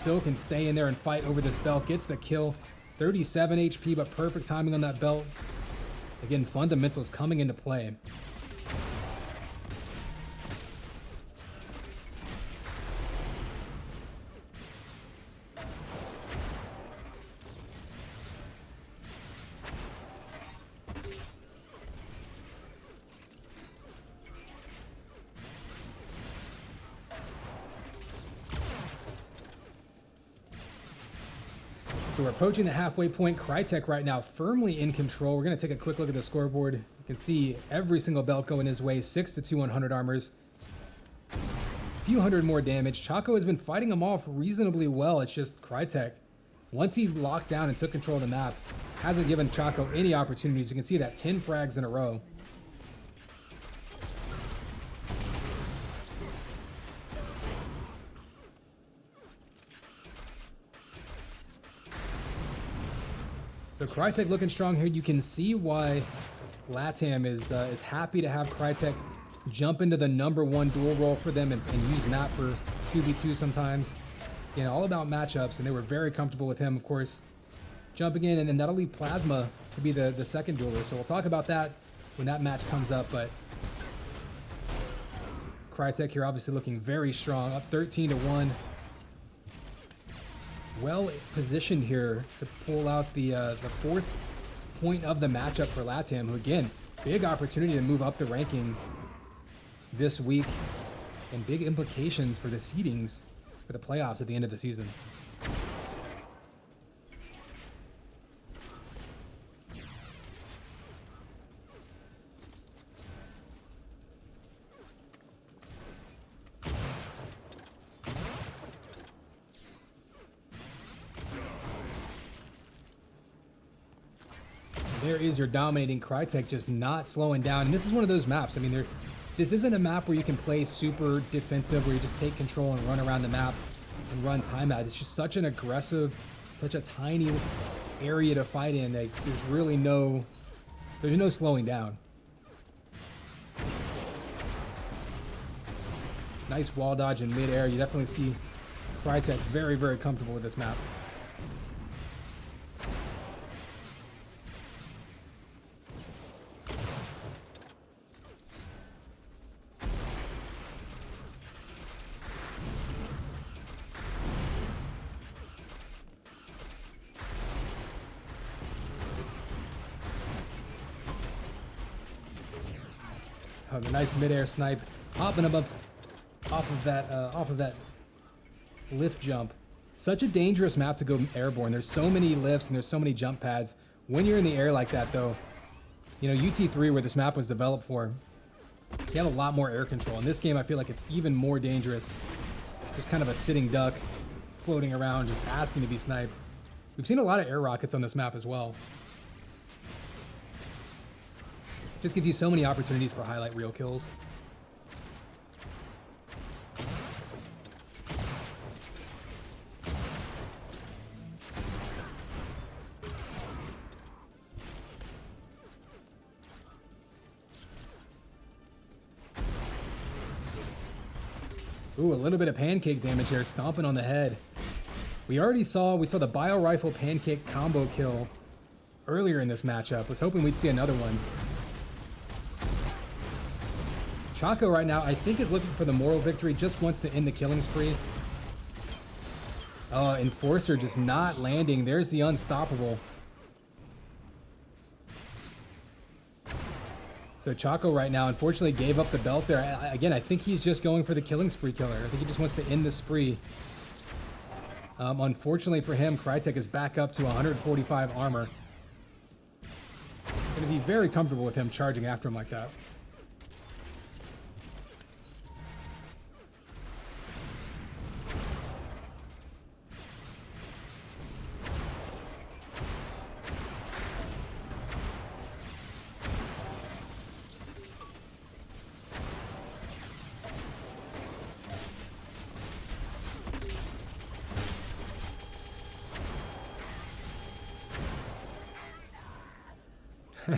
still can stay in there and fight over this belt. Gets the kill. 37 HP, but perfect timing on that belt. Again, fundamentals coming into play. So we're approaching the halfway point. Crytek right now firmly in control. We're going to take a quick look at the scoreboard. You can see every single belt going his way. 6 to 2 on 100 armors. A few hundred more damage. Chaco has been fighting him off reasonably well. It's just Crytek, once he locked down and took control of the map, hasn't given Chaco any opportunities. You can see that 10 frags in a row. So Crytek looking strong here. You can see why LATAM is happy to have Crytek jump into the #1 dual role for them and use map for 2v2 sometimes. You know, all about matchups, and they were very comfortable with him, of course, jumping in, and then that'll leave Plasma to be the second dueler. So we'll talk about that when that match comes up, but Crytek here obviously looking very strong, up 13 to 1. Well positioned here to pull out the 4th point of the matchup for LATAM, who again, big opportunity to move up the rankings this week and big implications for the seedings for the playoffs at the end of the season. There is your dominating Crytek, just not slowing down. And this is one of those maps. I mean, this isn't a map where you can play super defensive, where you just take control and run around the map and run timeout. It's just such an aggressive, such a tiny area to fight in. Like, there's no slowing down. Nice wall dodge in midair. You definitely see Crytek very, very comfortable with this map. Oh, the nice midair snipe, popping him up off of that lift jump. Such a dangerous map to go airborne. There's so many lifts and there's so many jump pads. When you're in the air like that, though, you know, UT3, where this map was developed for, you have a lot more air control. In this game, I feel like it's even more dangerous. Just kind of a sitting duck, floating around, just asking to be sniped. We've seen a lot of air rockets on this map as well. Just gives you so many opportunities for highlight reel kills. Ooh, a little bit of pancake damage there, stomping on the head. We saw the bio rifle pancake combo kill earlier in this matchup. Was hoping we'd see another one. Chaco right now, I think, is looking for the moral victory, just wants to end the killing spree. Enforcer just not landing. There's the unstoppable. So Chaco right now, unfortunately, gave up the belt there. Again, I think he's just going for the killing spree killer. I think he just wants to end the spree. Unfortunately for him, Crytek is back up to 145 armor. Gonna be very comfortable with him charging after him like that.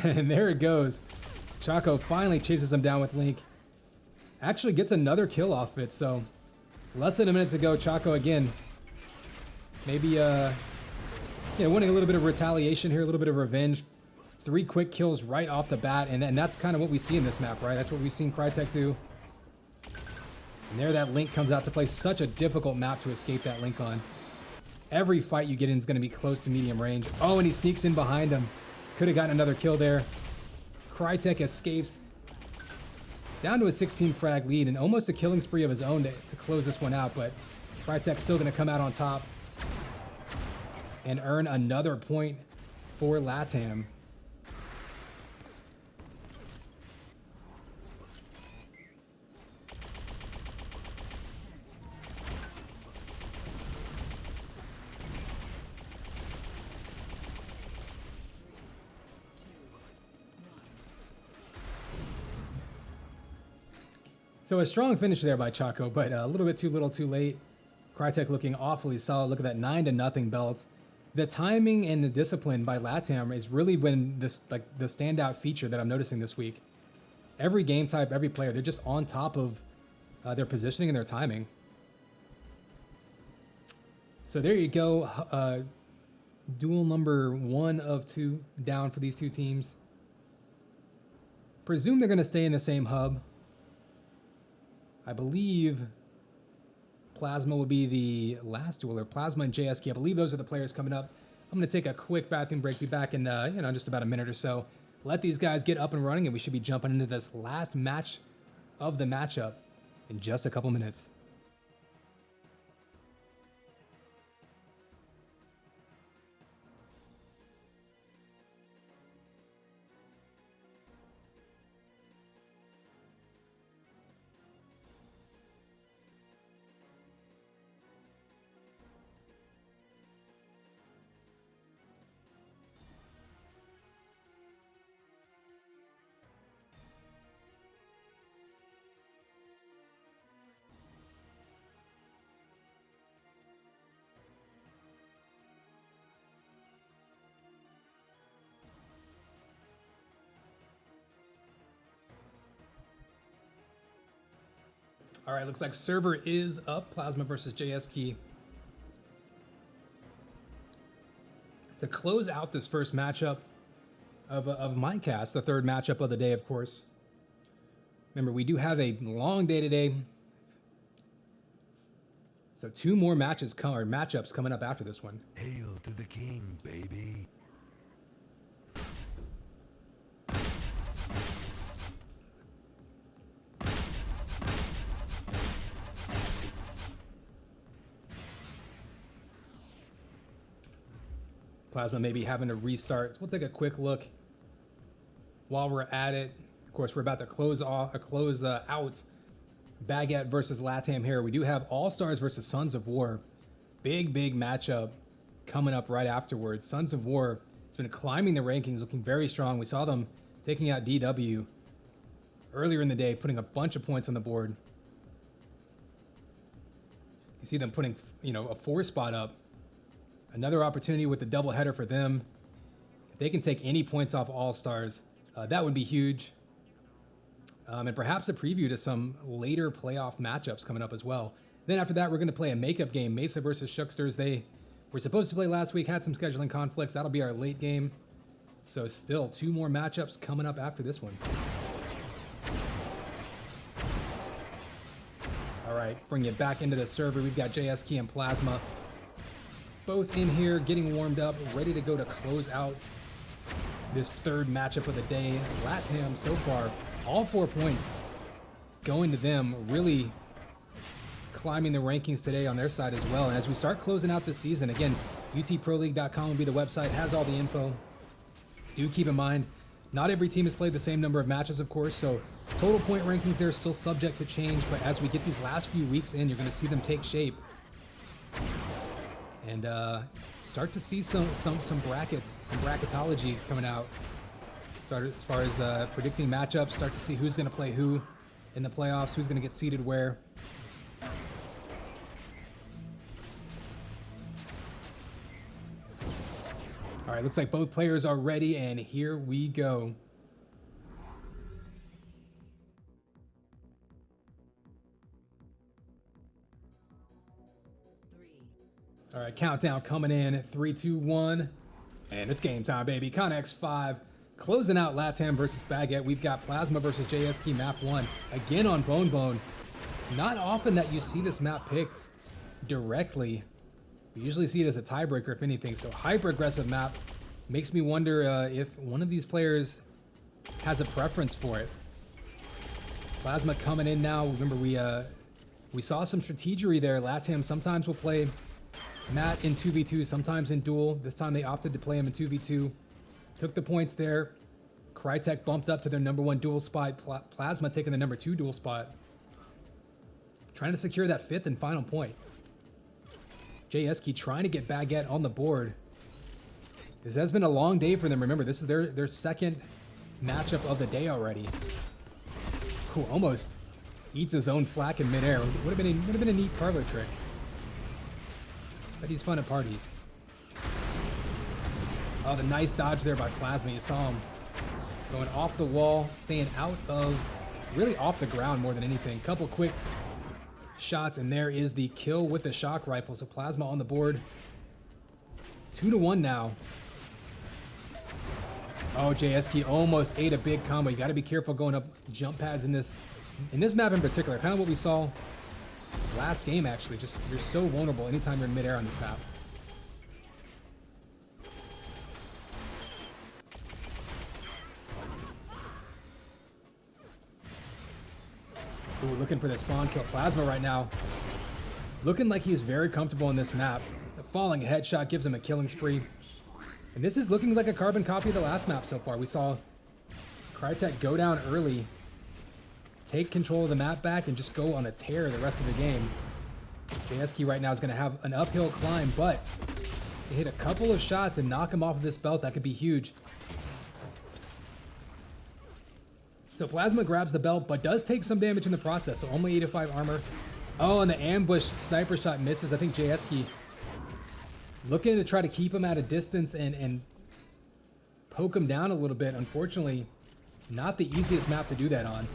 And there it goes. Chaco finally chases him down with Link. Actually gets another kill off it, so less than a minute to go. Chaco again. Maybe, wanting a little bit of retaliation here, a little bit of revenge. 3 quick kills right off the bat, and that's kind of what we see in this map, right? That's what we've seen Crytek do. And there that Link comes out to play. Such a difficult map to escape that Link on. Every fight you get in is going to be close to medium range. Oh, and he sneaks in behind him. Could have gotten another kill there. Crytek escapes down to a 16 frag lead and almost a killing spree of his own to close this one out, but Crytek's still going to come out on top and earn another point for LATAM. So a strong finish there by Chaco, but a little bit too little too late. Crytek looking awfully solid. Look at that 9-0 belts. The timing and the discipline by LATAM is really been this, like, the standout feature that I'm noticing this week. Every game type, every player, they're just on top of their positioning and their timing. So there you go. Duel number 1 of 2 down for these two teams. Presume they're going to stay in the same hub. I believe Plasma will be the last dueler. Plasma and JSK. I believe those are the players coming up. I'm going to take a quick bathroom break. Be back in just about a minute or so. Let these guys get up and running, and we should be jumping into this last match of the matchup in just a couple minutes. All right, looks like server is up. Plasma versus JSK. To close out this first matchup of my cast, the third matchup of the day, of course. Remember, we do have a long day today. So 2 more matchups coming up after this one. Hail to the king, baby. Plasma maybe having to restart. So we'll take a quick look while we're at it. Of course, we're about to close out Baguette versus LATAM here. We do have All-Stars versus Sons of War. Big matchup coming up right afterwards. Sons of War has been climbing the rankings, looking very strong. We saw them taking out DW earlier in the day, putting a bunch of points on the board. You see them putting, a 4 spot up. Another opportunity with the doubleheader for them. If they can take any points off All-Stars, that would be huge. And perhaps a preview to some later playoff matchups coming up as well. Then after that, we're going to play a makeup game, Mesa versus Shooksters. They were supposed to play last week, had some scheduling conflicts. That'll be our late game. So still 2 more matchups coming up after this one. All right, bring you back into the server. We've got JSK and Plasma both in here, getting warmed up, ready to go to close out this third matchup of the day. LATAM so far, all 4 points going to them, really climbing the rankings today on their side as well. And as we start closing out this season, again, UTProLeague.com will be the website, has all the info. Do keep in mind, Not every team has played the same number of matches, of course, so total point rankings there are still subject to change, but as we get these last few weeks in, you're going to see them take shape. And start to see some brackets, some bracketology coming out. Start as far as predicting matchups, start to see who's going to play who in the playoffs, who's going to get seeded where. All right, looks like both players are ready, and here we go. All right, countdown coming in. 3, 2, 1. And it's game time, baby. Connex 5. Closing out LATAM versus Baguette. We've got Plasma versus JSK map 1. Again on Bone Bone. Not often that you see this map picked directly. We usually see it as a tiebreaker, if anything. So hyper-aggressive map. Makes me wonder if one of these players has a preference for it. Plasma coming in now. Remember, we saw some strategery there. LATAM sometimes will play Matt in 2v2, sometimes in duel. This time they opted to play him in 2v2. Took the points there. Crytek bumped up to their #1 duel spot. Plasma taking the #2 duel spot. Trying to secure that 5th and final point. JSK trying to get Baguette on the board. This has been a long day for them. Remember, this is their second matchup of the day already. Cool, almost eats his own flak in midair. Would have been a neat parlor trick. But he's fun at parties. Oh, the nice dodge there by Plasma. You saw him going off the wall, staying out of, really off the ground more than anything. Couple quick shots, and there is the kill with the shock rifle. So Plasma on the board. 2 to 1 now. Oh, JSK almost ate a big combo. You got to be careful going up jump pads in this map in particular. Kind of what we saw last game, actually. Just, you're so vulnerable anytime you're in midair on this map. Ooh, looking for the spawn kill. Plasma right now looking like he's very comfortable in this map. The falling headshot gives him a killing spree. And this is looking like a carbon copy of the last map so far. We saw Crytek go down early, take control of the map back, and just go on a tear the rest of the game. JSK right now is going to have an uphill climb, but they hit a couple of shots and knock him off of this belt. That could be huge. So Plasma grabs the belt, but does take some damage in the process. So only 85 armor. Oh, and the ambush sniper shot misses. I think JSK looking to try to keep him at a distance and poke him down a little bit. Unfortunately, not the easiest map to do that on.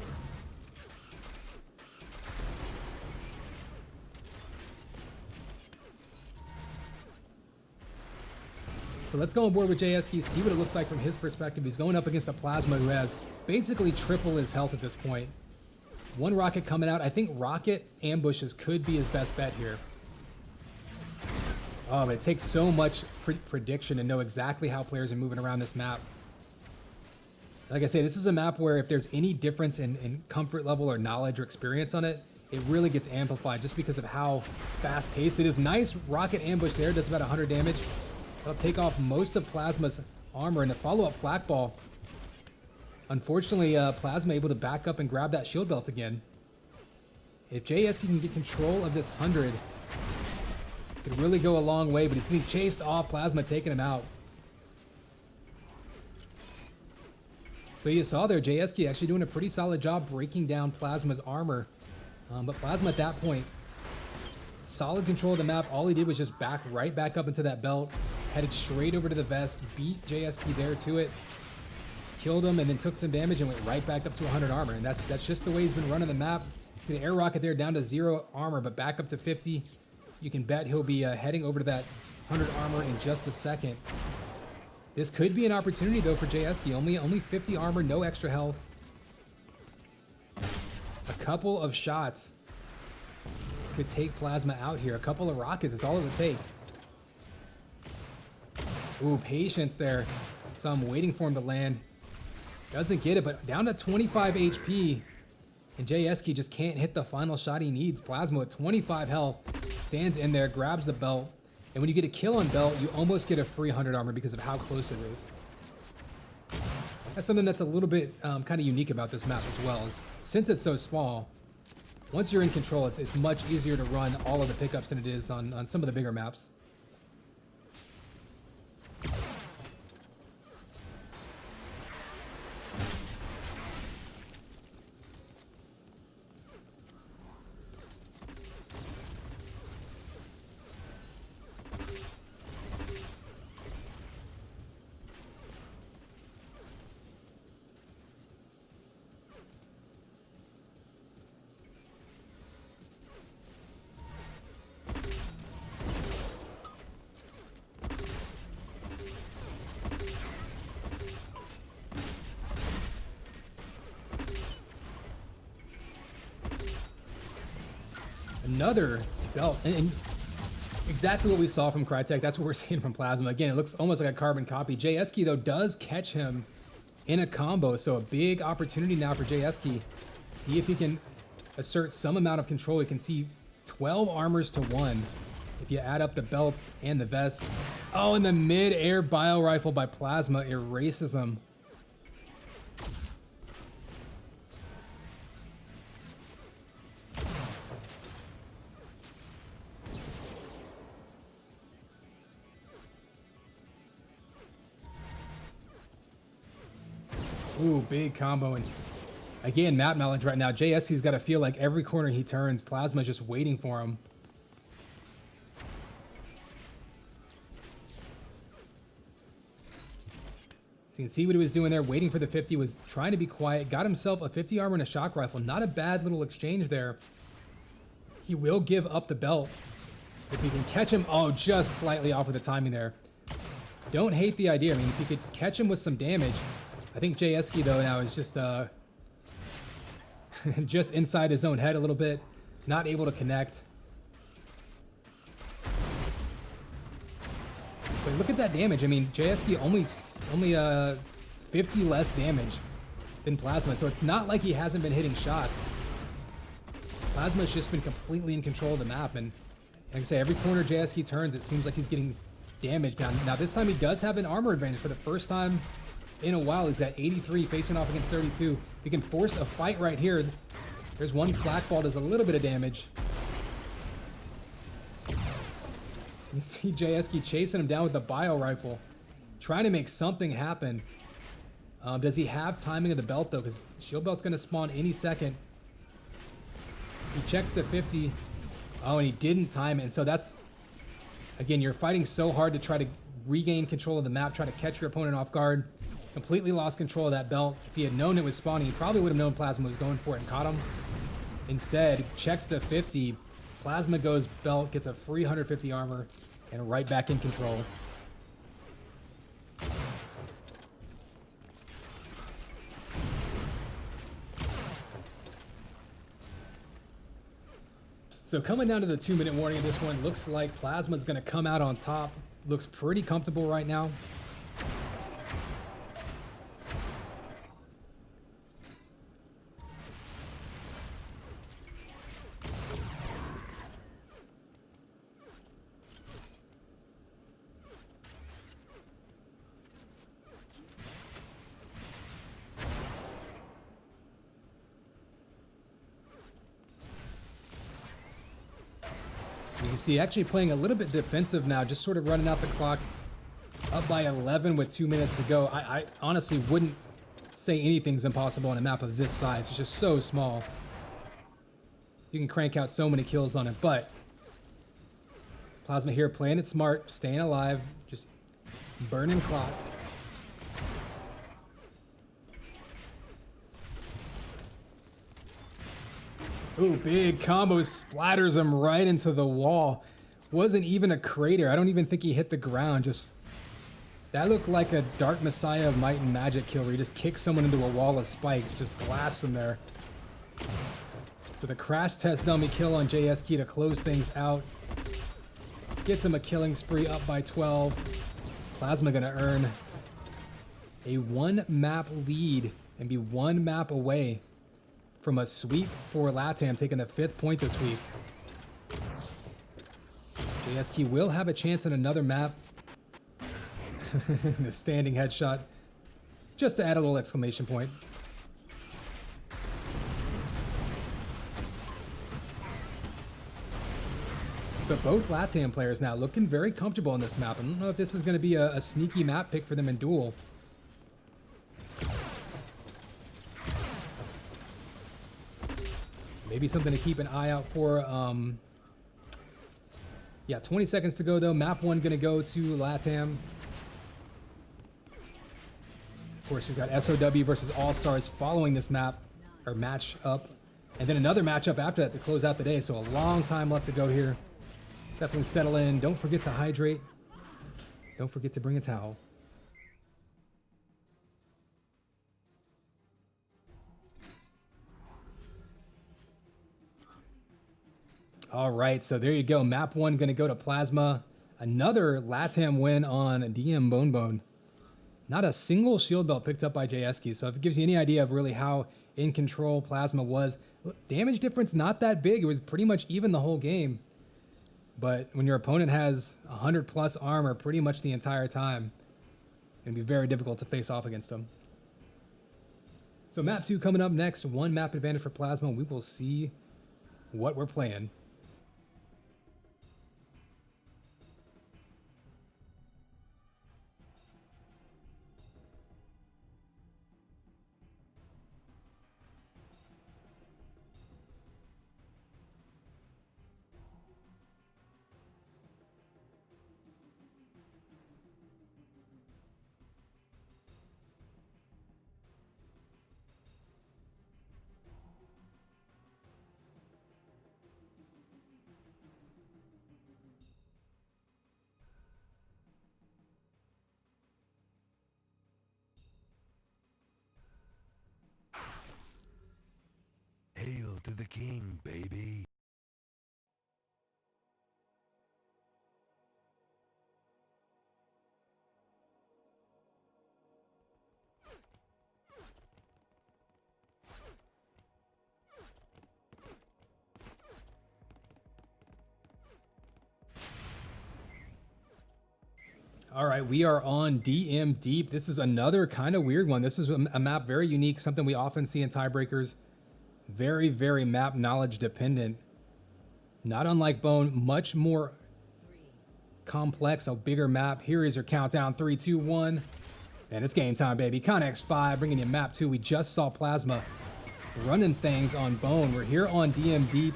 So let's go on board with JSK, see what it looks like from his perspective. He's going up against a Plasma who has basically triple his health at this point. One rocket coming out. I think rocket ambushes could be his best bet here. Oh, but it takes so much prediction to know exactly how players are moving around this map. Like I say, this is a map where if there's any difference in comfort level or knowledge or experience on it, it really gets amplified just because of how fast-paced it is. Nice rocket ambush there, does about 100 damage. That'll take off most of Plasma's armor, and the follow-up flak ball. Unfortunately, Plasma able to back up and grab that shield belt again. If JSK can get control of this 100, it could really go a long way, but he's being chased off. Plasma taking him out. So you saw there, JSK actually doing a pretty solid job breaking down Plasma's armor. But Plasma at that point, solid control of the map. All he did was just back right back up into that belt, headed straight over to the vest, beat JSK there to it, killed him, and then took some damage and went right back up to 100 armor. And that's just the way he's been running the map. See the air rocket there down to 0 armor, but back up to 50. You can bet he'll be heading over to that 100 armor in just a second. This could be an opportunity though for JSK. Only 50 armor, no extra health. A couple of shots could take Plasma out here. A couple of rockets, that's all it would take. Ooh, patience there. So I'm waiting for him to land. Doesn't get it, but down to 25 HP. And JSK just can't hit the final shot he needs. Plasma with 25 health stands in there, grabs the belt. And when you get a kill on belt, you almost get a free 100 armor because of how close it is. That's something that's a little bit kind of unique about this map as well. Is since it's so small, once you're in control, it's much easier to run all of the pickups than it is on some of the bigger maps. Another belt, and exactly what we saw from Crytek. That's what we're seeing from Plasma. Again, it looks almost like a carbon copy. JSK, though, does catch him in a combo, so a big opportunity now for JSK. See if he can assert some amount of control. We can see 12 armors to 1 if you add up the belts and the vests. Oh, and the mid-air bio rifle by Plasma erases him. Ooh, big combo. And again, map knowledge right now. JSC's got to feel like every corner he turns, Plasma's just waiting for him. So you can see what he was doing there, waiting for the 50, was trying to be quiet, got himself a 50 armor and a shock rifle. Not a bad little exchange there. He will give up the belt. If he can catch him, oh, just slightly off with the timing there. Don't hate the idea. I mean, if you could catch him with some damage. I think JSK, though, now is just just inside his own head a little bit, not able to connect. But look at that damage. I mean, JSK only 50 less damage than Plasma, so it's not like he hasn't been hitting shots. Plasma's just been completely in control of the map, and like I say, every corner JSK turns, it seems like he's getting damage down. Now, this time he does have an armor advantage for the first time in a while. He's got 83 facing off against 32. If he can force a fight right here, there's one flak ball, does a little bit of damage. You see JSK chasing him down with the bio rifle, trying to make something happen. Does he have timing of the belt, though? Because shield belt's going to spawn any second. He checks the 50. Oh, and he didn't time it. And so that's, again, you're fighting so hard to try to regain control of the map, try to catch your opponent off guard. Completely lost control of that belt. If he had known it was spawning, he probably would have known Plasma was going for it and caught him. Instead, checks the 50. Plasma goes belt, gets a free 150 armor, and right back in control. So coming down to the 2-minute warning of this one, looks like Plasma's going to come out on top. Looks pretty comfortable right now. You can see actually playing a little bit defensive now, just sort of running out the clock. Up by 11 with 2 minutes to go. I honestly wouldn't say anything's impossible on a map of this size. It's just so small. You can crank out so many kills on it, but Plasma here playing it smart, staying alive, just burning clock. Ooh, big combo, splatters him right into the wall. Wasn't even a crater. I don't even think he hit the ground. Just, that looked like a Dark Messiah of Might and Magic kill where he just kicks someone into a wall of spikes, just blasts them there. So the crash test dummy kill on JSK to close things out. Gets him a killing spree, up by 12. Plasma gonna earn a 1-map lead and be 1 map away from a sweep for LATAM, taking the 5th point this week. JSK will have a chance on another map. The standing headshot. just to add a little exclamation point. But both LATAM players now looking very comfortable on this map. I don't know if this is going to be a sneaky map pick for them in duel. Maybe something to keep an eye out for. Yeah, 20 seconds to go though. Map 1 going to go to LATAM. Of course, we've got SOW versus All-Stars following this map, or match up. And then another matchup after that to close out the day. So a long time left to go here. Definitely settle in. Don't forget to hydrate. Don't forget to bring a towel. All right, so there you go. Map 1 going to go to Plasma. Another LATAM win on DM Bone. Not a single shield belt picked up by JSK. So if it gives you any idea of really how in control Plasma was, damage difference not that big. It was pretty much even the whole game. But when your opponent has 100 plus armor pretty much the entire time, it's going to be very difficult to face off against them. So map 2 coming up next. 1 map advantage for Plasma. We will see what we're playing. Hail to the king, baby. All right, we are on DM Deep. This is another kind of weird one. This is a map very unique, something we often see in tiebreakers. Very, very map knowledge dependent. Not unlike Bone, much more complex, a bigger map. Here is your countdown, 3, 2, 1. And it's game time, baby. Connex 5, bringing you map 2. We just saw Plasma running things on Bone. We're here on DM Deep.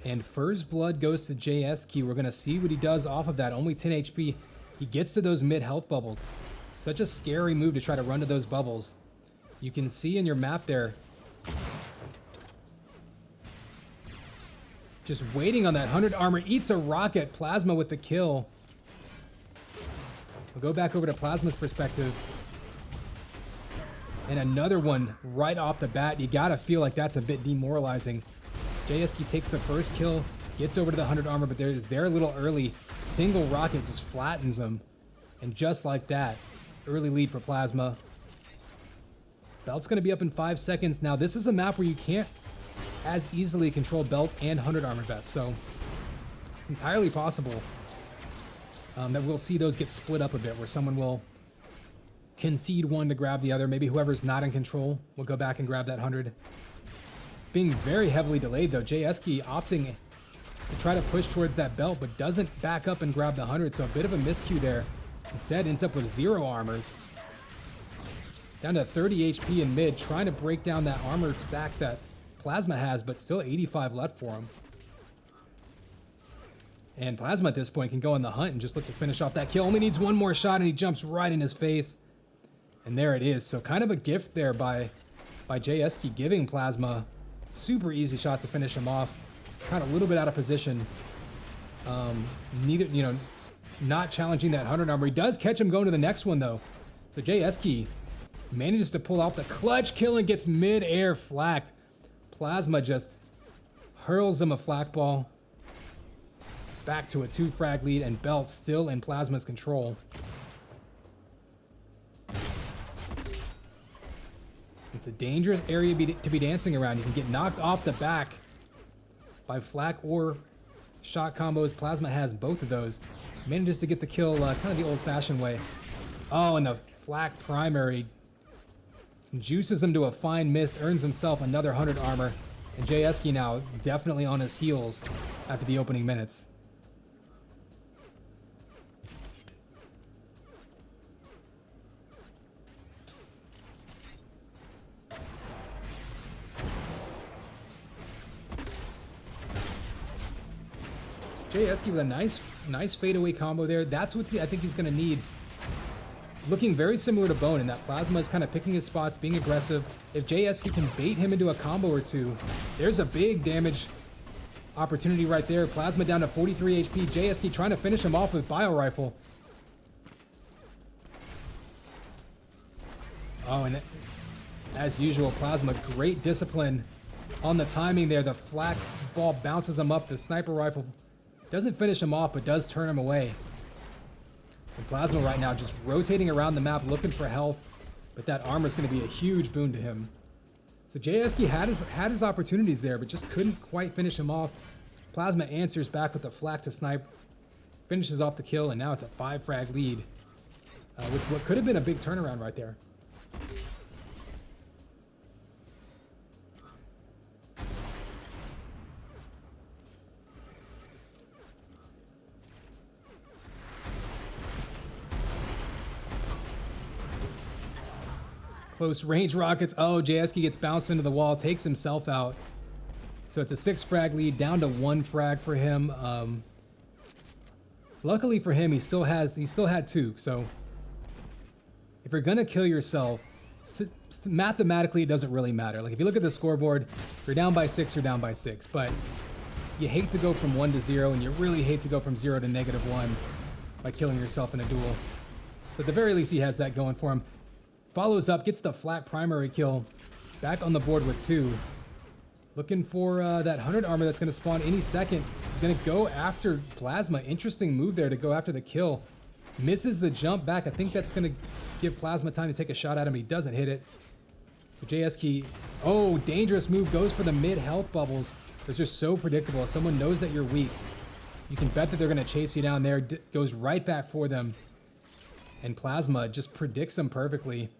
And first blood goes to JSK. We're going to see what he does off of that. Only 10 HP. He gets to those mid health bubbles. Such a scary move to try to run to those bubbles. You can see in your map there. Just waiting on that 100 armor. Eats a rocket. Plasma with the kill. We'll go back over to Plasma's perspective. And another one right off the bat. You got to feel like that's a bit demoralizing. JSK takes the first kill, gets over to the 100 armor, but they're a little early. Single rocket just flattens him. And just like that, early lead for Plasma. Belt's going to be up in 5 seconds. Now, this is a map where you can't as easily control Belt and 100 armor vest, so it's entirely possible that we'll see those get split up a bit, where someone will concede one to grab the other. Maybe whoever's not in control will go back and grab that 100. Being very heavily delayed though. JSK opting to try to push towards that Belt, but doesn't back up and grab the 100, so a bit of a miscue there. Instead ends up with 0 armors. Down to 30 HP in mid, trying to break down that armor stack that Plasma has, but still 85 left for him. And Plasma at this point can go on the hunt and just look to finish off that kill. Only needs one more shot and he jumps right in his face. And there it is. So kind of a gift there by JSK, giving Plasma super easy shot to finish him off. Kind of a little bit out of position. Not challenging that 100 armor. He does catch him going to the next one though. So JSK manages to pull off the clutch kill and gets mid-air flaked. Plasma just hurls him a flak ball. Back to a 2-frag lead, and Belt still in Plasma's control. It's a dangerous area to be dancing around. You can get knocked off the back by flak or shot combos. Plasma has both of those. Manages to get the kill kind of the old-fashioned way. Oh, and the flak primary juices him to a fine mist, earns himself another 100 armor. And JSK now definitely on his heels after the opening minutes. JSK with a nice fadeaway combo there. That's what I think he's going to need. Looking very similar to Bone in that Plasma is kind of picking his spots, being aggressive. If JSK can bait him into a combo or two, there's a big damage opportunity right there. Plasma down to 43 HP. JSK trying to finish him off with Bio Rifle. Oh, and as usual, Plasma, great discipline on the timing there. The flak ball bounces him up. The sniper rifle doesn't finish him off, but does turn him away. And Plasma right now just rotating around the map, looking for health. But that armor is going to be a huge boon to him. So JSK had his opportunities there, but just couldn't quite finish him off. Plasma answers back with the flak to snipe. Finishes off the kill, and now it's a 5-frag lead. With what could have been a big turnaround right there. Close range rockets. Oh, JSK gets bounced into the wall, takes himself out. So it's a 6-frag lead, down to 1 frag for him. Luckily for him, he still had 2. So if you're gonna kill yourself, mathematically it doesn't really matter. Like if you look at the scoreboard, if you're down by 6, you're down by 6. But you hate to go from 1 to 0, and you really hate to go from 0 to -1 by killing yourself in a duel. So at the very least, he has that going for him. Follows up, gets the flat primary kill. Back on the board with 2. Looking for that 100 armor that's going to spawn any second. He's going to go after Plasma. Interesting move there to go after the kill. Misses the jump back. I think that's going to give Plasma time to take a shot at him. He doesn't hit it. So JSK, oh, dangerous move. Goes for the mid health bubbles. It's just so predictable. If someone knows that you're weak, you can bet that they're going to chase you down there. Goes right back for them. And Plasma just predicts them perfectly.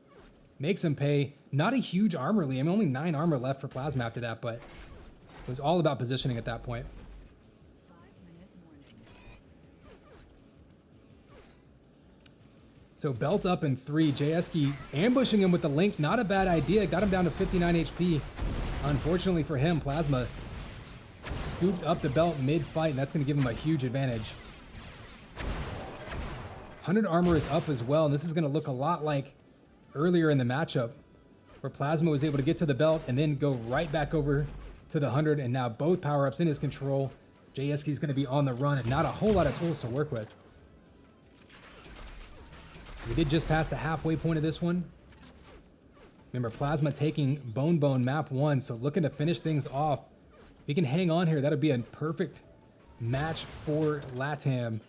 Makes him pay. Not a huge armor lead. I mean, only 9 armor left for Plasma after that, but it was all about positioning at that point. 5-minute warning. So belt up in 3. JSK ambushing him with the link. Not a bad idea. Got him down to 59 HP. Unfortunately for him, Plasma scooped up the belt mid-fight, and that's going to give him a huge advantage. 100 armor is up as well, and this is going to look a lot like earlier in the matchup where Plasma was able to get to the belt and then go right back over to the 100, and now both power-ups in his control. JSK is going to be on the run and not a whole lot of tools to work with. We did just pass the halfway point of this one. Remember, Plasma taking Bone map 1, so looking to finish things off. If he can hang on here, that'll be a perfect match for LATAM.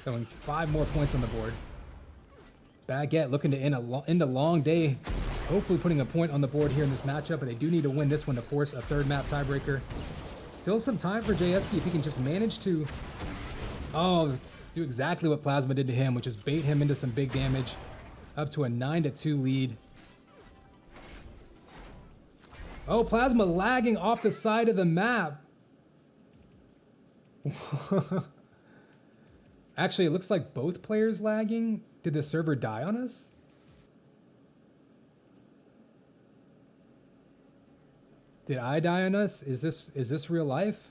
Throwing 5 more points on the board. Baguette looking to end a long day. Hopefully putting a point on the board here in this matchup, but they do need to win this one to force a 3rd map tiebreaker. Still some time for JSK if he can just manage to do exactly what Plasma did to him, which is bait him into some big damage. Up to a 9-2 lead. Oh, Plasma lagging off the side of the map. Actually, it looks like both players lagging. Did the server die on us? Did I die on us? Is this real life?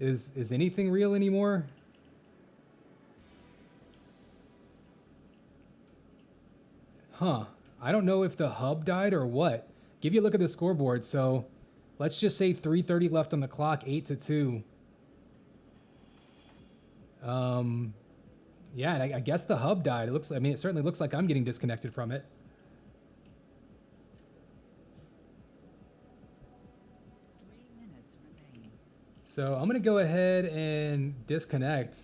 Is anything real anymore? Huh. I don't know if the hub died or what. Give you a look at the scoreboard. So let's just say 3:30 left on the clock, 8-2. Yeah, I guess the hub died. It certainly looks like I'm getting disconnected from it. 3 minutes remain. So I'm gonna go ahead and disconnect,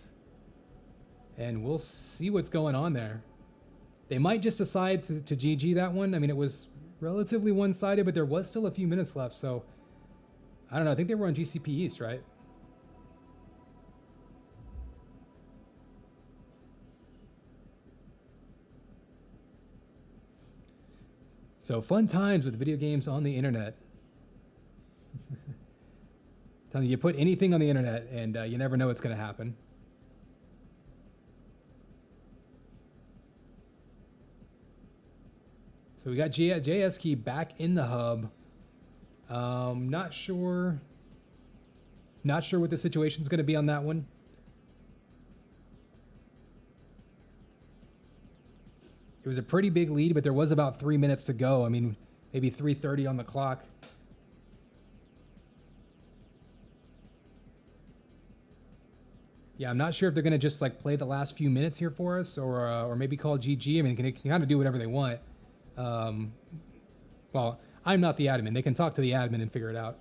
and we'll see what's going on there. They might just decide to GG that one. I mean, it was relatively one-sided, but there was still a few minutes left, so I don't know. I think they were on GCP East, right? So fun times with video games on the internet. Telling you, you put anything on the internet and you never know what's going to happen. So we got JS Key back in the hub. Not sure what the situation's going to be on that one. It was a pretty big lead, but there was about 3 minutes to go. I mean, maybe 3:30 on the clock. Yeah, I'm not sure if they're going to just like play the last few minutes here for us, or maybe call GG. I mean, they can kind of do whatever they want. Well, I'm not the admin. They can talk to the admin and figure it out.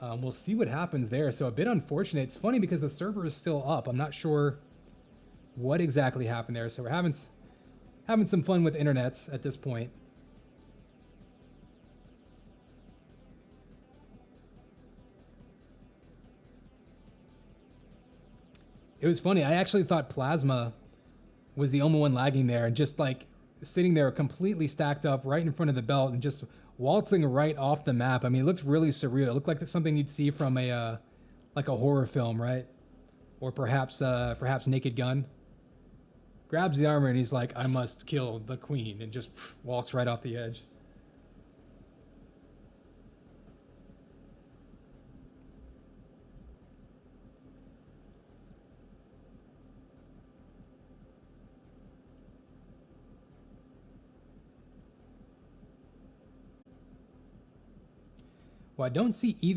We'll see what happens there. So a bit unfortunate. It's funny because the server is still up. I'm not sure what exactly happened there. So we're having some fun with internets at this point. It was funny. I actually thought Plasma was the only one lagging there, and just like sitting there completely stacked up right in front of the belt and just waltzing right off the map. I mean, it looked really surreal. It looked like something you'd see from a like a horror film, right? Or perhaps Naked Gun. Grabs the armor and he's like, "I must kill the queen," and just walks right off the edge. Well, I don't see either